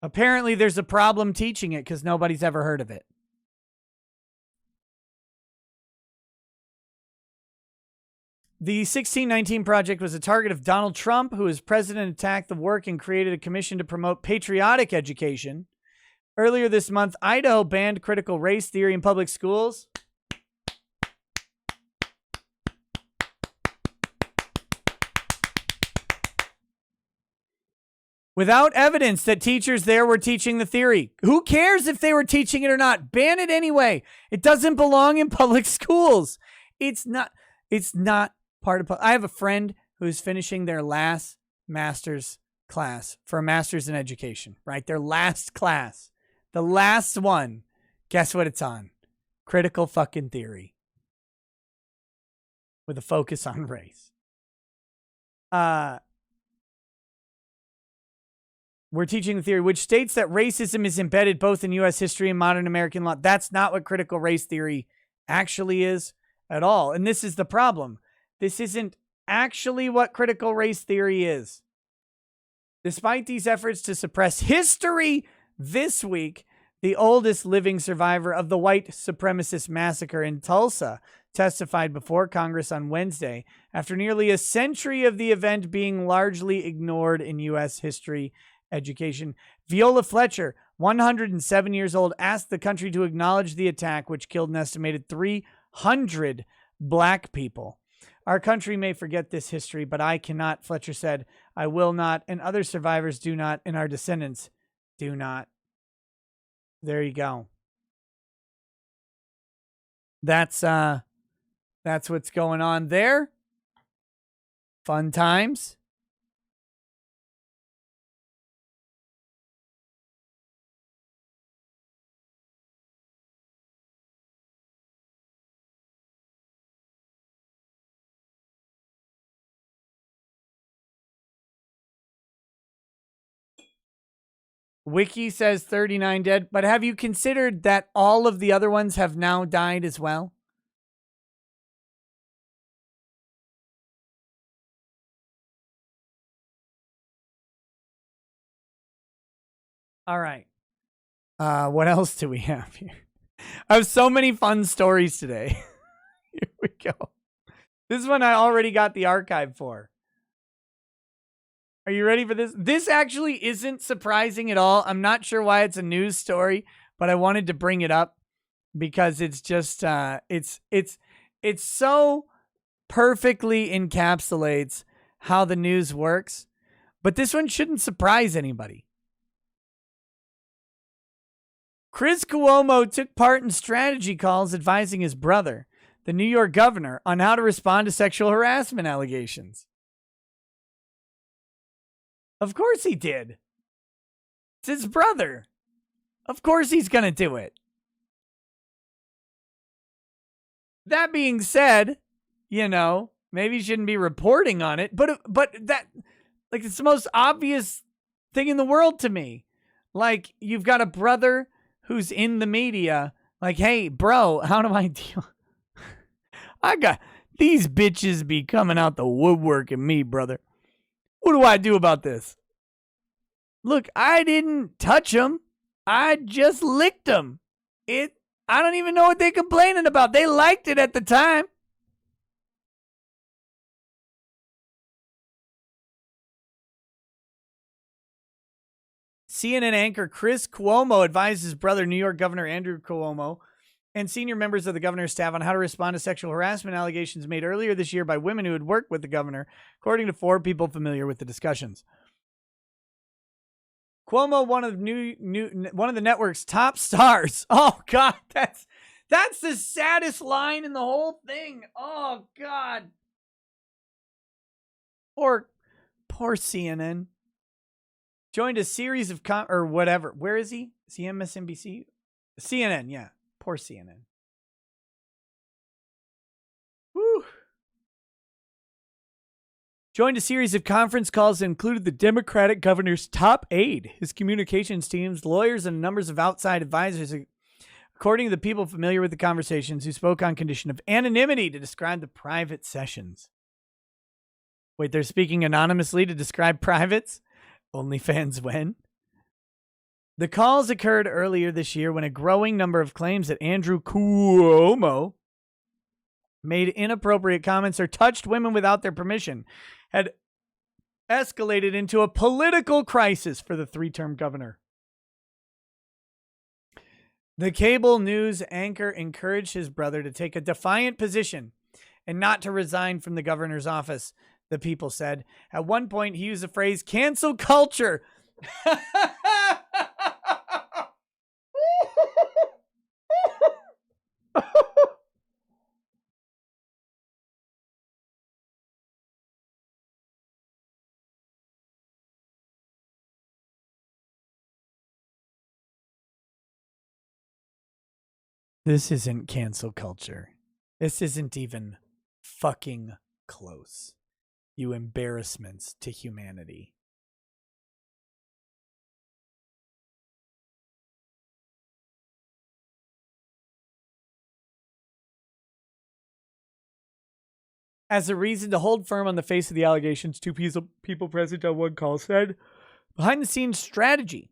Apparently, there's a problem teaching it because nobody's ever heard of it. The 1619 Project was a target of Donald Trump, who as president attacked the work and created a commission to promote patriotic education. Earlier this month, Idaho banned critical race theory in public schools. Without evidence that teachers there were teaching the theory. Who cares if they were teaching it or not? Ban it anyway. It doesn't belong in public schools. It's not part of. I have a friend who's finishing their last master's class for a master's in education, right? Their last class. The last one. Guess what it's on? Critical fucking theory. With a focus on race. We're teaching the theory, which states that racism is embedded both in U.S. history and modern American law. That's not what critical race theory actually is at all. And this is the problem. This isn't actually what critical race theory is. Despite these efforts to suppress history this week, the oldest living survivor of the white supremacist massacre in Tulsa testified before Congress on Wednesday after nearly a century of the event being largely ignored in U.S. history education. Viola Fletcher, 107 years old, asked the country to acknowledge the attack, which killed an estimated 300 black people. Our country may forget this history, but I cannot, Fletcher said. I will not, and other survivors do not, and our descendants do not. There you go. That's what's going on there. Fun times. Wiki says 39 dead, but have you considered that all of the other ones have now died as well? All right. What else do we have here? I have so many fun stories today. Here we go. This one I already got the archive for. Are you ready for this? This actually isn't surprising at all. I'm not sure why it's a news story, but I wanted to bring it up because it's just it's so perfectly encapsulates how the news works. But this one shouldn't surprise anybody. Chris Cuomo took part in strategy calls advising his brother, the New York governor, on how to respond to sexual harassment allegations. Of course he did. It's his brother. Of course he's going to do it. That being said, maybe you shouldn't be reporting on it, but that, like, it's the most obvious thing in the world to me. Like, you've got a brother who's in the media, like, hey, bro, how do I deal? I got these bitches be coming out the woodwork at me, brother. What do I do about this? Look, I didn't touch them. I just licked them. I don't even know what they're complaining about. They liked it at the time. CNN anchor Chris Cuomo advised his brother, New York Governor Andrew Cuomo, and senior members of the governor's staff on how to respond to sexual harassment allegations made earlier this year by women who had worked with the governor, according to 4 people familiar with the discussions. Cuomo, one of the network's top stars. Oh God, that's the saddest line in the whole thing. Oh God, poor CNN. Joined a series of or whatever. Where is he? Is he MSNBC? CNN, yeah. Poor CNN. Woo. Joined a series of conference calls that included the Democratic governor's top aide, his communications teams, lawyers, and numbers of outside advisors, according to the people familiar with the conversations who spoke on condition of anonymity to describe the private sessions. Wait, they're speaking anonymously to describe privates? OnlyFans when? The calls occurred earlier this year when a growing number of claims that Andrew Cuomo made inappropriate comments or touched women without their permission had escalated into a political crisis for the 3-term governor. The cable news anchor encouraged his brother to take a defiant position and not to resign from the governor's office, the people said. At one point, he used the phrase cancel culture. This isn't cancel culture. This isn't even fucking close. You embarrassments to humanity. As a reason to hold firm on the face of the allegations, 2 people present on one call said, behind-the-scenes strategy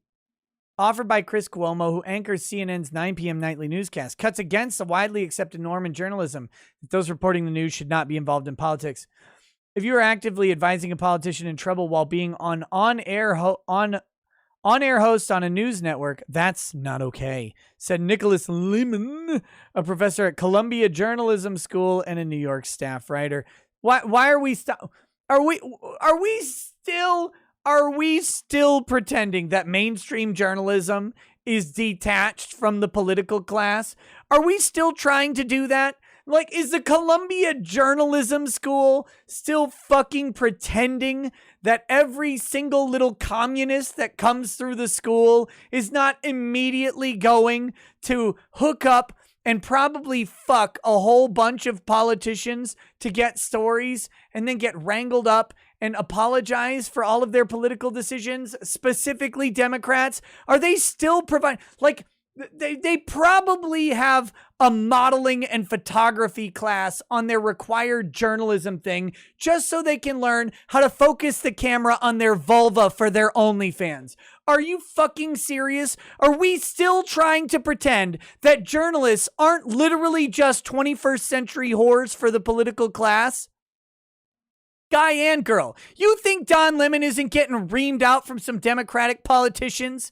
offered by Chris Cuomo, who anchors CNN's 9 p.m. nightly newscast, cuts against the widely accepted norm in journalism that those reporting the news should not be involved in politics. If you are actively advising a politician in trouble while being on-air host on a news network, that's not okay, said Nicholas Lehman, a professor at Columbia Journalism School and a New York staff writer. Why are we still pretending that mainstream journalism is detached from the political class? Are we still trying to do that? Like, is the Columbia Journalism School still fucking pretending that every single little communist that comes through the school is not immediately going to hook up and probably fuck a whole bunch of politicians to get stories and then get wrangled up and apologize for all of their political decisions, specifically Democrats? Are they still providing, like, they probably have a modeling and photography class on their required journalism thing just so they can learn how to focus the camera on their vulva for their OnlyFans. Are you fucking serious? Are we still trying to pretend that journalists aren't literally just 21st century whores for the political class? Guy and girl, you think Don Lemon isn't getting reamed out from some Democratic politicians?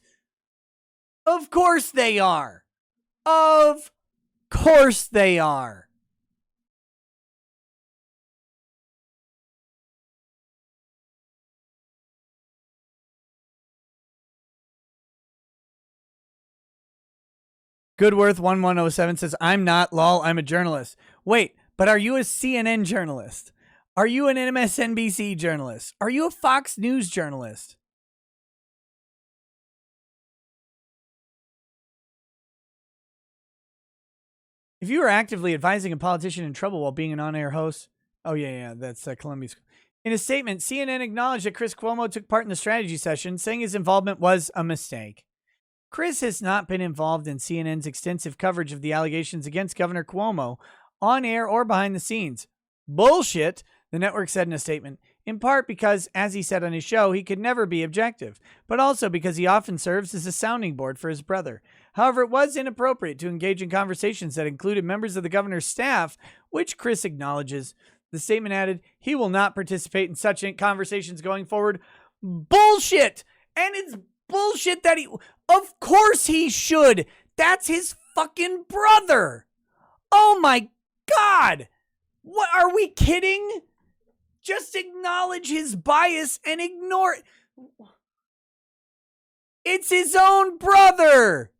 Of course they are. Of course they are. Goodworth1107 says, I'm not, lol, I'm a journalist. Wait, but are you a CNN journalist? Are you an MSNBC journalist? Are you a Fox News journalist? If you are actively advising a politician in trouble while being an on-air host, that's Columbia. In a statement, CNN acknowledged that Chris Cuomo took part in the strategy session, saying his involvement was a mistake. Chris has not been involved in CNN's extensive coverage of the allegations against Governor Cuomo, on air or behind the scenes. Bullshit, the network said in a statement. in part because, as he said on his show, he could never be objective, but also because he often serves as a sounding board for his brother. However, it was inappropriate to engage in conversations that included members of the governor's staff, which Chris acknowledges. The statement added, he will not participate in such conversations going forward. Bullshit! And it's bullshit that of course he should. That's his fucking brother. Oh my God. What, are we kidding? Just acknowledge his bias and ignore it. It's his own brother.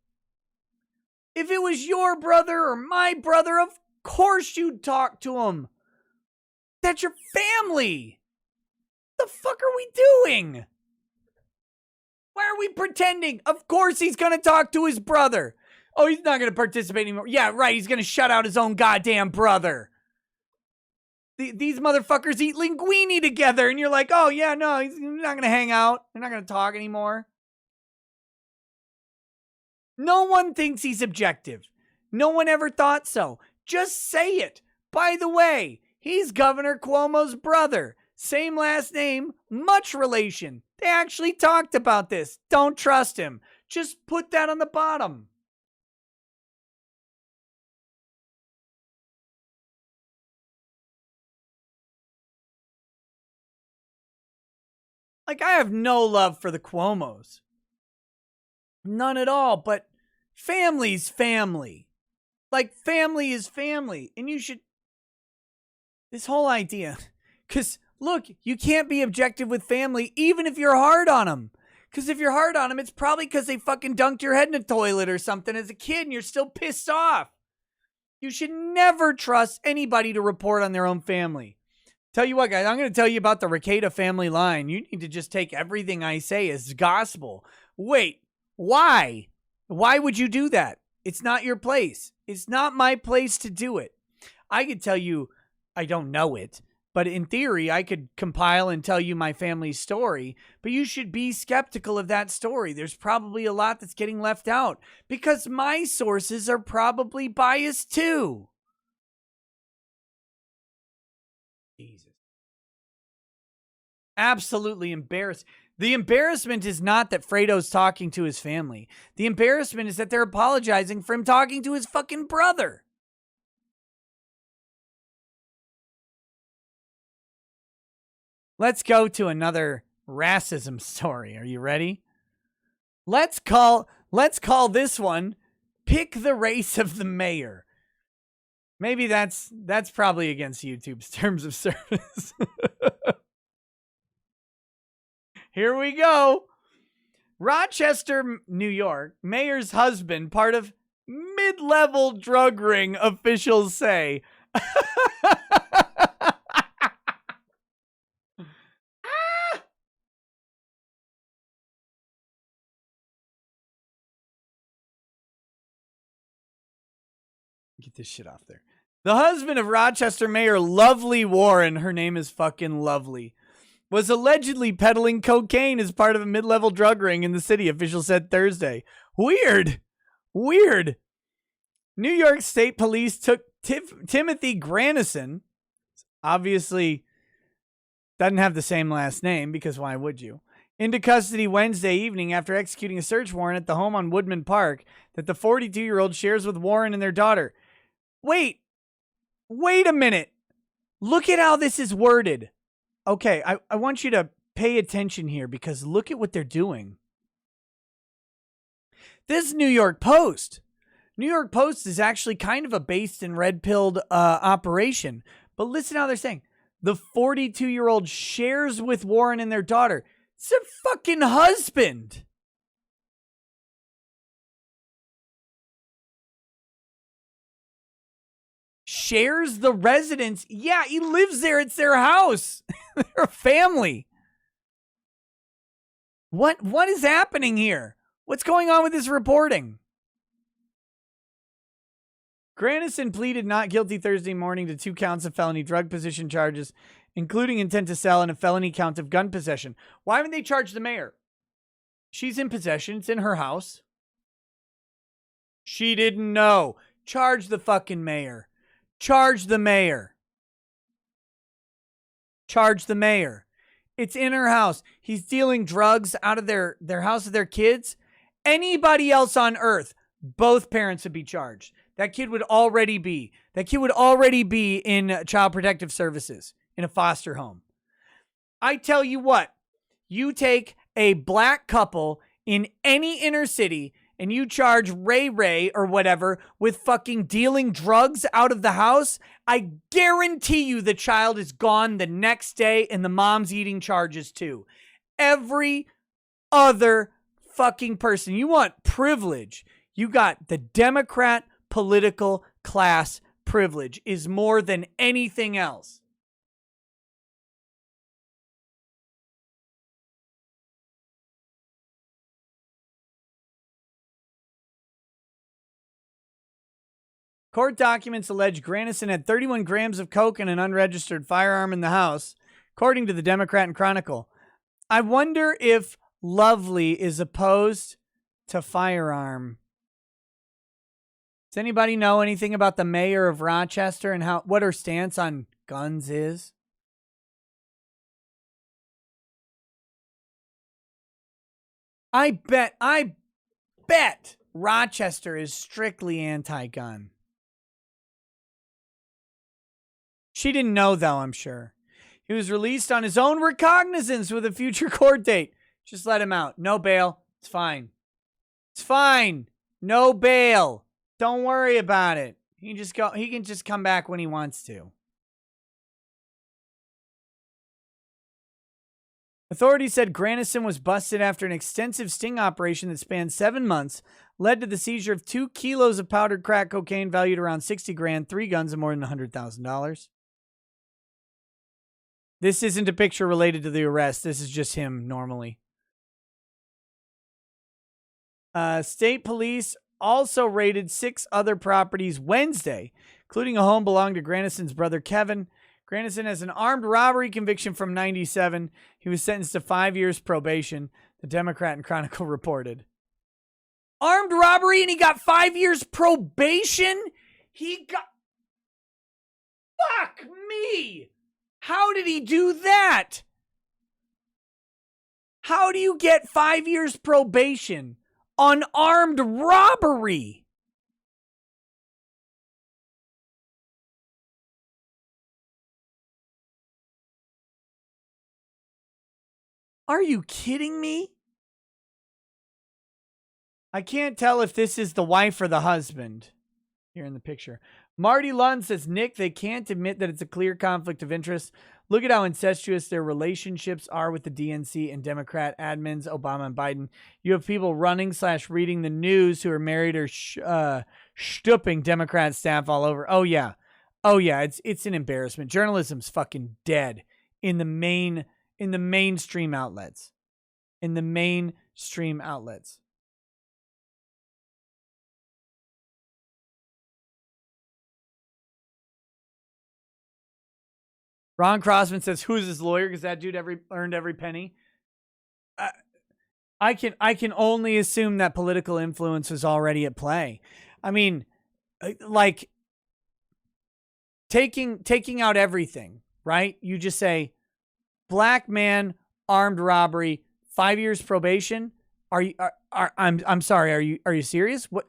If it was your brother or my brother, of course you'd talk to him. That's your family. The fuck are we doing? Why are we pretending? Of course he's going to talk to his brother. Oh, he's not going to participate anymore. Yeah, right. He's going to shut out his own goddamn brother. These motherfuckers eat linguine together. And you're like, oh, yeah, no, he's not going to hang out. They're not going to talk anymore. No one thinks he's objective. No one ever thought so. Just say it. By the way, he's Governor Cuomo's brother. Same last name, much relation. They actually talked about this. Don't trust him. Just put that on the bottom. Like, I have no love for the Cuomos. None at all, but family's family. Like, family is family. And you should... This whole idea... Because, look, you can't be objective with family even if you're hard on them. Because if you're hard on them, it's probably because they fucking dunked your head in a toilet or something as a kid and you're still pissed off. You should never trust anybody to report on their own family. Tell you what, guys, I'm going to tell you about the Rekieta family line. You need to just take everything I say as gospel. Wait, why? Why would you do that? It's not your place. It's not my place to do it. I could tell you, I don't know it, but in theory, I could compile and tell you my family's story, but you should be skeptical of that story. There's probably a lot that's getting left out because my sources are probably biased too. Jesus. Absolutely embarrassed. The embarrassment is not that Fredo's talking to his family. The embarrassment is that they're apologizing for him talking to his fucking brother. Let's go to another racism story. Are you ready? Let's call this one Pick the Race of the Mayor. Maybe that's probably against YouTube's terms of service. Here we go. Rochester, New York, mayor's husband, part of mid-level drug ring, officials say. Get this shit off there. The husband of Rochester Mayor Lovely Warren, her name is fucking Lovely, was allegedly peddling cocaine as part of a mid-level drug ring in the city, officials said Thursday. Weird. New York State Police took Timothy Granison, obviously doesn't have the same last name because why would you, into custody Wednesday evening after executing a search warrant at the home on Woodman Park that the 42-year-old shares with Warren and their daughter. Wait a minute. Look at how this is worded. Okay, I want you to pay attention here because look at what they're doing. This New York Post. New York Post is actually kind of a based and red-pilled operation. But listen how they're saying. The 42-year-old shares with Warren and their daughter. It's their fucking husband. Shares the residence. Yeah, he lives there. It's their house. They're a family. What is happening here? What's going on with this reporting? Granison pleaded not guilty Thursday morning to 2 counts of felony drug possession charges, including intent to sell and a felony count of gun possession. Why haven't they charged the mayor? She's in possession. It's in her house. She didn't know. Charge the fucking mayor. Charge the mayor. Charge the mayor. It's in her house. He's dealing drugs out of their house with their kids. Anybody else on earth, both parents would be charged. That kid would already be in Child Protective Services in a foster home. I tell you what, you take a black couple in any inner city and you charge Ray or whatever with fucking dealing drugs out of the house, I guarantee you the child is gone the next day and the mom's eating charges too. Every other fucking person. You want privilege. You got the Democrat political class privilege is more than anything else. Court documents allege Granison had 31 grams of coke and an unregistered firearm in the house, according to the Democrat and Chronicle. I wonder if Lovely is opposed to firearm. Does anybody know anything about the mayor of Rochester and what her stance on guns is? I bet Rochester is strictly anti-gun. She didn't know, though, I'm sure. He was released on his own recognizance with a future court date. Just let him out. No bail. It's fine. It's fine. No bail. Don't worry about it. He can just come back when he wants to. Authorities said Granison was busted after an extensive sting operation that spanned 7 months, led to the seizure of 2 kilos of powdered crack cocaine valued around $60,000, 3 guns, and more than $100,000. This isn't a picture related to the arrest. This is just him normally. State police also raided 6 other properties Wednesday, including a home belonging to Granison's brother Kevin. Granison has an armed robbery conviction from 1997. He was sentenced to 5 years probation, the Democrat and Chronicle reported. Armed robbery and he got 5 years probation? Fuck me! How did he do that? How do you get 5 years probation on armed robbery? Are you kidding me? I can't tell if this is the wife or the husband here in the picture. Marty Lund says, Nick, they can't admit that it's a clear conflict of interest. Look at how incestuous their relationships are with the DNC and Democrat admins, Obama and Biden. You have people running/reading the news who are married or stooping Democrat staff all over. Oh yeah. It's an embarrassment. Journalism's fucking dead in the mainstream outlets. Ron Crossman says, who's his lawyer? Because that dude earned every penny. I can only assume that political influence was already at play. I mean, like taking out everything, right? You just say, black man, armed robbery, 5 years probation. I'm sorry. Are you serious? What?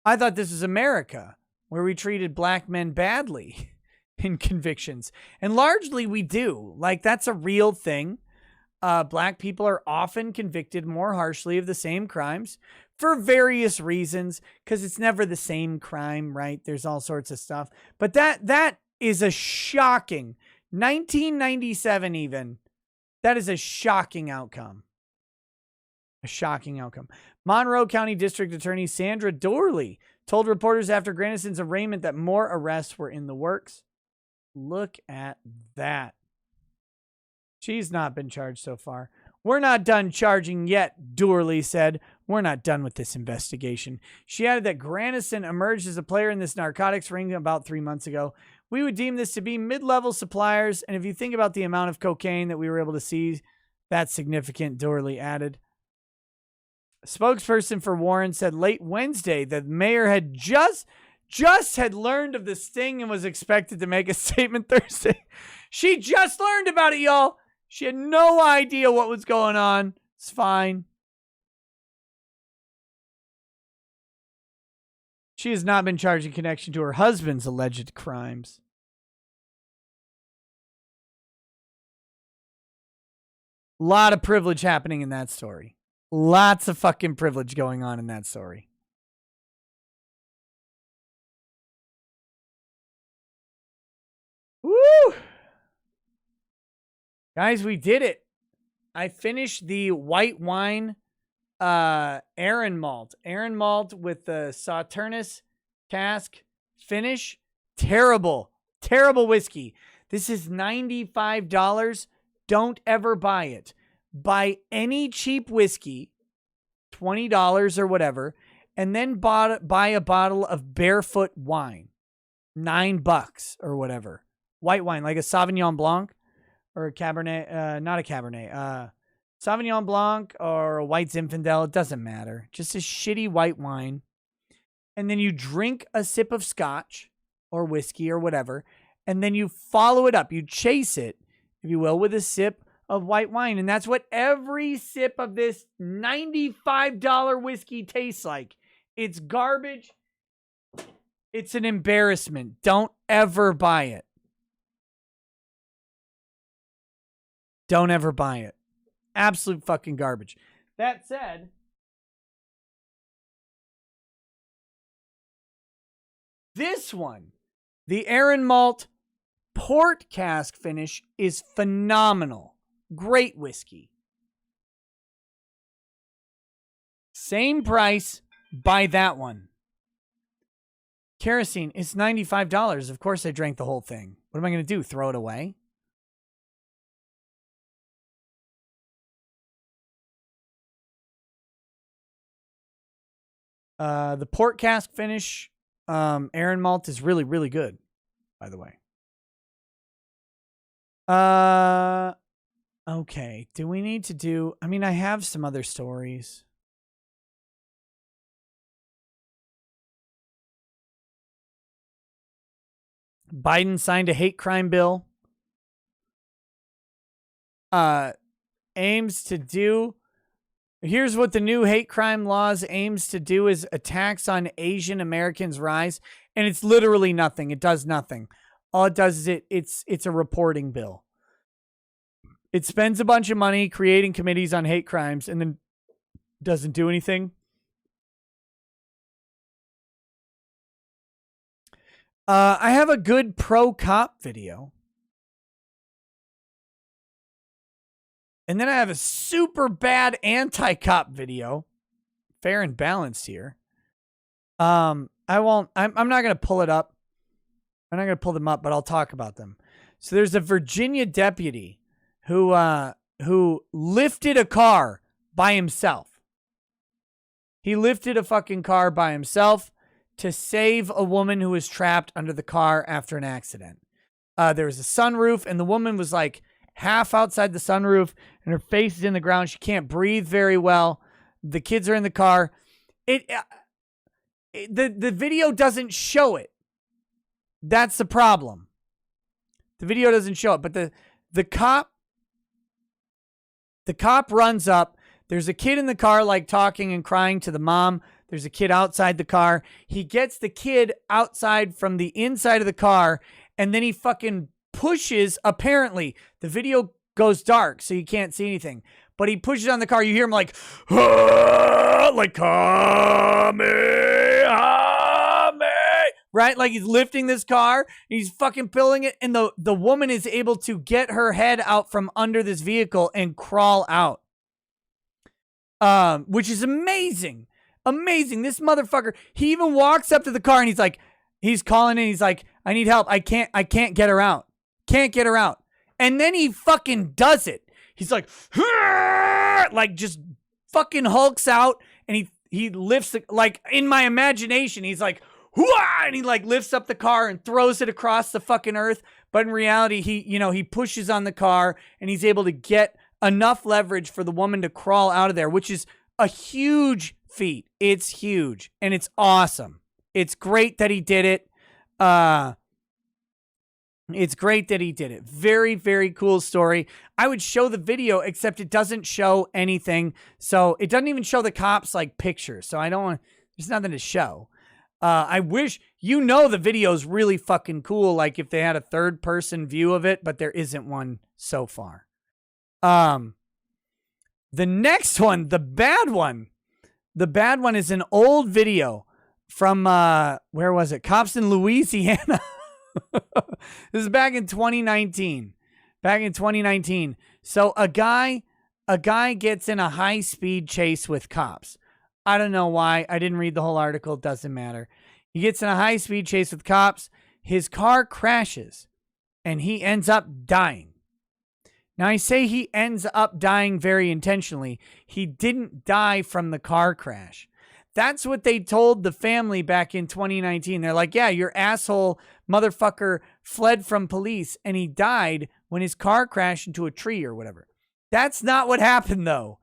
I thought this was America, where we treated black men badly in convictions, and largely we do. Like, that's a real thing. Black people are often convicted more harshly of the same crimes for various reasons, because it's never the same crime, right? There's all sorts of stuff. But that is a shocking 1997 even. That is a shocking outcome. Monroe County District Attorney Sandra Dorley told reporters after Granison's arraignment that more arrests were in the works. Look at that. She's not been charged so far. We're not done charging yet, Dorley said. We're not done with this investigation. She added that Granison emerged as a player in this narcotics ring about 3 months ago. We would deem this to be mid-level suppliers, and if you think about the amount of cocaine that we were able to seize, that's significant, Dorley added. A spokesperson for Warren said late Wednesday that the mayor had just had learned of the sting and was expected to make a statement Thursday. She just learned about it, y'all. She had no idea what was going on. It's fine. She has not been charged in connection to her husband's alleged crimes. A lot of privilege happening in that story. Lots of fucking privilege going on in that story. Woo! Guys, we did it. I finished the white wine Aaron malt. Aaron malt with the Sauternus cask finish. Terrible whiskey. This is $95. Don't ever buy it. Buy any cheap whiskey, $20 or whatever, and then buy a bottle of barefoot wine, $9 or whatever. White wine, like a Sauvignon Blanc or a Cabernet, not a Cabernet, Sauvignon Blanc or a White Zinfandel. It doesn't matter. Just a shitty white wine. And then you drink a sip of scotch or whiskey or whatever, and then you follow it up. You chase it, if you will, with a sip of white wine. And that's what every sip of this $95 whiskey tastes like. It's garbage. It's an embarrassment. Don't ever buy it. Don't ever buy it. Absolute fucking garbage. That said, this one, the Aaron Malt Port Cask finish, is phenomenal. Great whiskey. Same price, buy that one. Kerosene, it's $95. Of course I drank the whole thing. What am I going to do? Throw it away? The port cask finish, Aaron Malt, is really, really good, by the way. Okay. Do we need to do... I mean, I have some other stories. Biden signed a hate crime bill. Aims to do... Here's what the new hate crime laws aims to do is attacks on Asian Americans rise. And it's literally nothing. It does nothing. All it does is it's a reporting bill. It spends a bunch of money creating committees on hate crimes and then doesn't do anything. I have a good pro-cop video. And then I have a super bad anti-cop video. Fair and balanced here. I'm not going to pull it up. I'm not going to pull them up, but I'll talk about them. So there's a Virginia deputy who lifted a car by himself. He lifted a fucking car by himself to save a woman who was trapped under the car after an accident. There was a sunroof, and the woman was like half outside the sunroof, and her face is in the ground. She can't breathe very well. The kids are in the car. The video doesn't show it. That's the problem. The video doesn't show it, but the cop runs up. There's a kid in the car, like talking and crying to the mom. There's a kid outside the car. He gets the kid outside from the inside of the car, and then he fucking pushes. Apparently, the video goes dark, so you can't see anything. But he pushes on the car. You hear him like, ah, like, right? Like he's lifting this car. He's fucking pulling it, and the woman is able to get her head out from under this vehicle and crawl out. Which is amazing. Amazing. This motherfucker, he even walks up to the car and he's calling in. He's like, I need help. I can't get her out. Can't get her out. And then he fucking does it. He's like just fucking hulks out, and he lifts like in my imagination, he's like, and he like lifts up the car and throws it across the fucking earth. But in reality, he pushes on the car, and he's able to get enough leverage for the woman to crawl out of there, which is a huge feat. It's huge, and it's awesome. It's great that he did it. It's great that he did it. Very, very cool story. I would show the video, except it doesn't show anything. So it doesn't even show the cops like pictures. So I don't want, there's nothing to show. I wish, the video's really fucking cool. Like if they had a third person view of it, but there isn't one so far. The next one, the bad one is an old video from, where was it? Cops in Louisiana. This is back in 2019. So a guy gets in a high-speed chase with cops. I don't know why. I didn't read the whole article. It doesn't matter. He gets in a high-speed chase with cops. His car crashes, and he ends up dying. Now, I say he ends up dying very intentionally. He didn't die from the car crash. That's what they told the family back in 2019. They're like, yeah, your asshole motherfucker fled from police and he died when his car crashed into a tree or whatever. That's not what happened, though.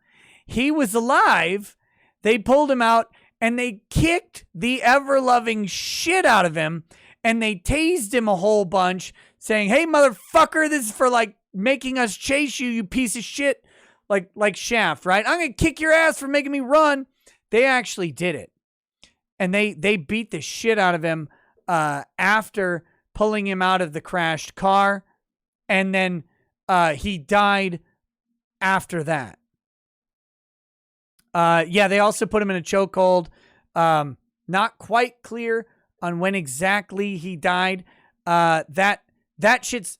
He was alive. They pulled him out and they kicked the ever-loving shit out of him and they tased him a whole bunch saying, hey, motherfucker, this is for like making us chase you, you piece of shit. Like Shaft, right? I'm going to kick your ass for making me run. They actually did it. And they beat the shit out of him after pulling him out of the crashed car. And then he died after that. They also put him in a chokehold. Not quite clear on when exactly he died. That's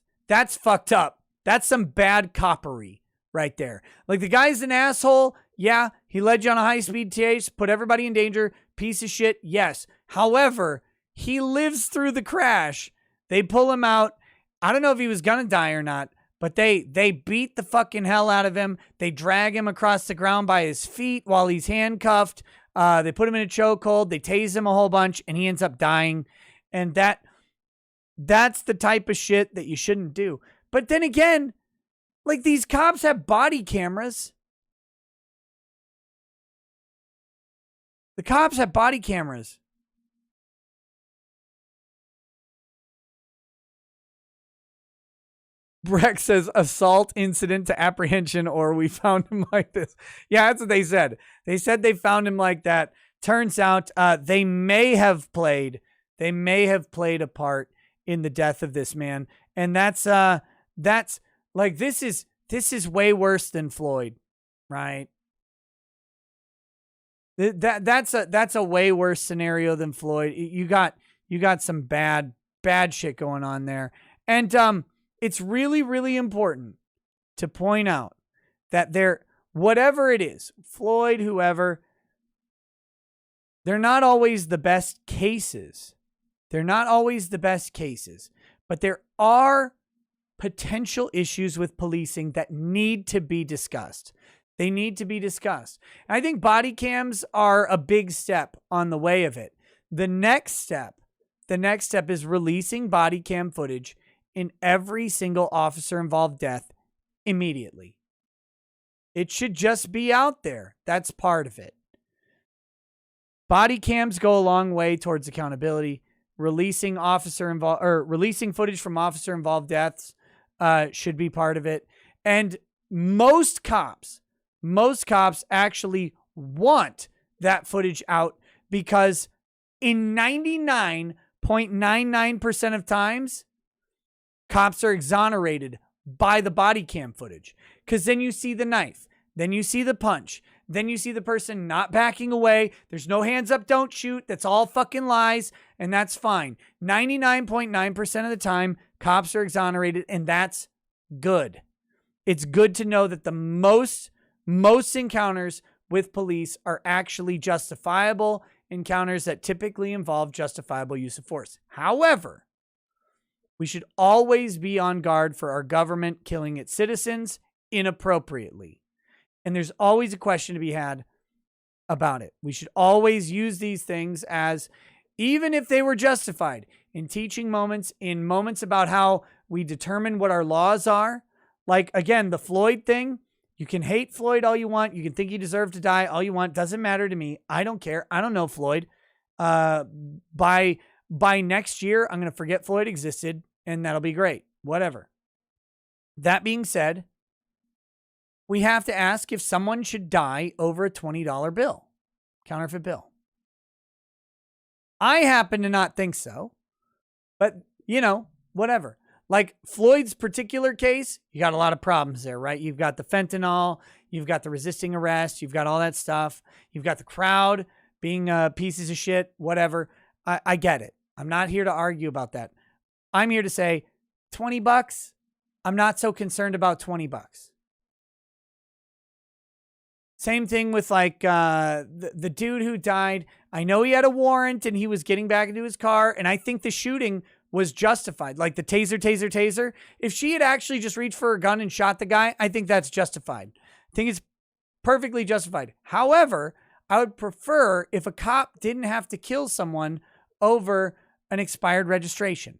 fucked up. That's some bad coppery right there. Like the guy's an asshole. Yeah, he led you on a high-speed chase, put everybody in danger, piece of shit, yes. However, he lives through the crash. They pull him out. I don't know if he was going to die or not, but they beat the fucking hell out of him. They drag him across the ground by his feet while he's handcuffed. They put him in a chokehold. They tase him a whole bunch, and he ends up dying. And that's the type of shit that you shouldn't do. But then again, like these cops have body cameras. The cops have body cameras. Breck says assault incident to apprehension, or we found him like this. Yeah, that's what they said. They said they found him like that. Turns out they may have played a part in the death of this man. And that's like, this is way worse than Floyd, right? That's a way worse scenario than Floyd. You got some bad shit going on there. And it's really, really important to point out that whatever it is, Floyd, whoever, they're not always the best cases. But there are potential issues with policing that need to be discussed. They need to be discussed. I think body cams are a big step on the way of it. The next step is releasing body cam footage in every single officer-involved death immediately. It should just be out there. That's part of it. Body cams go a long way towards accountability. Releasing footage from officer-involved deaths should be part of it. And most cops actually want that footage out because in 99.99% of times, cops are exonerated by the body cam footage. Because then you see the knife, then you see the punch, then you see the person not backing away. There's no hands up, don't shoot. That's all fucking lies, and that's fine. 99.9% of the time, cops are exonerated, and that's good. It's good to know that the most encounters with police are actually justifiable encounters that typically involve justifiable use of force. However, we should always be on guard for our government killing its citizens inappropriately. And there's always a question to be had about it. We should always use these things as, even if they were justified, in teaching moments, in moments about how we determine what our laws are. Like, again, the Floyd thing. You can hate Floyd all you want. You can think he deserved to die all you want. Doesn't matter to me. I don't care. I don't know Floyd. By next year, I'm going to forget Floyd existed. and that'll be great. Whatever. That being said, we have to ask if someone should die over a $20 bill, counterfeit bill. I happen to not think so, but whatever. Like Floyd's particular case, you got a lot of problems there, right? You've got the fentanyl, you've got the resisting arrest, you've got all that stuff. You've got the crowd being pieces of shit, whatever. I get it. I'm not here to argue about that. I'm here to say $20, I'm not so concerned about $20. Same thing with like the dude who died. I know he had a warrant and he was getting back into his car, and I think the shooting was justified. Like the taser. If she had actually just reached for a gun and shot the guy, I think that's justified. I think it's perfectly justified. However, I would prefer if a cop didn't have to kill someone over an expired registration.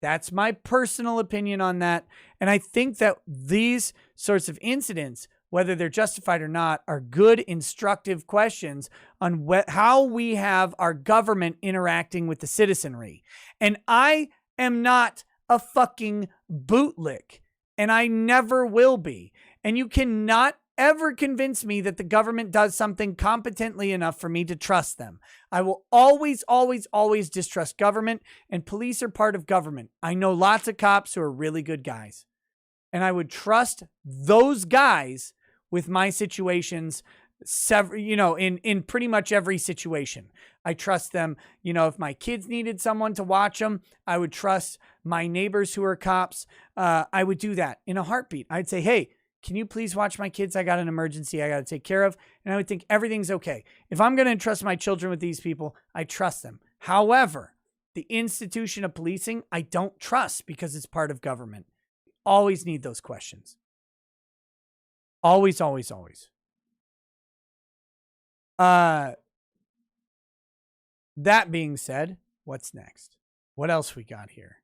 That's my personal opinion on that. And I think that these sorts of incidents, whether they're justified or not, are good, instructive questions on how we have our government interacting with the citizenry. And I am not a fucking bootlick, and I never will be. And you cannot ever convince me that the government does something competently enough for me to trust them. I will always, always, always distrust government, and police are part of government. I know lots of cops who are really good guys, and I would trust those guys with my situations, in pretty much every situation. I trust them. If my kids needed someone to watch them, I would trust my neighbors who are cops. I would do that in a heartbeat. I'd say, hey, can you please watch my kids? I got an emergency I got to take care of. And I would think everything's okay. If I'm going to entrust my children with these people, I trust them. However, the institution of policing, I don't trust because it's part of government. Always need those questions. Always, always, always. That being said, what's next? What else we got here?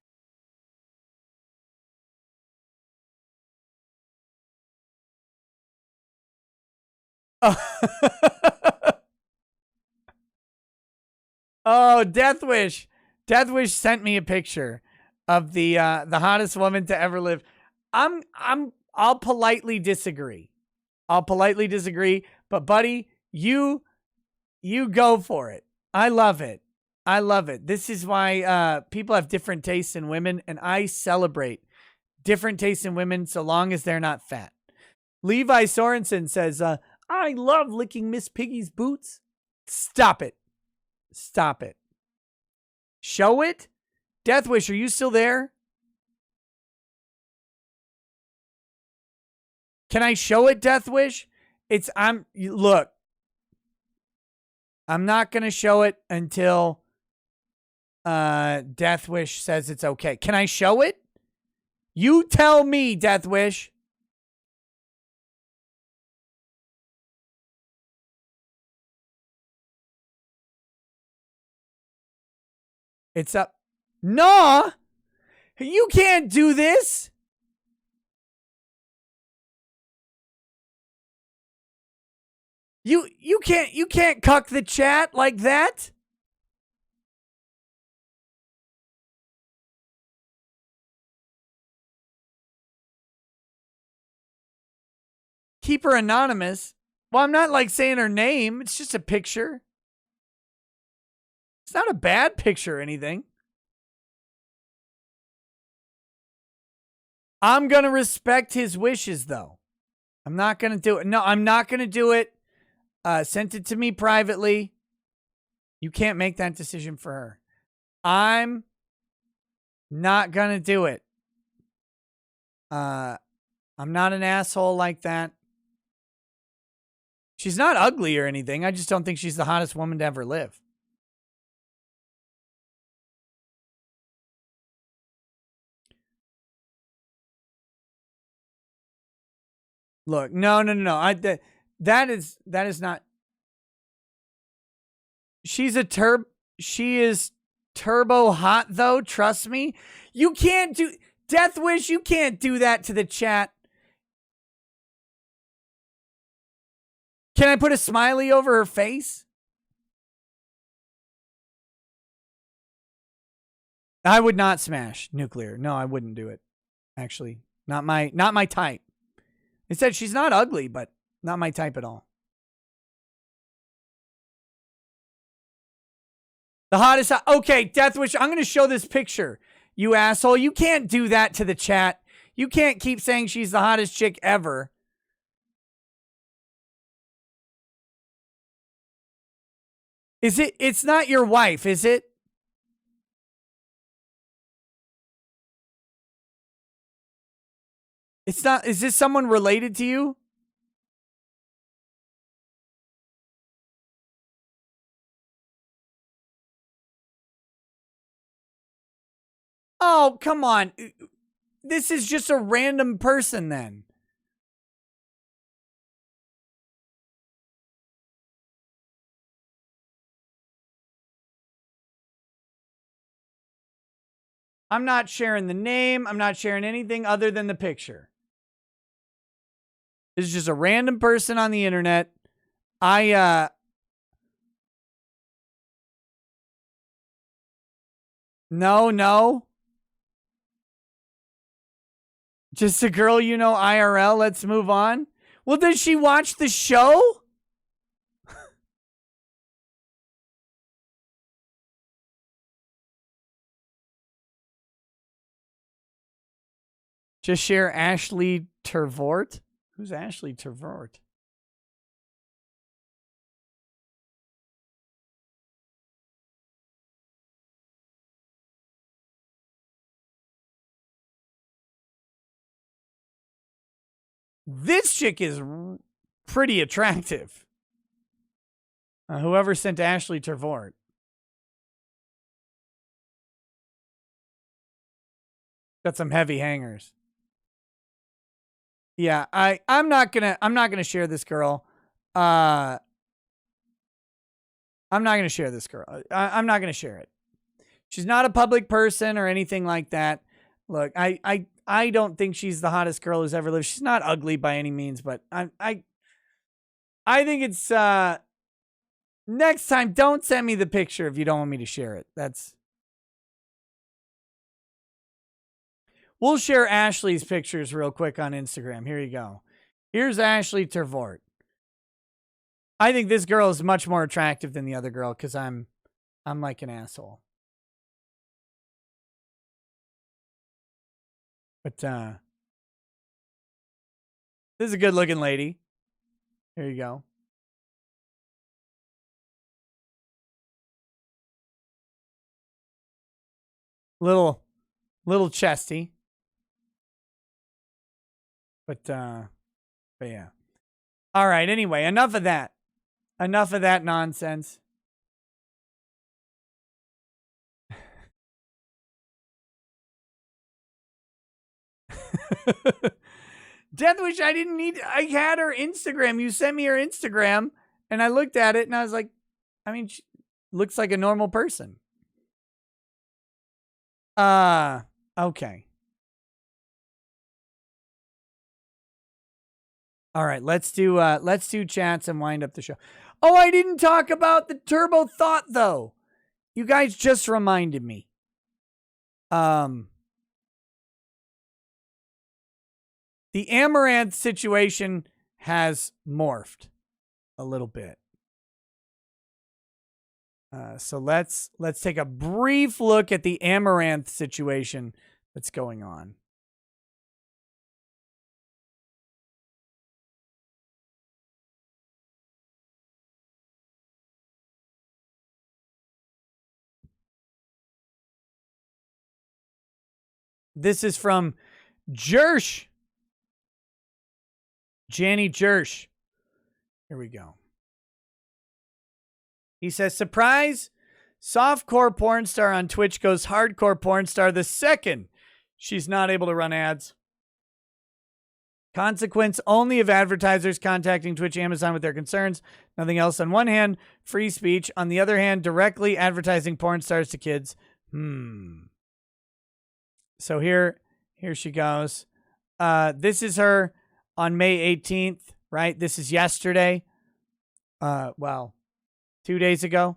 Oh, Death Wish. Death Wish sent me a picture of the hottest woman to ever live. I'll politely disagree. But buddy, you go for it. I love it. This is why people have different tastes in women, and I celebrate different tastes in women so long as they're not fat. Levi Sorensen says, I love licking Miss Piggy's boots. Stop it. Show it? Death Wish, are you still there? Can I show it, Death Wish? Look. I'm not going to show it until Death Wish says it's okay. Can I show it? You tell me, Death Wish. It's up. No, you can't do this. You can't cuck the chat like that. Keep her anonymous. Well, I'm not like saying her name. It's just a picture. It's not a bad picture or anything. I'm going to respect his wishes, though. I'm not going to do it. No, I'm not going to do it. Sent it to me privately. You can't make that decision for her. I'm not going to do it. I'm not an asshole like that. She's not ugly or anything. I just don't think she's the hottest woman to ever live. Look, no. That is not. She is turbo hot though. Trust me. You can't do Death Wish. You can't do that to the chat. Can I put a smiley over her face? I would not smash nuclear. No, I wouldn't do it. Actually, not my type. They said she's not ugly, but not my type at all. The hottest. Okay, Death Wish, I'm going to show this picture. You asshole. You can't do that to the chat. You can't keep saying she's the hottest chick ever. Is it? It's not your wife, is it? It's not. Is this someone related to you? Oh, come on. This is just a random person then. I'm not sharing the name. I'm not sharing anything other than the picture. This is just a random person on the internet. No. Just a girl you know IRL. Let's move on. Well, does she watch the show? Just share Ashley Tervort. Who's Ashley Tervort? This chick is pretty attractive. Whoever sent Ashley Tervort. Got some heavy hangers. Yeah, I'm not gonna share this girl. I'm not gonna share this girl. I'm not gonna share it. She's not a public person or anything like that. Look, I don't think she's the hottest girl who's ever lived. She's not ugly by any means, but I think it's next time don't send me the picture if you don't want me to share it. We'll share Ashley's pictures real quick on Instagram. Here you go. Here's Ashley Tervort. I think this girl is much more attractive than the other girl because I'm like an asshole. But this is a good looking lady. Here you go. Little chesty. But yeah. All right. Anyway, enough of that. Enough of that nonsense. Deathwish, I had her Instagram. You sent me her Instagram and I looked at it and I was like, I mean, she looks like a normal person. Okay. All right, let's do chats and wind up the show. Oh, I didn't talk about the Turbo Thought though. You guys just reminded me. The Amaranth situation has morphed a little bit. So let's take a brief look at the Amaranth situation that's going on. This is from Jersh. Janny Jersh. Here we go. He says, surprise, softcore porn star on Twitch goes hardcore porn star the second she's not able to run ads. Consequence only of advertisers contacting Twitch Amazon with their concerns. Nothing else. On one hand, free speech. On the other hand, directly advertising porn stars to kids. So here she goes. This is her on May 18th, right? This is yesterday. 2 days ago.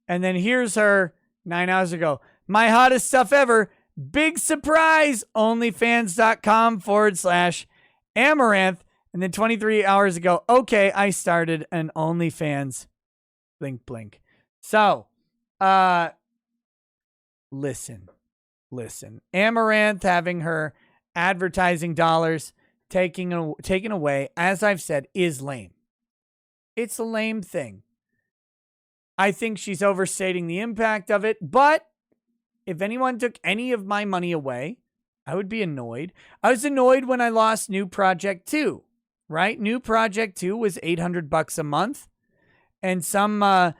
And then here's her 9 hours ago. my hottest stuff ever. Big surprise. OnlyFans.com/Amaranth. And then 23 hours ago, okay, I started an OnlyFans. Blink, blink. So, listen. Amaranth having her advertising dollars taken away, as I've said, is lame. It's a lame thing. I think she's overstating the impact of it, but if anyone took any of my money away, I would be annoyed. I was annoyed when I lost New Project 2, right? New Project 2 was $800 a month, and some dumb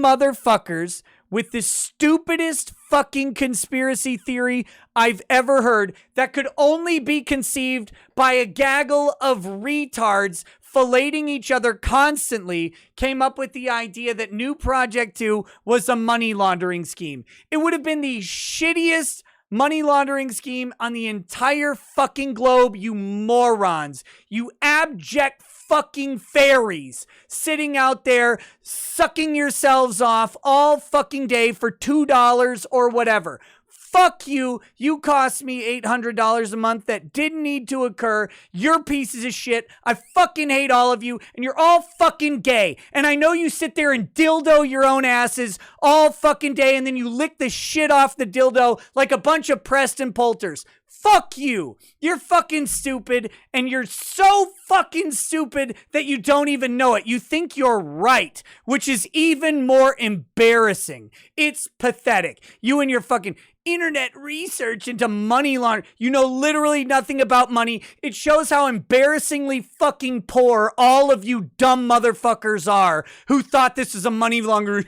motherfuckers with the stupidest fucking conspiracy theory I've ever heard that could only be conceived by a gaggle of retards filleting each other constantly came up with the idea that New Project 2 was a money laundering scheme. It would have been the shittiest money laundering scheme on the entire fucking globe, you morons. You abject fucking fairies sitting out there sucking yourselves off all fucking day for $2 or whatever. Fuck you. You cost me $800 a month that didn't need to occur. You're pieces of shit. I fucking hate all of you, and you're all fucking gay. And I know you sit there and dildo your own asses all fucking day, and then you lick the shit off the dildo like a bunch of Preston Poulters. Fuck you. You're fucking stupid, and you're so fucking stupid that you don't even know it. You think you're right, which is even more embarrassing. It's pathetic. You and your fucking internet research into money laundering. You know literally nothing about money. It shows how embarrassingly fucking poor all of you dumb motherfuckers are who thought this is a money laundering.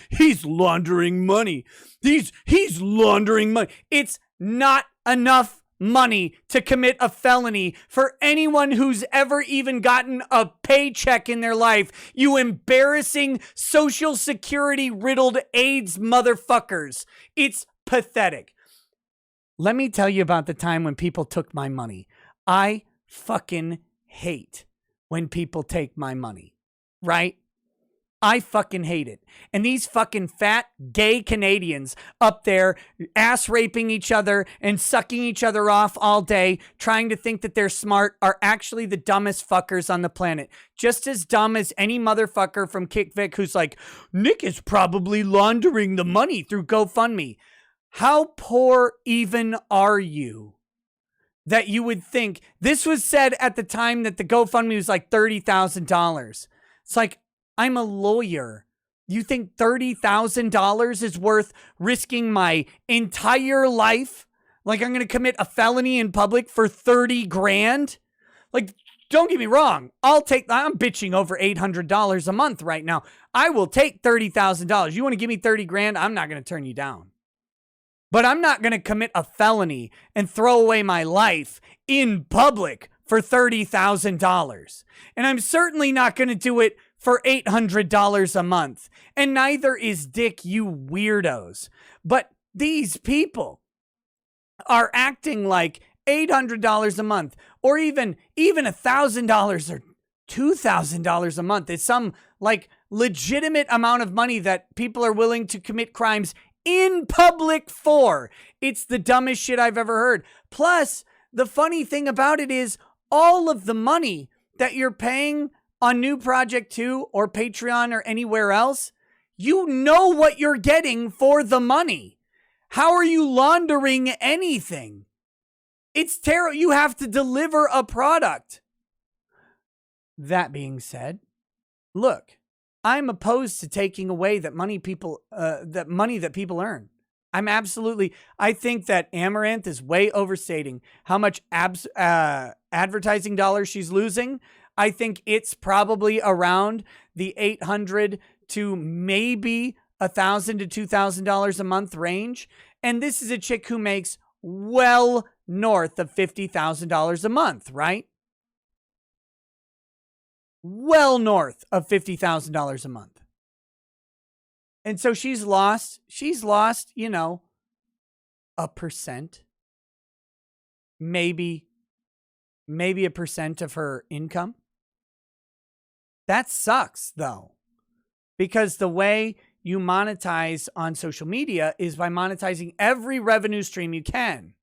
He's laundering money. He's laundering money. It's not enough money to commit a felony for anyone who's ever even gotten a paycheck in their life. You embarrassing Social Security riddled AIDS motherfuckers. It's pathetic. Let me tell you about the time when people took my money. I fucking hate when people take my money, right? I fucking hate it. And these fucking fat gay Canadians up there ass raping each other and sucking each other off all day, trying to think that they're smart, are actually the dumbest fuckers on the planet. Just as dumb as any motherfucker from Kick Vic who's like, Nick is probably laundering the money through GoFundMe. How poor even are you that you would think this was said at the time that the GoFundMe was like $30,000? It's like, I'm a lawyer. You think $30,000 is worth risking my entire life? Like I'm going to commit a felony in public for 30 grand? Like, don't get me wrong. I'm bitching over $800 a month right now. I will take $30,000. You want to give me 30 grand? I'm not going to turn you down. But I'm not going to commit a felony and throw away my life in public for $30,000. And I'm certainly not going to do it for $800 a month. And neither is Dick, you weirdos. But these people are acting like $800 a month or even $1,000 or $2,000 a month is some like legitimate amount of money that people are willing to commit crimes in public for. It's the dumbest shit I've ever heard. Plus, the funny thing about it is all of the money that you're paying on New Project 2 or Patreon or anywhere else, you know what you're getting for the money. How are you laundering anything? It's terrible. You have to deliver a product. That being said, look, I'm opposed to taking away that money that people earn. I think that Amaranth is way overstating how much advertising dollars she's losing. I think it's probably around the $800 to maybe $1,000 to $2,000 a month range. And this is a chick who makes well north of $50,000 a month, right? Well north of $50,000 a month. And so she's lost, you know, 1%, maybe 1% of her income. That sucks, though, because the way you monetize on social media is by monetizing every revenue stream you can.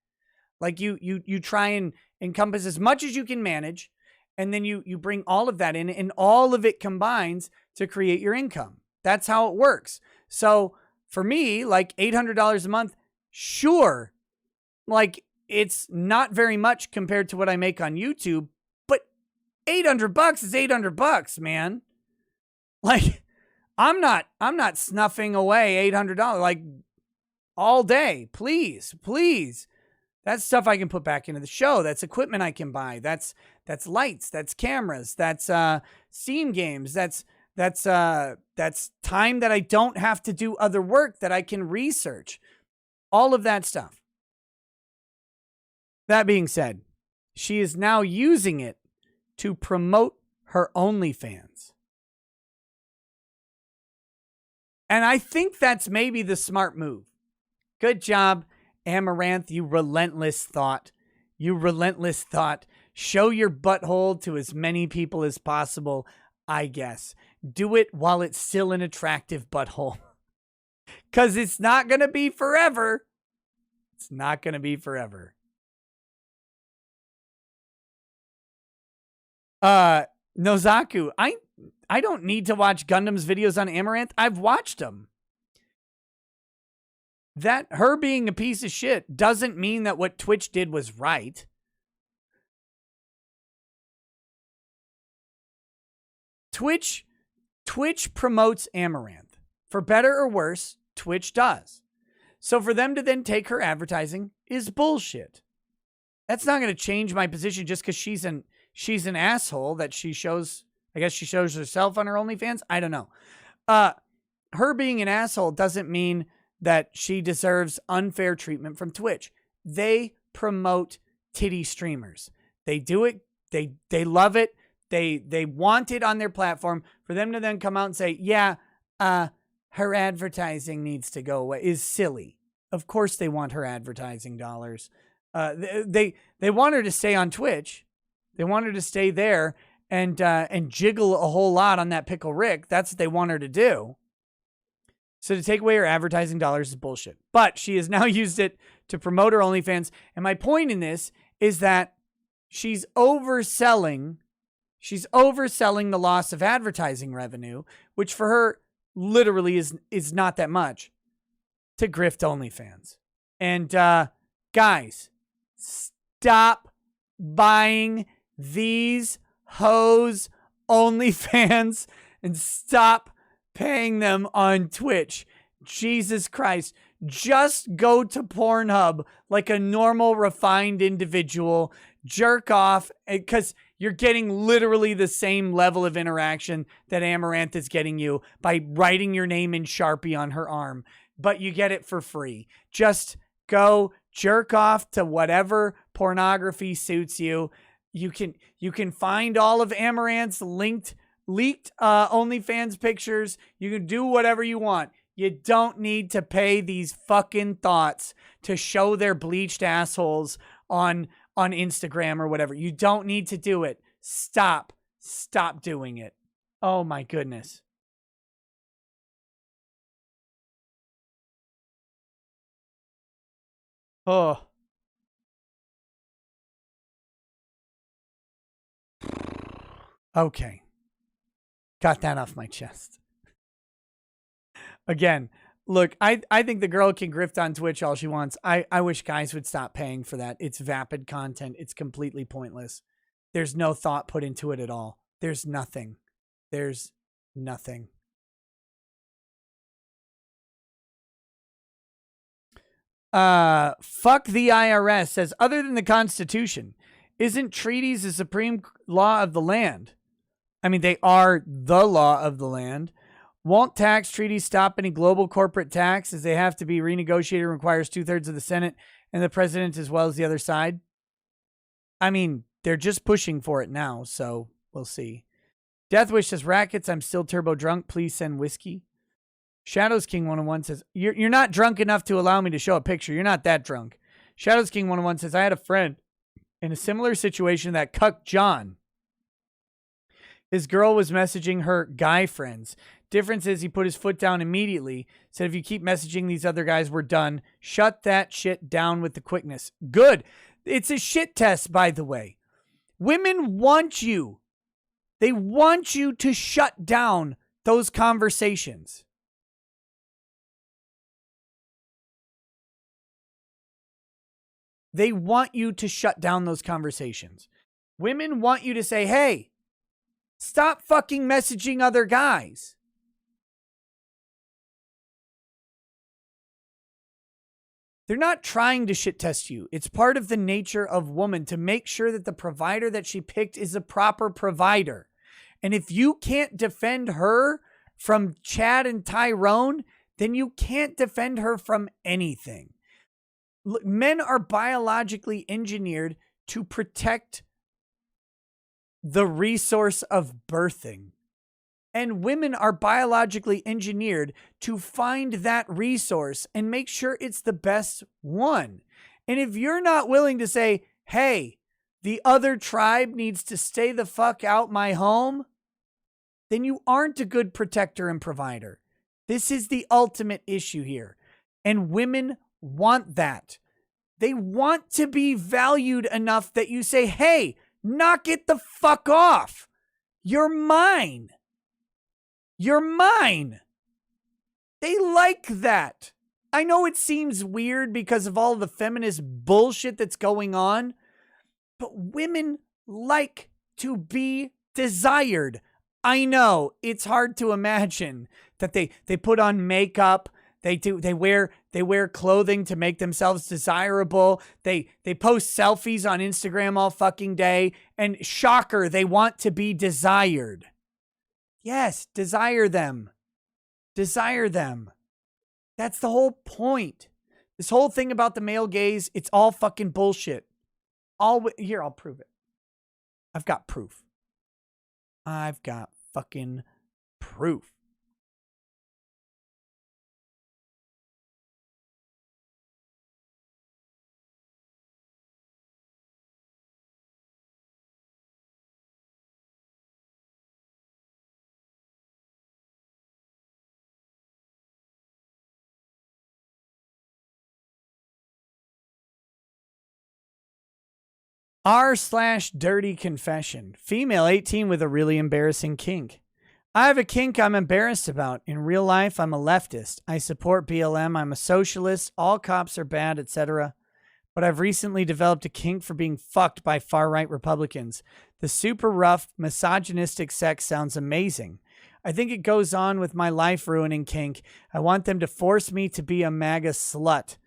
Like you try and encompass as much as you can manage, and then you bring all of that in, and all of it combines to create your income. That's how it works. So for me, like $800 a month, sure, like it's not very much compared to what I make on YouTube, but $800 is $800, man. Like I'm not snuffing away $800 like all day. Please. That's stuff I can put back into the show. That's equipment I can buy. That's lights, that's cameras, that's Steam games, that's time that I don't have to do other work that I can research. All of that stuff. That being said, she is now using it to promote her OnlyFans. And I think that's maybe the smart move. Good job, Amaranth, you relentless thought. Show your butthole to as many people as possible, I guess. Do it while it's still an attractive butthole. Because it's not going to be forever. It's not going to be forever. Nozaku, I don't need to watch Gundam's videos on Amaranth. I've watched them. That her being a piece of shit doesn't mean that what Twitch did was right. Twitch promotes Amaranth. For better or worse, Twitch does. So for them to then take her advertising is bullshit. That's not going to change my position just because she's an asshole that she shows. I guess she shows herself on her OnlyFans. I don't know. Her being an asshole doesn't mean that she deserves unfair treatment from Twitch. They promote titty streamers. They do it. They love it. They want it on their platform. For them to then come out and say, yeah, her advertising needs to go away is silly. Of course they want her advertising dollars. They want her to stay on Twitch. They want her to stay there and jiggle a whole lot on that Pickle Rick. That's what they want her to do. So to take away her advertising dollars is bullshit. But she has now used it to promote her OnlyFans. And my point in this is that she's overselling the loss of advertising revenue, which for her literally is not that much, to grift OnlyFans. And guys, stop buying these hoes OnlyFans and stop paying them on Twitch. Jesus Christ. Just go to Pornhub like a normal, refined individual. Jerk off, because you're getting literally the same level of interaction that Amaranth is getting you by writing your name in Sharpie on her arm. But you get it for free. Just go jerk off to whatever pornography suits you. You can find all of Amaranth's leaked OnlyFans pictures. You can do whatever you want. You don't need to pay these fucking thoughts to show their bleached assholes on Instagram or whatever. You don't need to do it. Stop doing it. Oh my goodness. Oh. Okay. Got that off my chest. Again, look, I think the girl can grift on Twitch all she wants. I wish guys would stop paying for that. It's vapid content. It's completely pointless. There's no thought put into it at all. There's nothing. Fuck the IRS says, other than the Constitution, isn't treaties the supreme law of the land? I mean, they are the law of the land. Won't tax treaties stop any global corporate tax, as they have to be renegotiated and requires 2/3 of the Senate and the president as well as the other side? I mean, they're just pushing for it now, so we'll see. Deathwish says, rackets, I'm still turbo drunk. Please send whiskey. Shadows King 101 says, you're not drunk enough to allow me to show a picture. You're not that drunk. Shadows King 101 says, I had a friend in a similar situation that cucked John. His girl was messaging her guy friends. Difference is he put his foot down immediately. Said, if you keep messaging these other guys, we're done. Shut that shit down with the quickness. Good. It's a shit test, by the way. Women want you. They want you to shut down those conversations. They want you to shut down those conversations. Women want you to say, hey, stop fucking messaging other guys. They're not trying to shit test you. It's part of the nature of woman to make sure that the provider that she picked is a proper provider. And if you can't defend her from Chad and Tyrone, then you can't defend her from anything. Look, men are biologically engineered to protect the resource of birthing. And women are biologically engineered to find that resource and make sure it's the best one. And if you're not willing to say, hey, the other tribe needs to stay the fuck out my home, then you aren't a good protector and provider. This is the ultimate issue here. And women want that. They want to be valued enough that you say, hey, knock it the fuck off. You're mine. You're mine. They like that. I know it seems weird because of all the feminist bullshit that's going on, but women like to be desired. I know it's hard to imagine that they put on makeup, they wear clothing to make themselves desirable. They post selfies on Instagram all fucking day, and shocker, they want to be desired. Yes, desire them. Desire them. That's the whole point. This whole thing about the male gaze, it's all fucking bullshit. Here, I'll prove it. I've got proof. I've got fucking proof. r/dirty confession. Female 18 with a really embarrassing kink. I have a kink I'm embarrassed about. In real life, I'm a leftist. I support BLM. I'm a socialist. All cops are bad, etc. But I've recently developed a kink for being fucked by far-right Republicans. The super rough, misogynistic sex sounds amazing. I think it goes on with my life-ruining kink. I want them to force me to be a MAGA slut.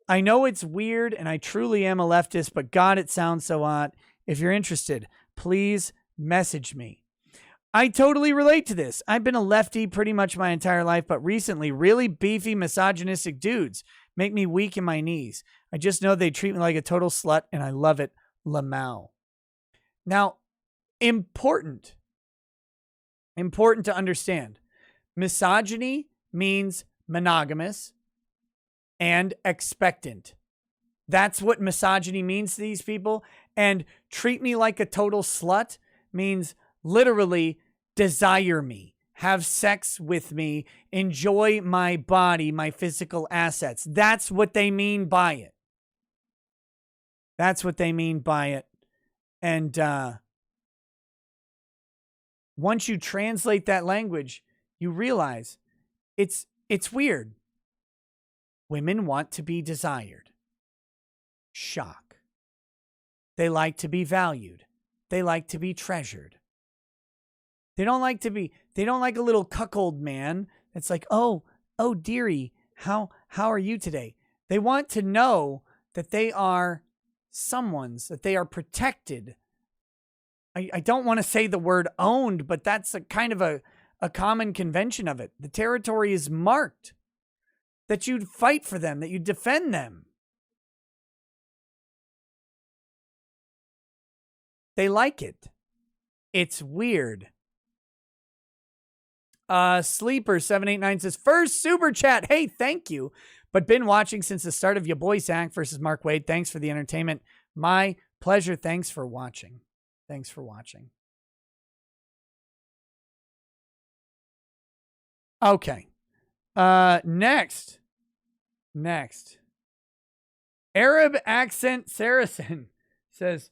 I know it's weird, and I truly am a leftist, but God, it sounds so hot. If you're interested, please message me. I totally relate to this. I've been a lefty pretty much my entire life, but recently, really beefy, misogynistic dudes make me weak in my knees. I just know they treat me like a total slut, and I love it. Lamau. Now, important to understand. Misogyny means monogamous and expectant. That's what misogyny means to these people. And treat me like a total slut means literally desire me, have sex with me, enjoy my body, my physical assets. That's what they mean by it. That's what they mean by it. And once you translate that language, you realize it's weird. Women want to be desired. Shock. They like to be valued. They like to be treasured. They don't like a little cuckold man that's like, oh, dearie, how are you today? They want to know that they are someone's, that they are protected. I don't want to say the word owned, but that's a kind of a common convention of it. The territory is marked. That you'd fight for them, that you defend them. They like it. It's weird. Sleeper789 says, first super chat. Hey, thank you. But been watching since the start of your boy Zach versus Mark Wade. Thanks for the entertainment. My pleasure. Thanks for watching. Thanks for watching. Okay. Next. Arab accent Saracen says,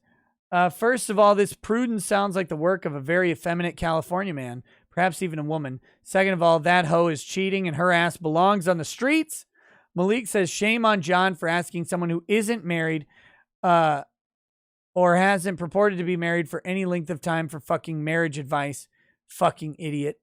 first of all, this prudence sounds like the work of a very effeminate California man, perhaps even a woman. Second of all, that hoe is cheating and her ass belongs on the streets. Malik says, shame on John for asking someone who isn't married or hasn't purported to be married for any length of time for fucking marriage advice. Fucking idiot.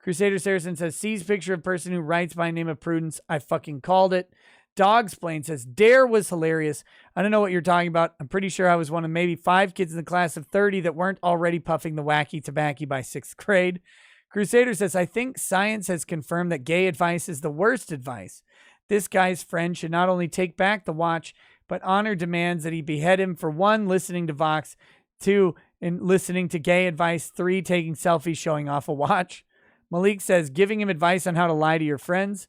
Crusader Saracen says, sees picture of person who writes by name of Prudence. I fucking called it. Dogsplain says, Dare was hilarious. I don't know what you're talking about. I'm pretty sure I was one of maybe 5 kids in the class of 30 that weren't already puffing the wacky tobacco by 6th grade. Crusader says, I think science has confirmed that gay advice is the worst advice. This guy's friend should not only take back the watch, but honor demands that he behead him for 1, listening to Vox, 2, in listening to gay advice, 3, taking selfies showing off a watch. Malik says, giving him advice on how to lie to your friends.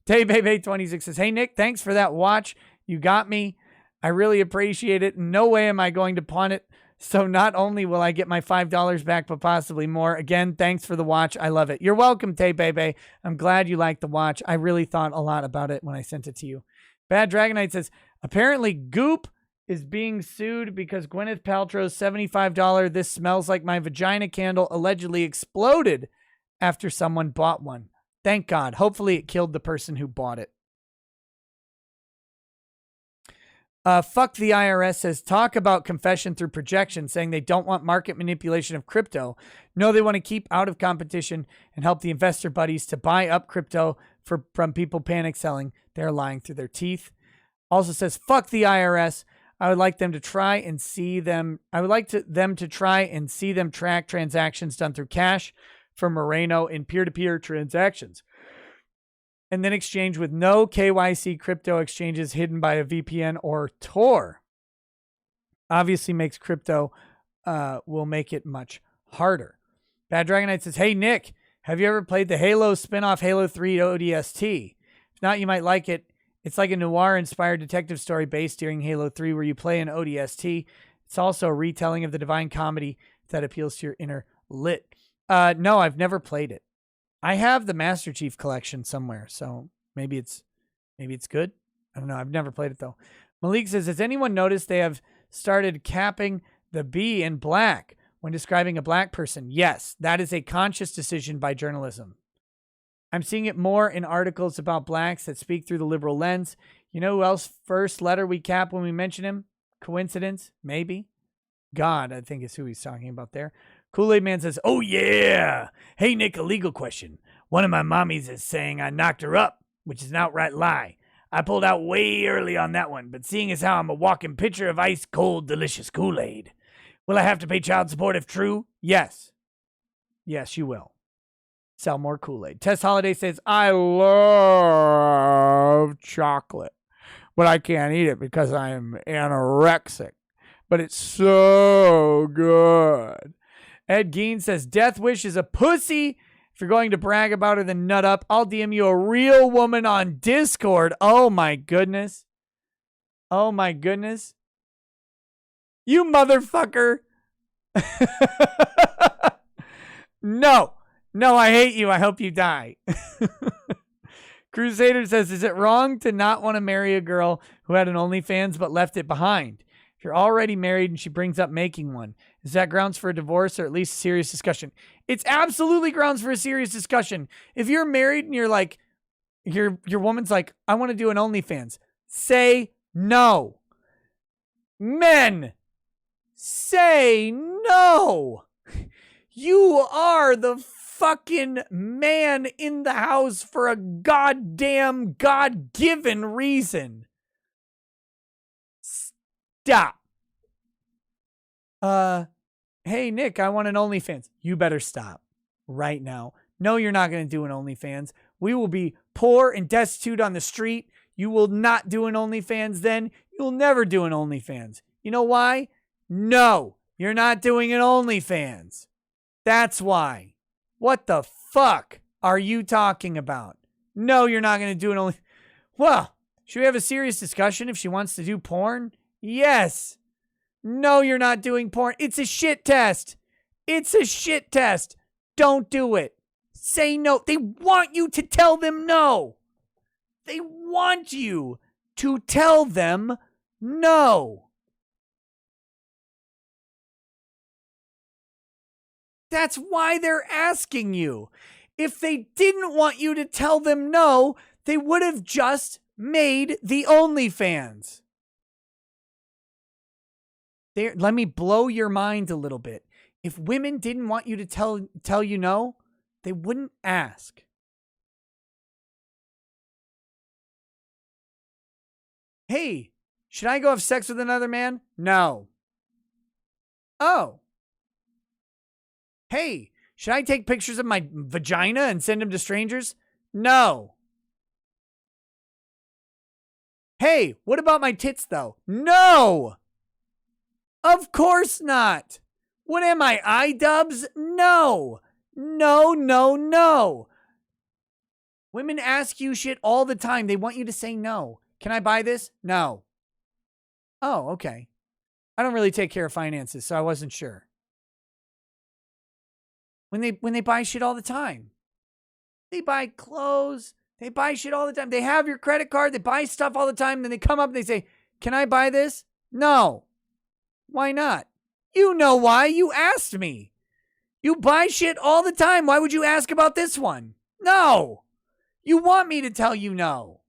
TayBebe26 says, hey, Nick, thanks for that watch. You got me. I really appreciate it. No way am I going to pawn it. So not only will I get my $5 back, but possibly more. Again, thanks for the watch. I love it. You're welcome, TayBebe. I'm glad you liked the watch. I really thought a lot about it when I sent it to you. Bad Dragonite says, apparently Goop is being sued because Gwyneth Paltrow's $75 This Smells Like My Vagina candle allegedly exploded after someone bought one. Thank God. Hopefully it killed the person who bought it. Fuck the IRS says, talk about confession through projection, saying they don't want market manipulation of crypto. No, they want to keep out of competition and help the investor buddies to buy up crypto from people panic selling. They're lying through their teeth. Also says, fuck the IRS. I would like them to try and see them. I would like them to try and see them track transactions done through cash from Moreno in peer-to-peer transactions, and then exchange with no KYC crypto exchanges hidden by a VPN or Tor. Obviously makes crypto, will make it much harder. Bad Dragonite says, hey, Nick, have you ever played the Halo spinoff Halo 3 ODST? If not, you might like it. It's like a noir-inspired detective story based during Halo 3 where you play an ODST. It's also a retelling of the Divine Comedy that appeals to your inner lit. No, I've never played it. I have the Master Chief collection somewhere, so maybe it's good. I don't know. I've never played it though. Malik says, has anyone noticed they have started capping the B in black when describing a black person? Yes, that is a conscious decision by journalism. I'm seeing it more in articles about blacks that speak through the liberal lens. You know who else first letter we cap when we mention him? Coincidence? Maybe. God, I think is who he's talking about there. Kool-Aid Man says, oh yeah. Hey, Nick, a legal question. One of my mommies is saying I knocked her up, which is an outright lie. I pulled out way early on that one, but seeing as how I'm a walking pitcher of ice cold, delicious Kool-Aid, will I have to pay child support if true? Yes. Yes, you will. Sell more Kool-Aid. Tess Holiday says, I love chocolate, but I can't eat it because I am anorexic. But it's so good. Ed Gein says, Death Wish is a pussy. If you're going to brag about her, then nut up. I'll DM you a real woman on Discord. Oh, my goodness. Oh, my goodness. You motherfucker. No. No, I hate you. I hope you die. Crusader says, is it wrong to not want to marry a girl who had an OnlyFans but left it behind? If you're already married and she brings up making one, is that grounds for a divorce or at least a serious discussion? It's absolutely grounds for a serious discussion. If you're married and you're like, your woman's like, I want to do an OnlyFans, say no. Men, say no. You are the fucking man in the house for a goddamn God-given reason. Stop. Hey, Nick, I want an OnlyFans. You better stop right now. No, you're not going to do an OnlyFans. We will be poor and destitute on the street. You will not do an OnlyFans then. You'll never do an OnlyFans. You know why? No, you're not doing an OnlyFans. That's why. What the fuck are you talking about? No, you're not going to do an OnlyFans. Well, should we have a serious discussion if she wants to do porn? Yes. No, you're not doing porn. It's a shit test. It's a shit test. Don't do it. just say no. They want you to tell them no. They want you to tell them no. That's why they're asking you. If they didn't want you to tell them no, they would have just made the OnlyFans. Let me blow your mind a little bit. If women didn't want you to tell you no, they wouldn't ask. Hey, should I go have sex with another man? No. Oh. Hey, should I take pictures of my vagina and send them to strangers? No. Hey, what about my tits though? No. Of course not. What am I, iDubbbz? No. No, no, no. Women ask you shit all the time. They want you to say no. Can I buy this? No. Oh, okay. I don't really take care of finances, so I wasn't sure. When they buy shit all the time. They buy clothes. They buy shit all the time. They have your credit card. They buy stuff all the time. Then they come up and they say, can I buy this? No. Why not? You know why. You asked me. You buy shit all the time. Why would you ask about this one? No. You want me to tell you no.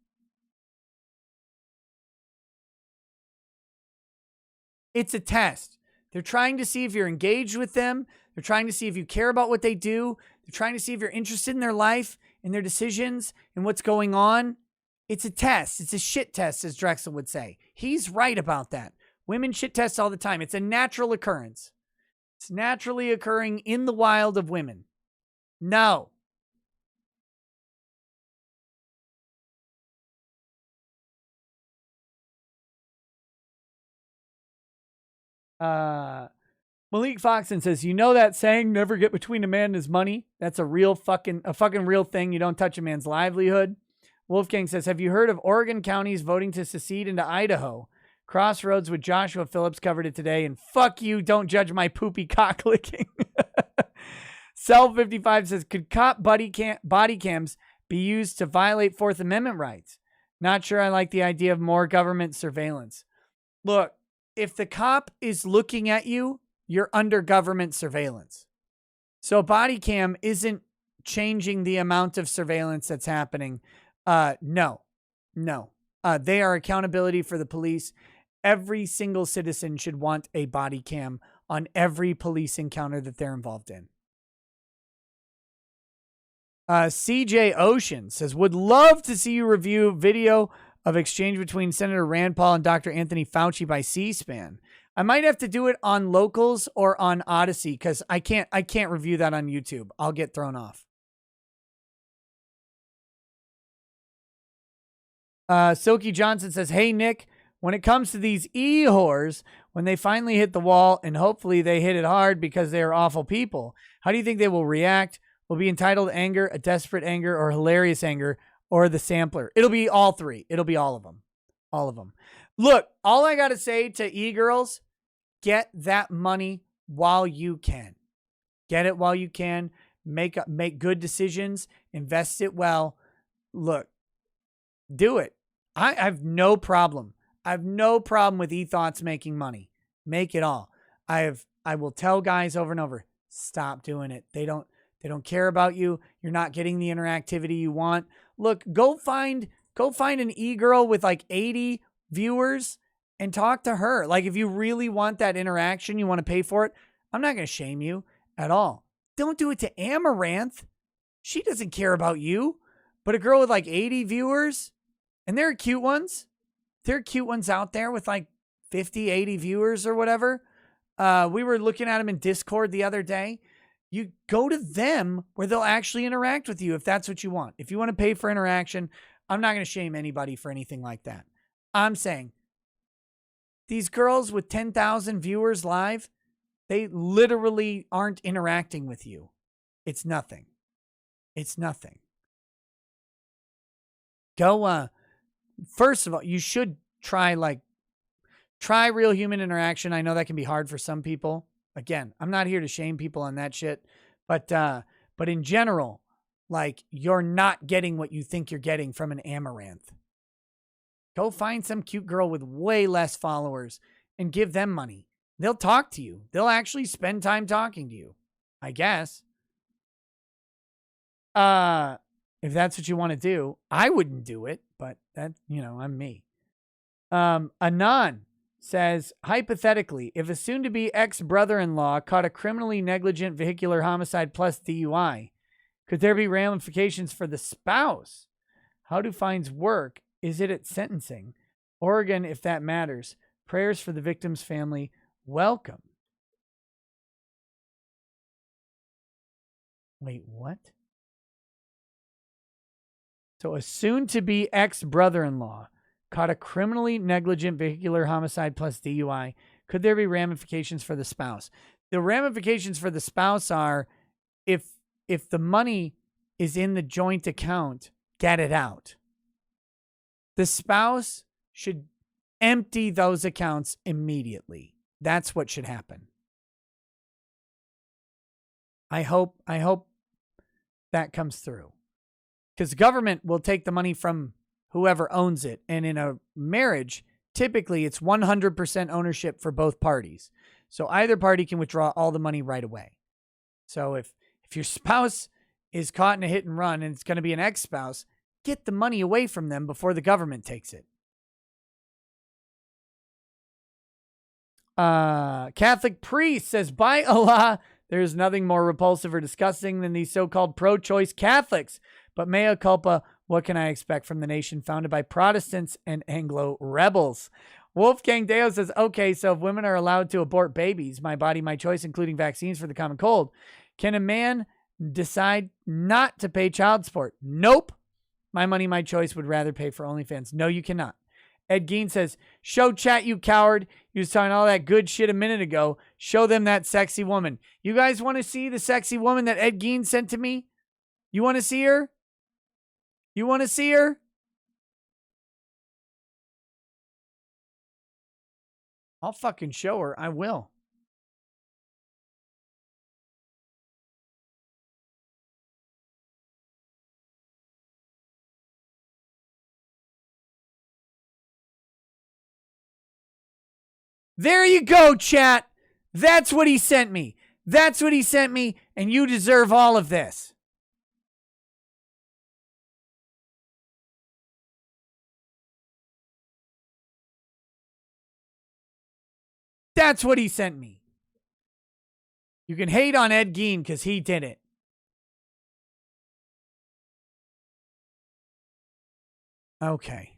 It's a test. They're trying to see if you're engaged with them. They're trying to see if you care about what they do. They're trying to see if you're interested in their life, in their decisions, and what's going on. It's a test. It's a shit test, as Drexel would say. He's right about that. Women shit test all the time. It's a natural occurrence. It's naturally occurring in the wild of women. No. Malik Foxon says, you know that saying, never get between a man and his money? That's a fucking real thing. You don't touch a man's livelihood. Wolfgang says, have you heard of Oregon counties voting to secede into Idaho? Crossroads with Joshua Phillips covered it today. And fuck you, don't judge my poopy cock licking. Cell55 says, could cop body cams be used to violate Fourth Amendment rights? Not sure I like the idea of more government surveillance. Look, if the cop is looking at you, you're under government surveillance. So body cam isn't changing the amount of surveillance that's happening. No. They are accountability for the police. Every single citizen should want a body cam on every police encounter that they're involved in. CJ Ocean says, would love to see you review video of exchange between Senator Rand Paul and Dr. Anthony Fauci by C-SPAN. I might have to do it on Locals or on Odyssey because I can't review that on YouTube. I'll get thrown off. Silky Johnson says, hey, Nick, when it comes to these e-whores, when they finally hit the wall, and hopefully they hit it hard because they are awful people, how do you think they will react? Will be entitled anger, a desperate anger, or hilarious anger, or the sampler? It'll be all three. It'll be all of them. All of them. Look, all I got to say to e-girls, get that money while you can. Get it while you can. Make good decisions. Invest it well. Look, do it. I have no problem. I have no problem with e-thoughts making money. Make it all. I will tell guys over and over, stop doing it. They don't care about you. You're not getting the interactivity you want. Look, go find an e-girl with like 80 viewers and talk to her. Like, if you really want that interaction, you want to pay for it, I'm not going to shame you at all. Don't do it to Amaranth. She doesn't care about you. But a girl with like 80 viewers, and there are cute ones. There are cute ones out there with like 50, 80 viewers or whatever. We were looking at them in Discord the other day. You go to them where they'll actually interact with you if that's what you want. If you want to pay for interaction, I'm not going to shame anybody for anything like that. I'm saying these girls with 10,000 viewers live, they literally aren't interacting with you. It's nothing. It's nothing. Go, first of all, you should try real human interaction. I know that can be hard for some people. Again, I'm not here to shame people on that shit, but in general, like you're not getting what you think you're getting from an amaranth. Go find some cute girl with way less followers and give them money. They'll talk to you. They'll actually spend time talking to you, I guess. If that's what you want to do. I wouldn't do it, but that, I'm me. Anon says, hypothetically, if a soon-to-be ex-brother-in-law caught a criminally negligent vehicular homicide plus DUI, could there be ramifications for the spouse? How do fines work? Is it at sentencing? Oregon, if that matters. Prayers for the victim's family. Welcome. Wait, what? So a soon-to-be ex-brother-in-law caught a criminally negligent vehicular homicide plus DUI. Could there be ramifications for the spouse? The ramifications for the spouse are if the money is in the joint account, get it out. The spouse should empty those accounts immediately. That's what should happen. I hope that comes through. Because the government will take the money from whoever owns it. And in a marriage, typically it's 100% ownership for both parties. So either party can withdraw all the money right away. So if your spouse is caught in a hit and run and it's going to be an ex-spouse, get the money away from them before the government takes it. Catholic priest says, by Allah, there's nothing more repulsive or disgusting than these so-called pro-choice Catholics. But mea culpa, what can I expect from the nation founded by Protestants and Anglo rebels? Wolfgang Deo says, okay, so if women are allowed to abort babies, my body, my choice, including vaccines for the common cold, can a man decide not to pay child support? Nope. My money, my choice would rather pay for OnlyFans. No, you cannot. Ed Gein says, show chat, you coward. You was talking all that good shit a minute ago. Show them that sexy woman. You guys want to see the sexy woman that Ed Gein sent to me? You want to see her? You want to see her? I'll fucking show her. I will. There you go, chat. That's what he sent me. That's what he sent me, and you deserve all of this. That's what he sent me. You can hate on Ed Gein because he did it. Okay.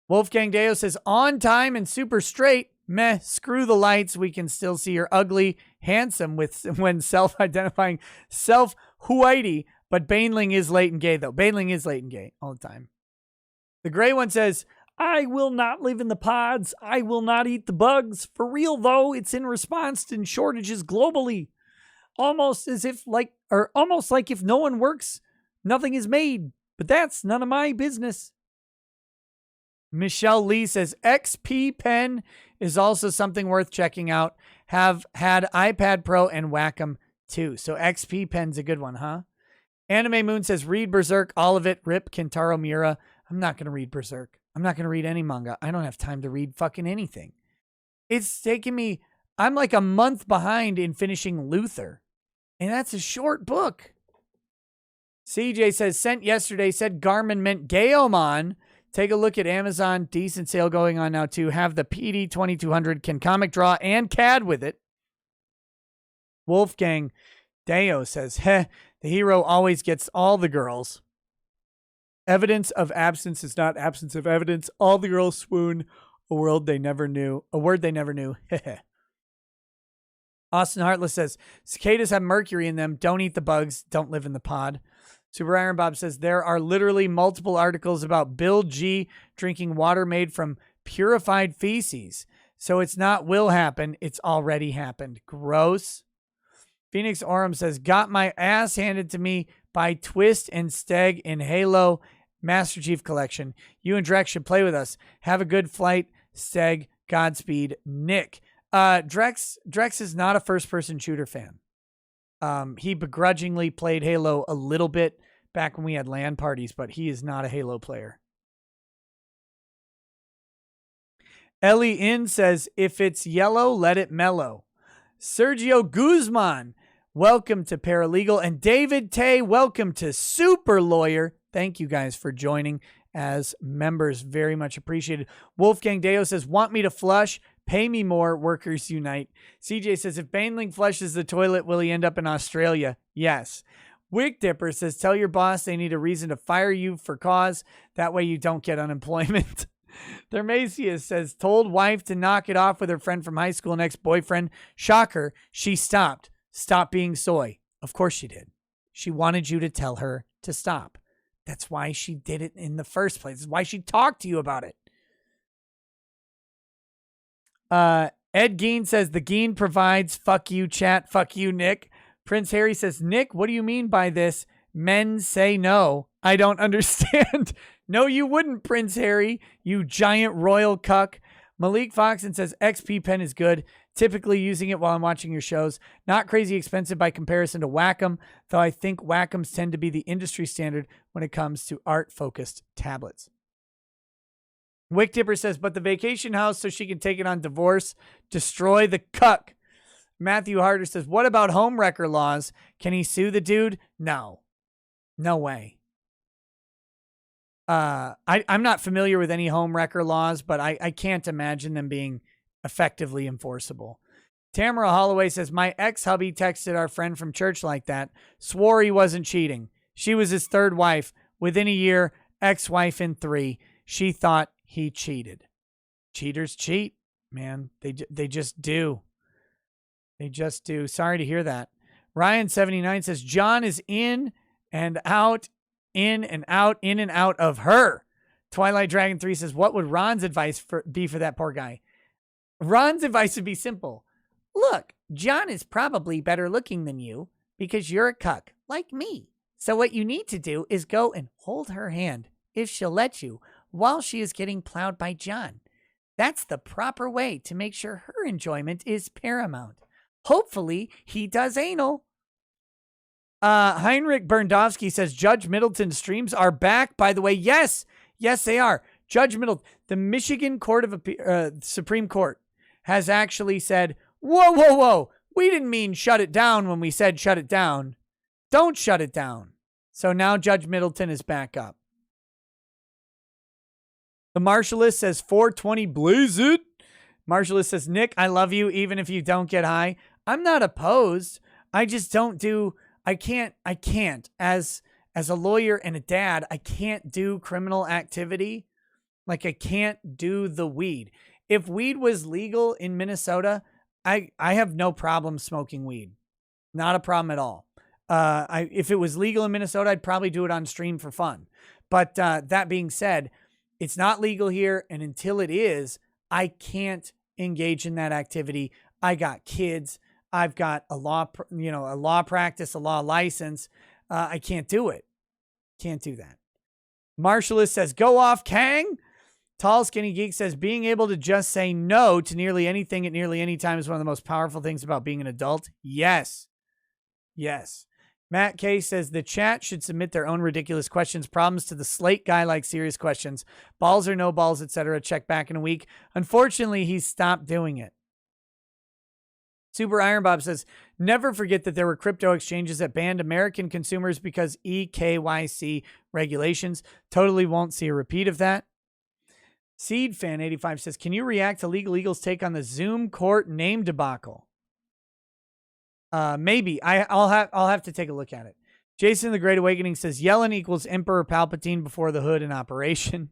Wolfgang Deo says, on time and super straight. Meh, screw the lights. We can still see her ugly, handsome when self-identifying self-whitey. But Baneling is late and gay, though. Baneling is late and gay all the time. The gray one says, I will not live in the pods. I will not eat the bugs. For real, though, it's in response to shortages globally. Almost like if no one works, nothing is made. But that's none of my business. Michelle Lee says, XP Pen is also something worth checking out. Have had iPad Pro and Wacom too. So XP Pen's a good one, huh? Anime Moon says, read Berserk, all of it. Rip Kentaro Miura. I'm not going to read Berserk. I'm not going to read any manga. I don't have time to read fucking anything. It's taken me, I'm like a month behind in finishing Luther. And that's a short book. CJ says, sent yesterday, said Garmin meant Gaomon. Take a look at Amazon. Decent sale going on now too. Have the PD 2200, can comic draw and CAD with it. Wolfgang Deo says, the hero always gets all the girls. Evidence of absence is not absence of evidence. All the girls swoon. A word they never knew. Austin Heartless says, cicadas have mercury in them. Don't eat the bugs. Don't live in the pod. Super Iron Bob says, there are literally multiple articles about Bill G drinking water made from purified feces. So it's not will happen. It's already happened. Gross. Phoenix Oram says, got my ass handed to me by Twist and Steg in Halo Master Chief Collection. You and Drex should play with us. Have a good flight, Steg. Godspeed, Nick. Drex is not a first-person shooter fan. He begrudgingly played Halo a little bit back when we had LAN parties, but he is not a Halo player. Ellie In says, if it's yellow, let it mellow. Sergio Guzman, welcome to Paralegal. And David Tay, welcome to Super Lawyer. Thank you guys for joining as members. Very much appreciated. Wolfgang Deo says, want me to flush? Pay me more. Workers unite. CJ says, if Bainling flushes the toilet, will he end up in Australia? Yes. Wick Dipper says, tell your boss they need a reason to fire you for cause. That way you don't get unemployment. Thermasius says, told wife to knock it off with her friend from high school and ex-boyfriend. Shocker, she stopped. Stop being soy. Of course she did. She wanted you to tell her to stop. That's why she did it in the first place. That's why she talked to you about it. Ed Gein says, the Gein provides. Fuck you, chat. Fuck you, Nick. Prince Harry says, Nick, what do you mean by this? Men say no. I don't understand. No, you wouldn't, Prince Harry, you giant royal cuck. Malik Foxon says, XP Pen is good. Typically using it while I'm watching your shows. Not crazy expensive by comparison to Wacom, though I think Wacoms tend to be the industry standard when it comes to art-focused tablets. Wick Tipper says, but the vacation house so she can take it on divorce. Destroy the cuck. Matthew Harder says, what about home wrecker laws? Can he sue the dude? No. No way. I'm not familiar with any home wrecker laws, but I can't imagine them being effectively enforceable. Tamara Holloway says, my ex-hubby texted our friend from church like that, swore he wasn't cheating. She was his third wife. Within a year, ex-wife in 3. She thought he cheated. Cheaters cheat, man. They just do. They just do. Sorry to hear that. Ryan79 says, John is in and out of her. Twilight Dragon 3 says, what would Ron's advice be for that poor guy? Ron's advice would be simple. Look, John is probably better looking than you because you're a cuck, like me. So what you need to do is go and hold her hand, if she'll let you, while she is getting plowed by John. That's the proper way to make sure her enjoyment is paramount. Hopefully, he does anal. Heinrich Berndowski says, Judge Middleton's streams are back. By the way, yes, they are. Judge Middleton, the Michigan Supreme Court has actually said, whoa. We didn't mean shut it down when we said shut it down. Don't shut it down. So now Judge Middleton is back up. The Marshallist says 420 blaze it. Marshallist says, Nick, I love you even if you don't get high. I'm not opposed. I just don't do... I can't, as a lawyer and a dad, I can't do criminal activity. Like I can't do the weed. If weed was legal in Minnesota, I have no problem smoking weed. Not a problem at all. If it was legal in Minnesota, I'd probably do it on stream for fun. But that being said, it's not legal here. And until it is, I can't engage in that activity. I got kids. I've got a law practice, a law license. I can't do it. Can't do that. Marshallist says, go off, Kang. Tall Skinny Geek says, being able to just say no to nearly anything at nearly any time is one of the most powerful things about being an adult. Yes. Matt K says, the chat should submit their own ridiculous questions, problems to the Slate guy like serious questions. Balls or no balls, etc. Check back in a week. Unfortunately, he's stopped doing it. Super Iron Bob says, never forget that there were crypto exchanges that banned American consumers because EKYC regulations. Totally won't see a repeat of that. Seed Fan 85 says, can you react to Legal Eagles' take on the Zoom court name debacle? Maybe. I'll have to take a look at it. Jason the Great Awakening says, Yellen equals Emperor Palpatine before the hood in operation.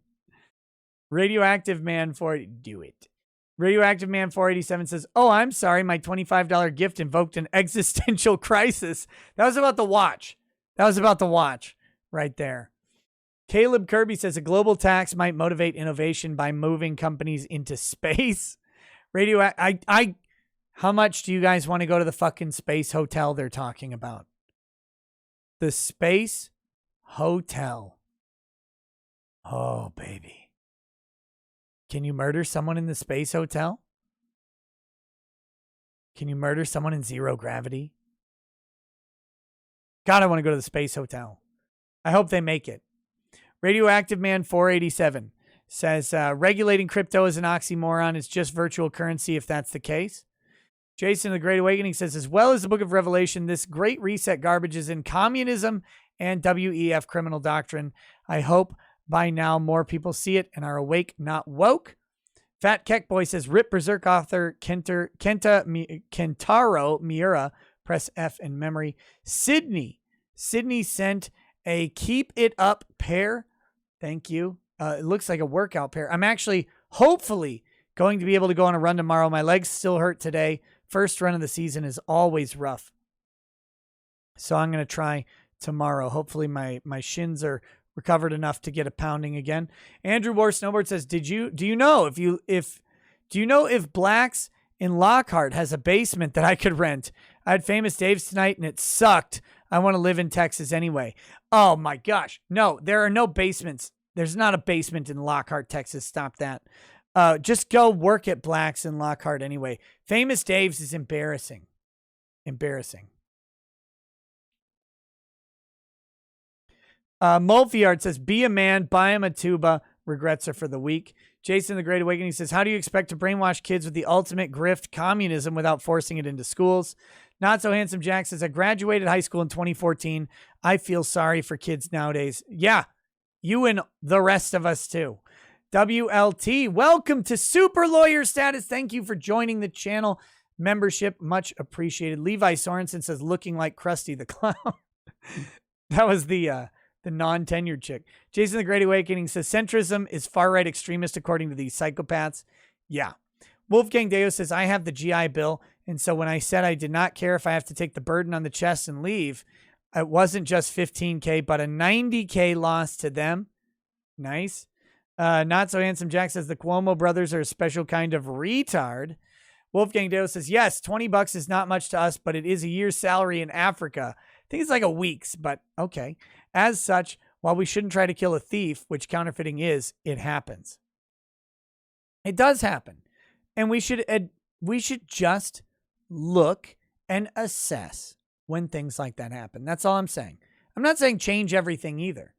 Radioactive Man 480, do it. Radioactive Man 487 says, oh, I'm sorry. My $25 gift invoked an existential crisis. That was about the watch. Right there. Caleb Kirby says a global tax might motivate innovation by moving companies into space. How much do you guys want to go to the fucking space hotel they're talking about? The space hotel. Oh, baby. Can you murder someone in the space hotel? Can you murder someone in zero gravity? God, I want to go to the Space Hotel. I hope they make it. Radioactive Man 487 says, regulating crypto is an oxymoron. It's just virtual currency if that's the case. Jason, the Great Awakening says, as well as the Book of Revelation, this great reset garbage is in communism and WEF criminal doctrine. I hope by now more people see it and are awake, not woke. Fat Keck Boy says, Rip Berserk author Kentaro Miura, press F in memory. Sydney sent a keep it up pair. Thank you. It looks like a workout pair. I'm actually, hopefully, going to be able to go on a run tomorrow. My legs still hurt today. First run of the season is always rough. So I'm going to try tomorrow. Hopefully my shins are recovered enough to get a pounding again. Andrew War Snowboard says, do you know if Blacks in Lockhart has a basement that I could rent? I had Famous Dave's tonight and it sucked. I want to live in Texas anyway. Oh my gosh. No, there are no basements. There's not a basement in Lockhart, Texas. Stop that. Just go work at Blacks in Lockhart anyway. Famous Dave's is embarrassing. Embarrassing. Mulfiard says, be a man, buy him a tuba. Regrets are for the weak. Jason, the Great Awakening says, how do you expect to brainwash kids with the ultimate grift, communism, without forcing it into schools? Not So Handsome Jack says, I graduated high school in 2014. I feel sorry for kids nowadays. Yeah, you and the rest of us too. WLT, welcome to super lawyer status. Thank you for joining the channel membership. Much appreciated. Levi Sorensen says, looking like Krusty the Clown. That was the non-tenured chick. Jason the Great Awakening says, centrism is far-right extremist according to these psychopaths. Yeah. Wolfgang Deo says, I have the GI Bill, and so when I said I did not care if I have to take the burden on the chest and leave, it wasn't just $15K, but a $90K loss to them. Nice. Not So Handsome Jack says, the Cuomo brothers are a special kind of retard. Wolfgang Deo says, yes, $20 is not much to us, but it is a year's salary in Africa. I think it's like a week's, but okay. As such, while we shouldn't try to kill a thief, which counterfeiting is, it happens. It does happen. And we should just look and assess when things like that happen. That's all I'm saying. I'm not saying change everything either.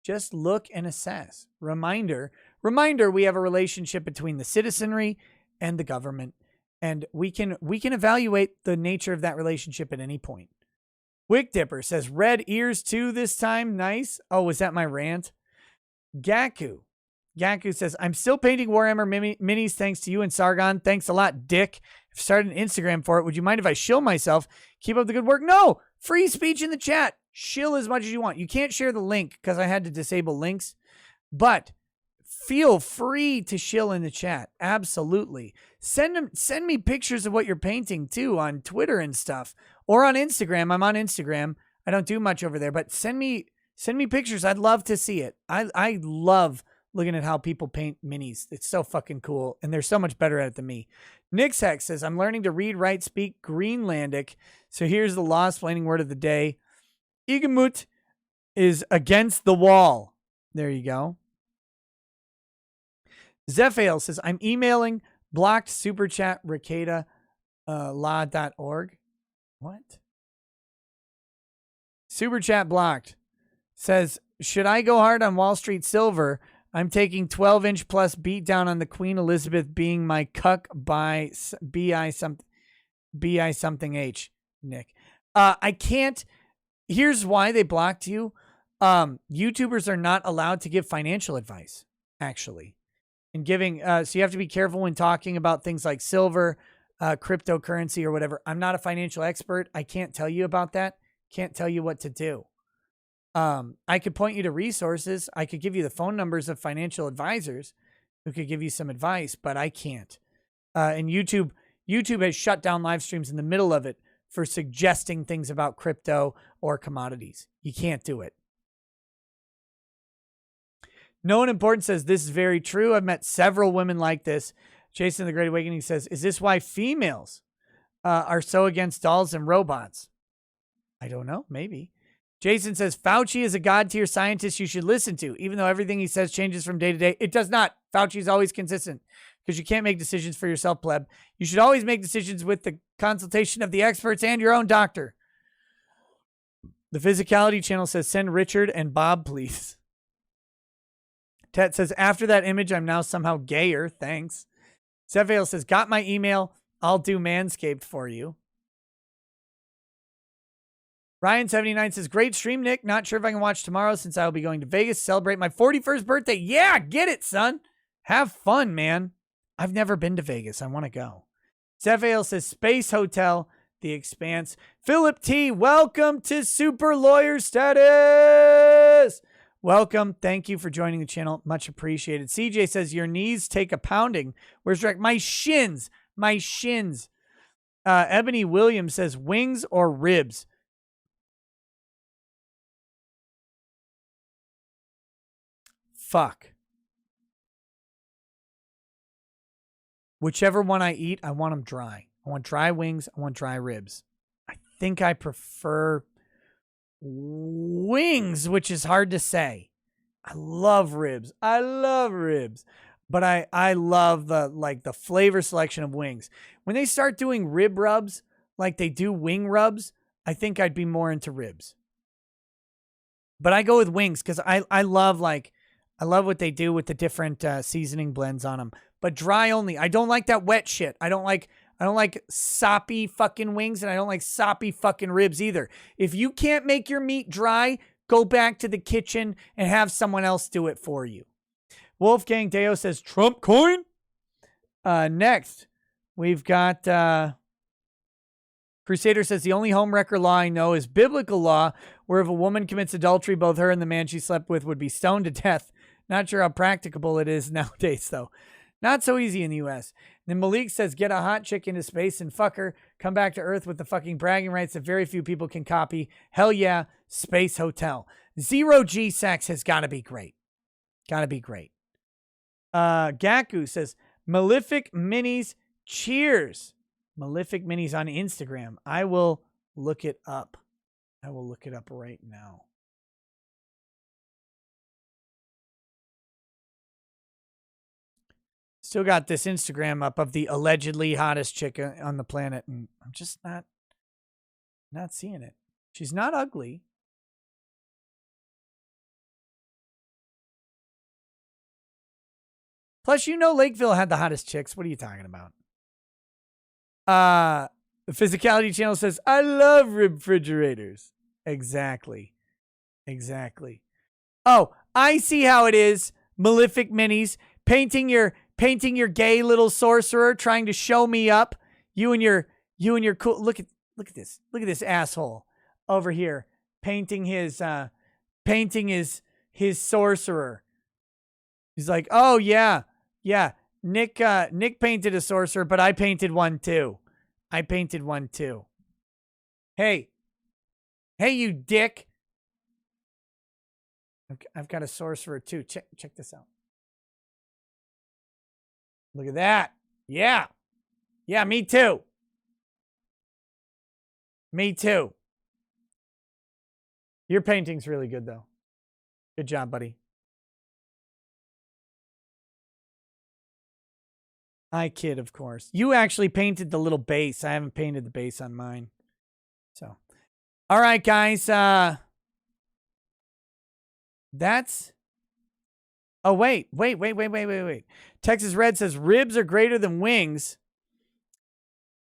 Just look and assess. Reminder, we have a relationship between the citizenry and the government, and we can evaluate the nature of that relationship at any point. Wick Dipper says, red ears too this time. Nice. Oh, was that my rant? Gaku says, I'm still painting Warhammer minis thanks to you and Sargon. Thanks a lot, Dick. I've started an Instagram for it. Would you mind if I shill myself? Keep up the good work. No, free speech in the chat. Shill as much as you want. You can't share the link because I had to disable links, but feel free to shill in the chat. Absolutely. Send me pictures of what you're painting too on Twitter and stuff, or on Instagram. I'm on Instagram. I don't do much over there, but send me pictures. I'd love to see it. I love looking at how people paint minis. It's so fucking cool, and they're so much better at it than me. Nix Hex says, I'm learning to read, write, speak Greenlandic. So here's the law-splaining word of the day. Igamut is against the wall. There you go. Zephael says, I'm emailing blocked superchat Ricada law.org. What? Superchat blocked. Says, should I go hard on Wall Street Silver? I'm taking 12-inch plus beat down on the Queen Elizabeth being my cuck by BI something H, Nick. I can't. Here's why they blocked you. YouTubers are not allowed to give financial advice, actually. And giving, so you have to be careful when talking about things like silver, cryptocurrency, or whatever. I'm not a financial expert. I can't tell you about that. Can't tell you what to do. I could point you to resources. I could give you the phone numbers of financial advisors who could give you some advice, but I can't. And YouTube has shut down live streams in the middle of it for suggesting things about crypto or commodities. You can't do it. No one important says, this is very true. I've met several women like this. Jason the Great Awakening says, is this why females are so against dolls and robots? I don't know. Maybe. Jason says, Fauci is a god-tier scientist you should listen to, even though everything he says changes from day to day. It does not. Fauci is always consistent because you can't make decisions for yourself, pleb. You should always make decisions with the consultation of the experts and your own doctor. The Physicality channel says, send Richard and Bob, please. Tet says, after that image, I'm now somehow gayer. Thanks. Zephael says, got my email. I'll do Manscaped for you. Ryan79 says, great stream, Nick. Not sure if I can watch tomorrow since I will be going to Vegas to celebrate my 41st birthday. Yeah, get it, son. Have fun, man. I've never been to Vegas. I want to go. Zephael says, Space Hotel, The Expanse. Philip T, welcome to Super Lawyer Status. Welcome. Thank you for joining the channel. Much appreciated. CJ says, your knees take a pounding. Where's direct? My shins. My shins. Ebony Williams says, wings or ribs? Fuck. Whichever one I eat, I want them dry. I want dry wings. I want dry ribs. I think I prefer wings, which is hard to say. I love ribs. I love ribs. But I love the flavor selection of wings. When they start doing rib rubs like they do wing rubs, I think I'd be more into ribs. But I go with wings because I love what they do with the different seasoning blends on them. But dry only. I don't like that wet shit. I don't like soppy fucking wings, and I don't like soppy fucking ribs either. If you can't make your meat dry, go back to the kitchen and have someone else do it for you. Wolfgang Deo says, Trump coin? Next, we've got Crusader says, the only homewrecker law I know is biblical law, where if a woman commits adultery, both her and the man she slept with would be stoned to death. Not sure how practicable it is nowadays, though. Not so easy in the U.S. Then Malik says, get a hot chick into space and fuck her. Come back to Earth with the fucking bragging rights that very few people can copy. Hell yeah, Space Hotel. Zero G sex has got to be great. Got to be great. Gaku says, Malefic Minis, cheers. Malefic Minis on Instagram. I will look it up. I will look it up right now. Still got this Instagram up of the allegedly hottest chick on the planet, and I'm just not seeing it. She's not ugly. Plus, Lakeville had the hottest chicks. What are you talking about? The Physicality channel says, I love refrigerators. Exactly. Oh, I see how it is. Malefic Minis, painting your gay little sorcerer, trying to show me up. You and your cool. Look at this asshole over here painting his sorcerer. He's like, oh yeah. Nick painted a sorcerer, but I painted one too. Hey, you dick. I've got a sorcerer too. Check this out. Look at that. Yeah, me too. Your painting's really good, though. Good job, buddy. I kid, of course. You actually painted the little base. I haven't painted the base on mine. So, all right, guys. That's... Oh, wait. Texas Red says ribs are greater than wings.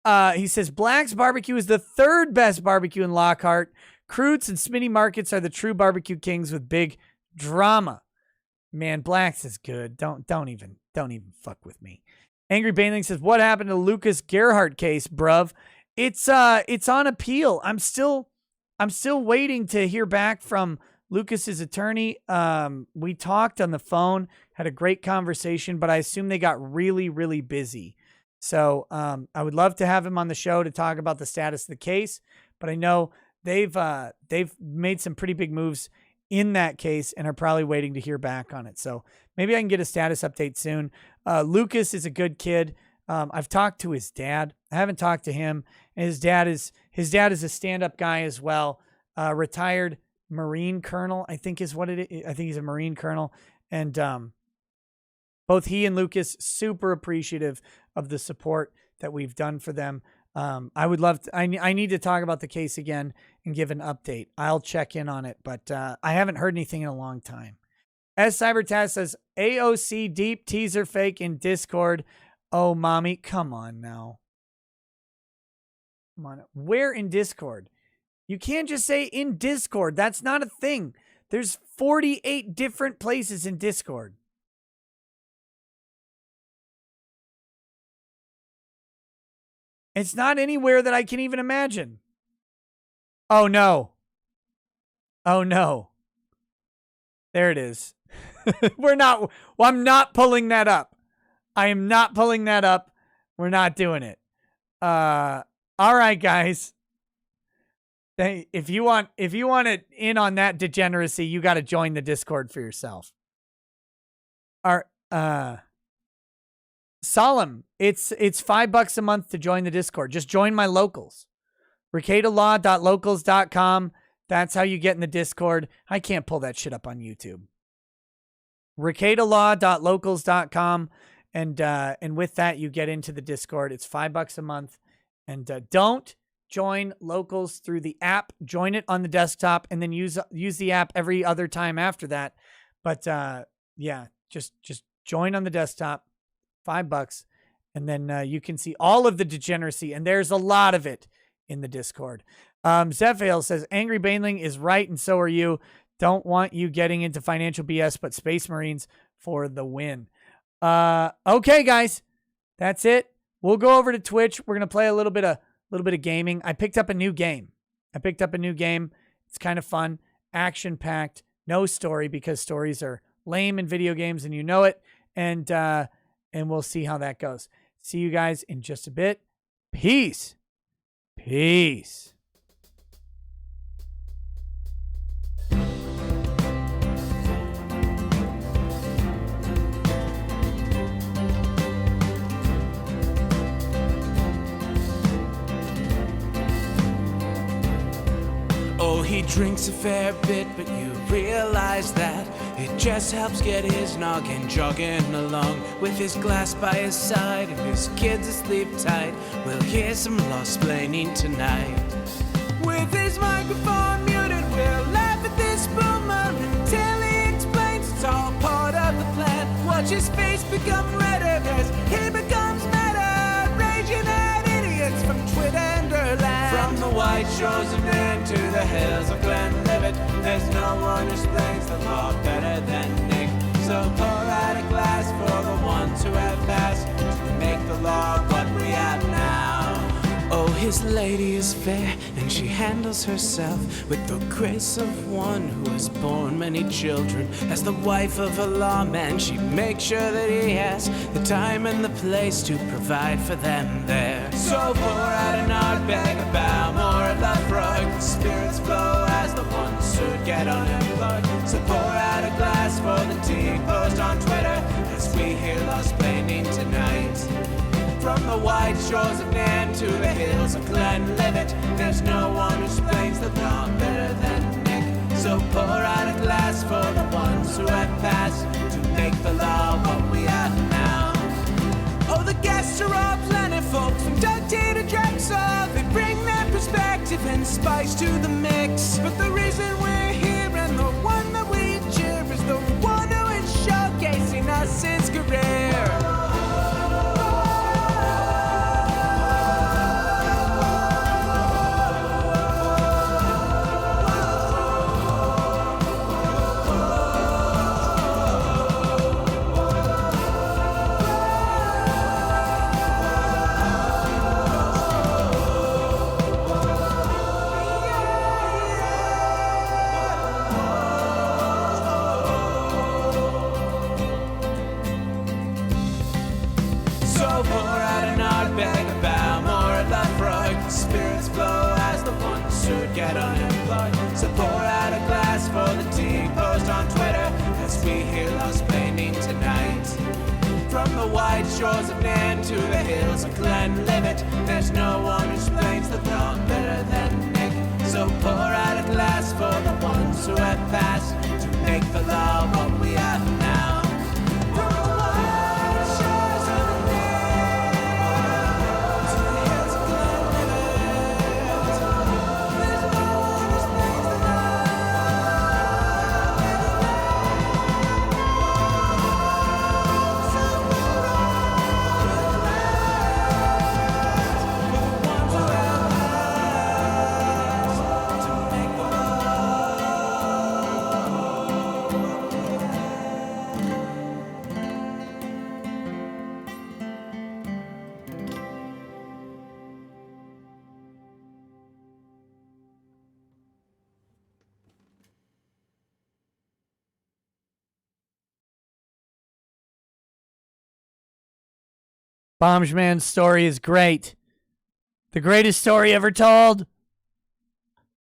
He says Black's Barbecue is the third best barbecue in Lockhart. Croots and Smitty Markets are the true barbecue kings with big drama. Man, Black's is good. Don't even fuck with me. Angry Baneling says, what happened to Lucas Gerhardt case, bruv? It's on appeal. I'm still waiting to hear back from Lucas's attorney. We talked on the phone, had a great conversation, but I assume they got really, really busy. So I would love to have him on the show to talk about the status of the case, but I know they've made some pretty big moves in that case and are probably waiting to hear back on it. So maybe I can get a status update soon. Lucas is a good kid. I've talked to his dad. I haven't talked to him. And his dad is a stand-up guy as well. Retired Marine colonel, I think is what it is. I think he's a Marine colonel. And both he and Lucas super appreciative of the support that we've done for them. I would love to, I need to talk about the case again and give an update. I'll check in on it, but I haven't heard anything in a long time. As Cybertaz says, AOC deep teaser fake in Discord. Oh, mommy, come on now. Come on. Where in Discord? You can't just say in Discord. That's not a thing. There's 48 different places in Discord. It's not anywhere that I can even imagine. Oh, no. Oh, no. There it is. I'm not pulling that up. I am not pulling that up. We're not doing it. All right, guys. If you want it in on that degeneracy, you got to join the Discord for yourself. Solemn. It's $5 a month to join the Discord. Just join my locals. RicadaLaw.locals.com. That's how you get in the Discord. I can't pull that shit up on YouTube. RicadaLaw.locals.com. And with that, you get into the Discord. It's $5 a month. And don't join locals through the app. Join it on the desktop and then use the app every other time after that. But yeah, just join on the desktop. $5. And then you can see all of the degeneracy. And there's a lot of it in the Discord. Zephael says, Angry Baneling is right, and so are you. Don't want you getting into financial BS, but Space Marines for the win. Okay, guys. That's it. We'll go over to Twitch. We're going to play a little bit of gaming. I picked up a new game. It's kind of fun. Action-packed. No story, because stories are lame in video games, and you know it. And we'll see how that goes. See you guys in just a bit. Peace. Peace. Oh, he drinks a fair bit, but you realize that it just helps get his noggin jogging along. With his glass by his side and his kids asleep tight, we'll hear some law-splaining tonight. With his microphone muted, we'll laugh at this boomer until he explains it's all part of the plan. Watch his face become redder as he becomes madder, raging at idiots from Twitterland. From the white shores of Maine to the hills of Glenlivet, there's no one who explains the law better than Nick. So pour out a glass for the ones who have passed to make the law what we have now. Oh, his lady is fair, and she handles herself with the grace of one who has borne many children. As the wife of a lawman, she makes sure that he has the time and the place to provide for them there. So pour out an Ardbeg, a Balmore, a Lafroig. The spirits flow as the ones who get unemployed. So pour out a glass for the T-post on Twitter as we hear law-splaining tonight. From the white shores of Nairn to the hills of Glenlivet, there's no one who explains the law better than Nick. So pour out a glass for the ones who have passed to make the law what we have now. Oh, the guests are all plentiful, from Doug T to Drexel. They bring their perspective and spice to the mix. But the reason we're here and the one that we cheer is the one who is showcasing us his career. Get unemployed. So pour out a glass for the T-post on Twitter as we hear law-splaining tonight. From the white shores of Nairn to the hills of Glenlivet, there's no one who explains the law better than Nick. So pour out a glass for the ones who have passed to make the law what we have now. From the white shores of Nairn to the hills of Glenlivet. Bombshman's story is great. The greatest story ever told.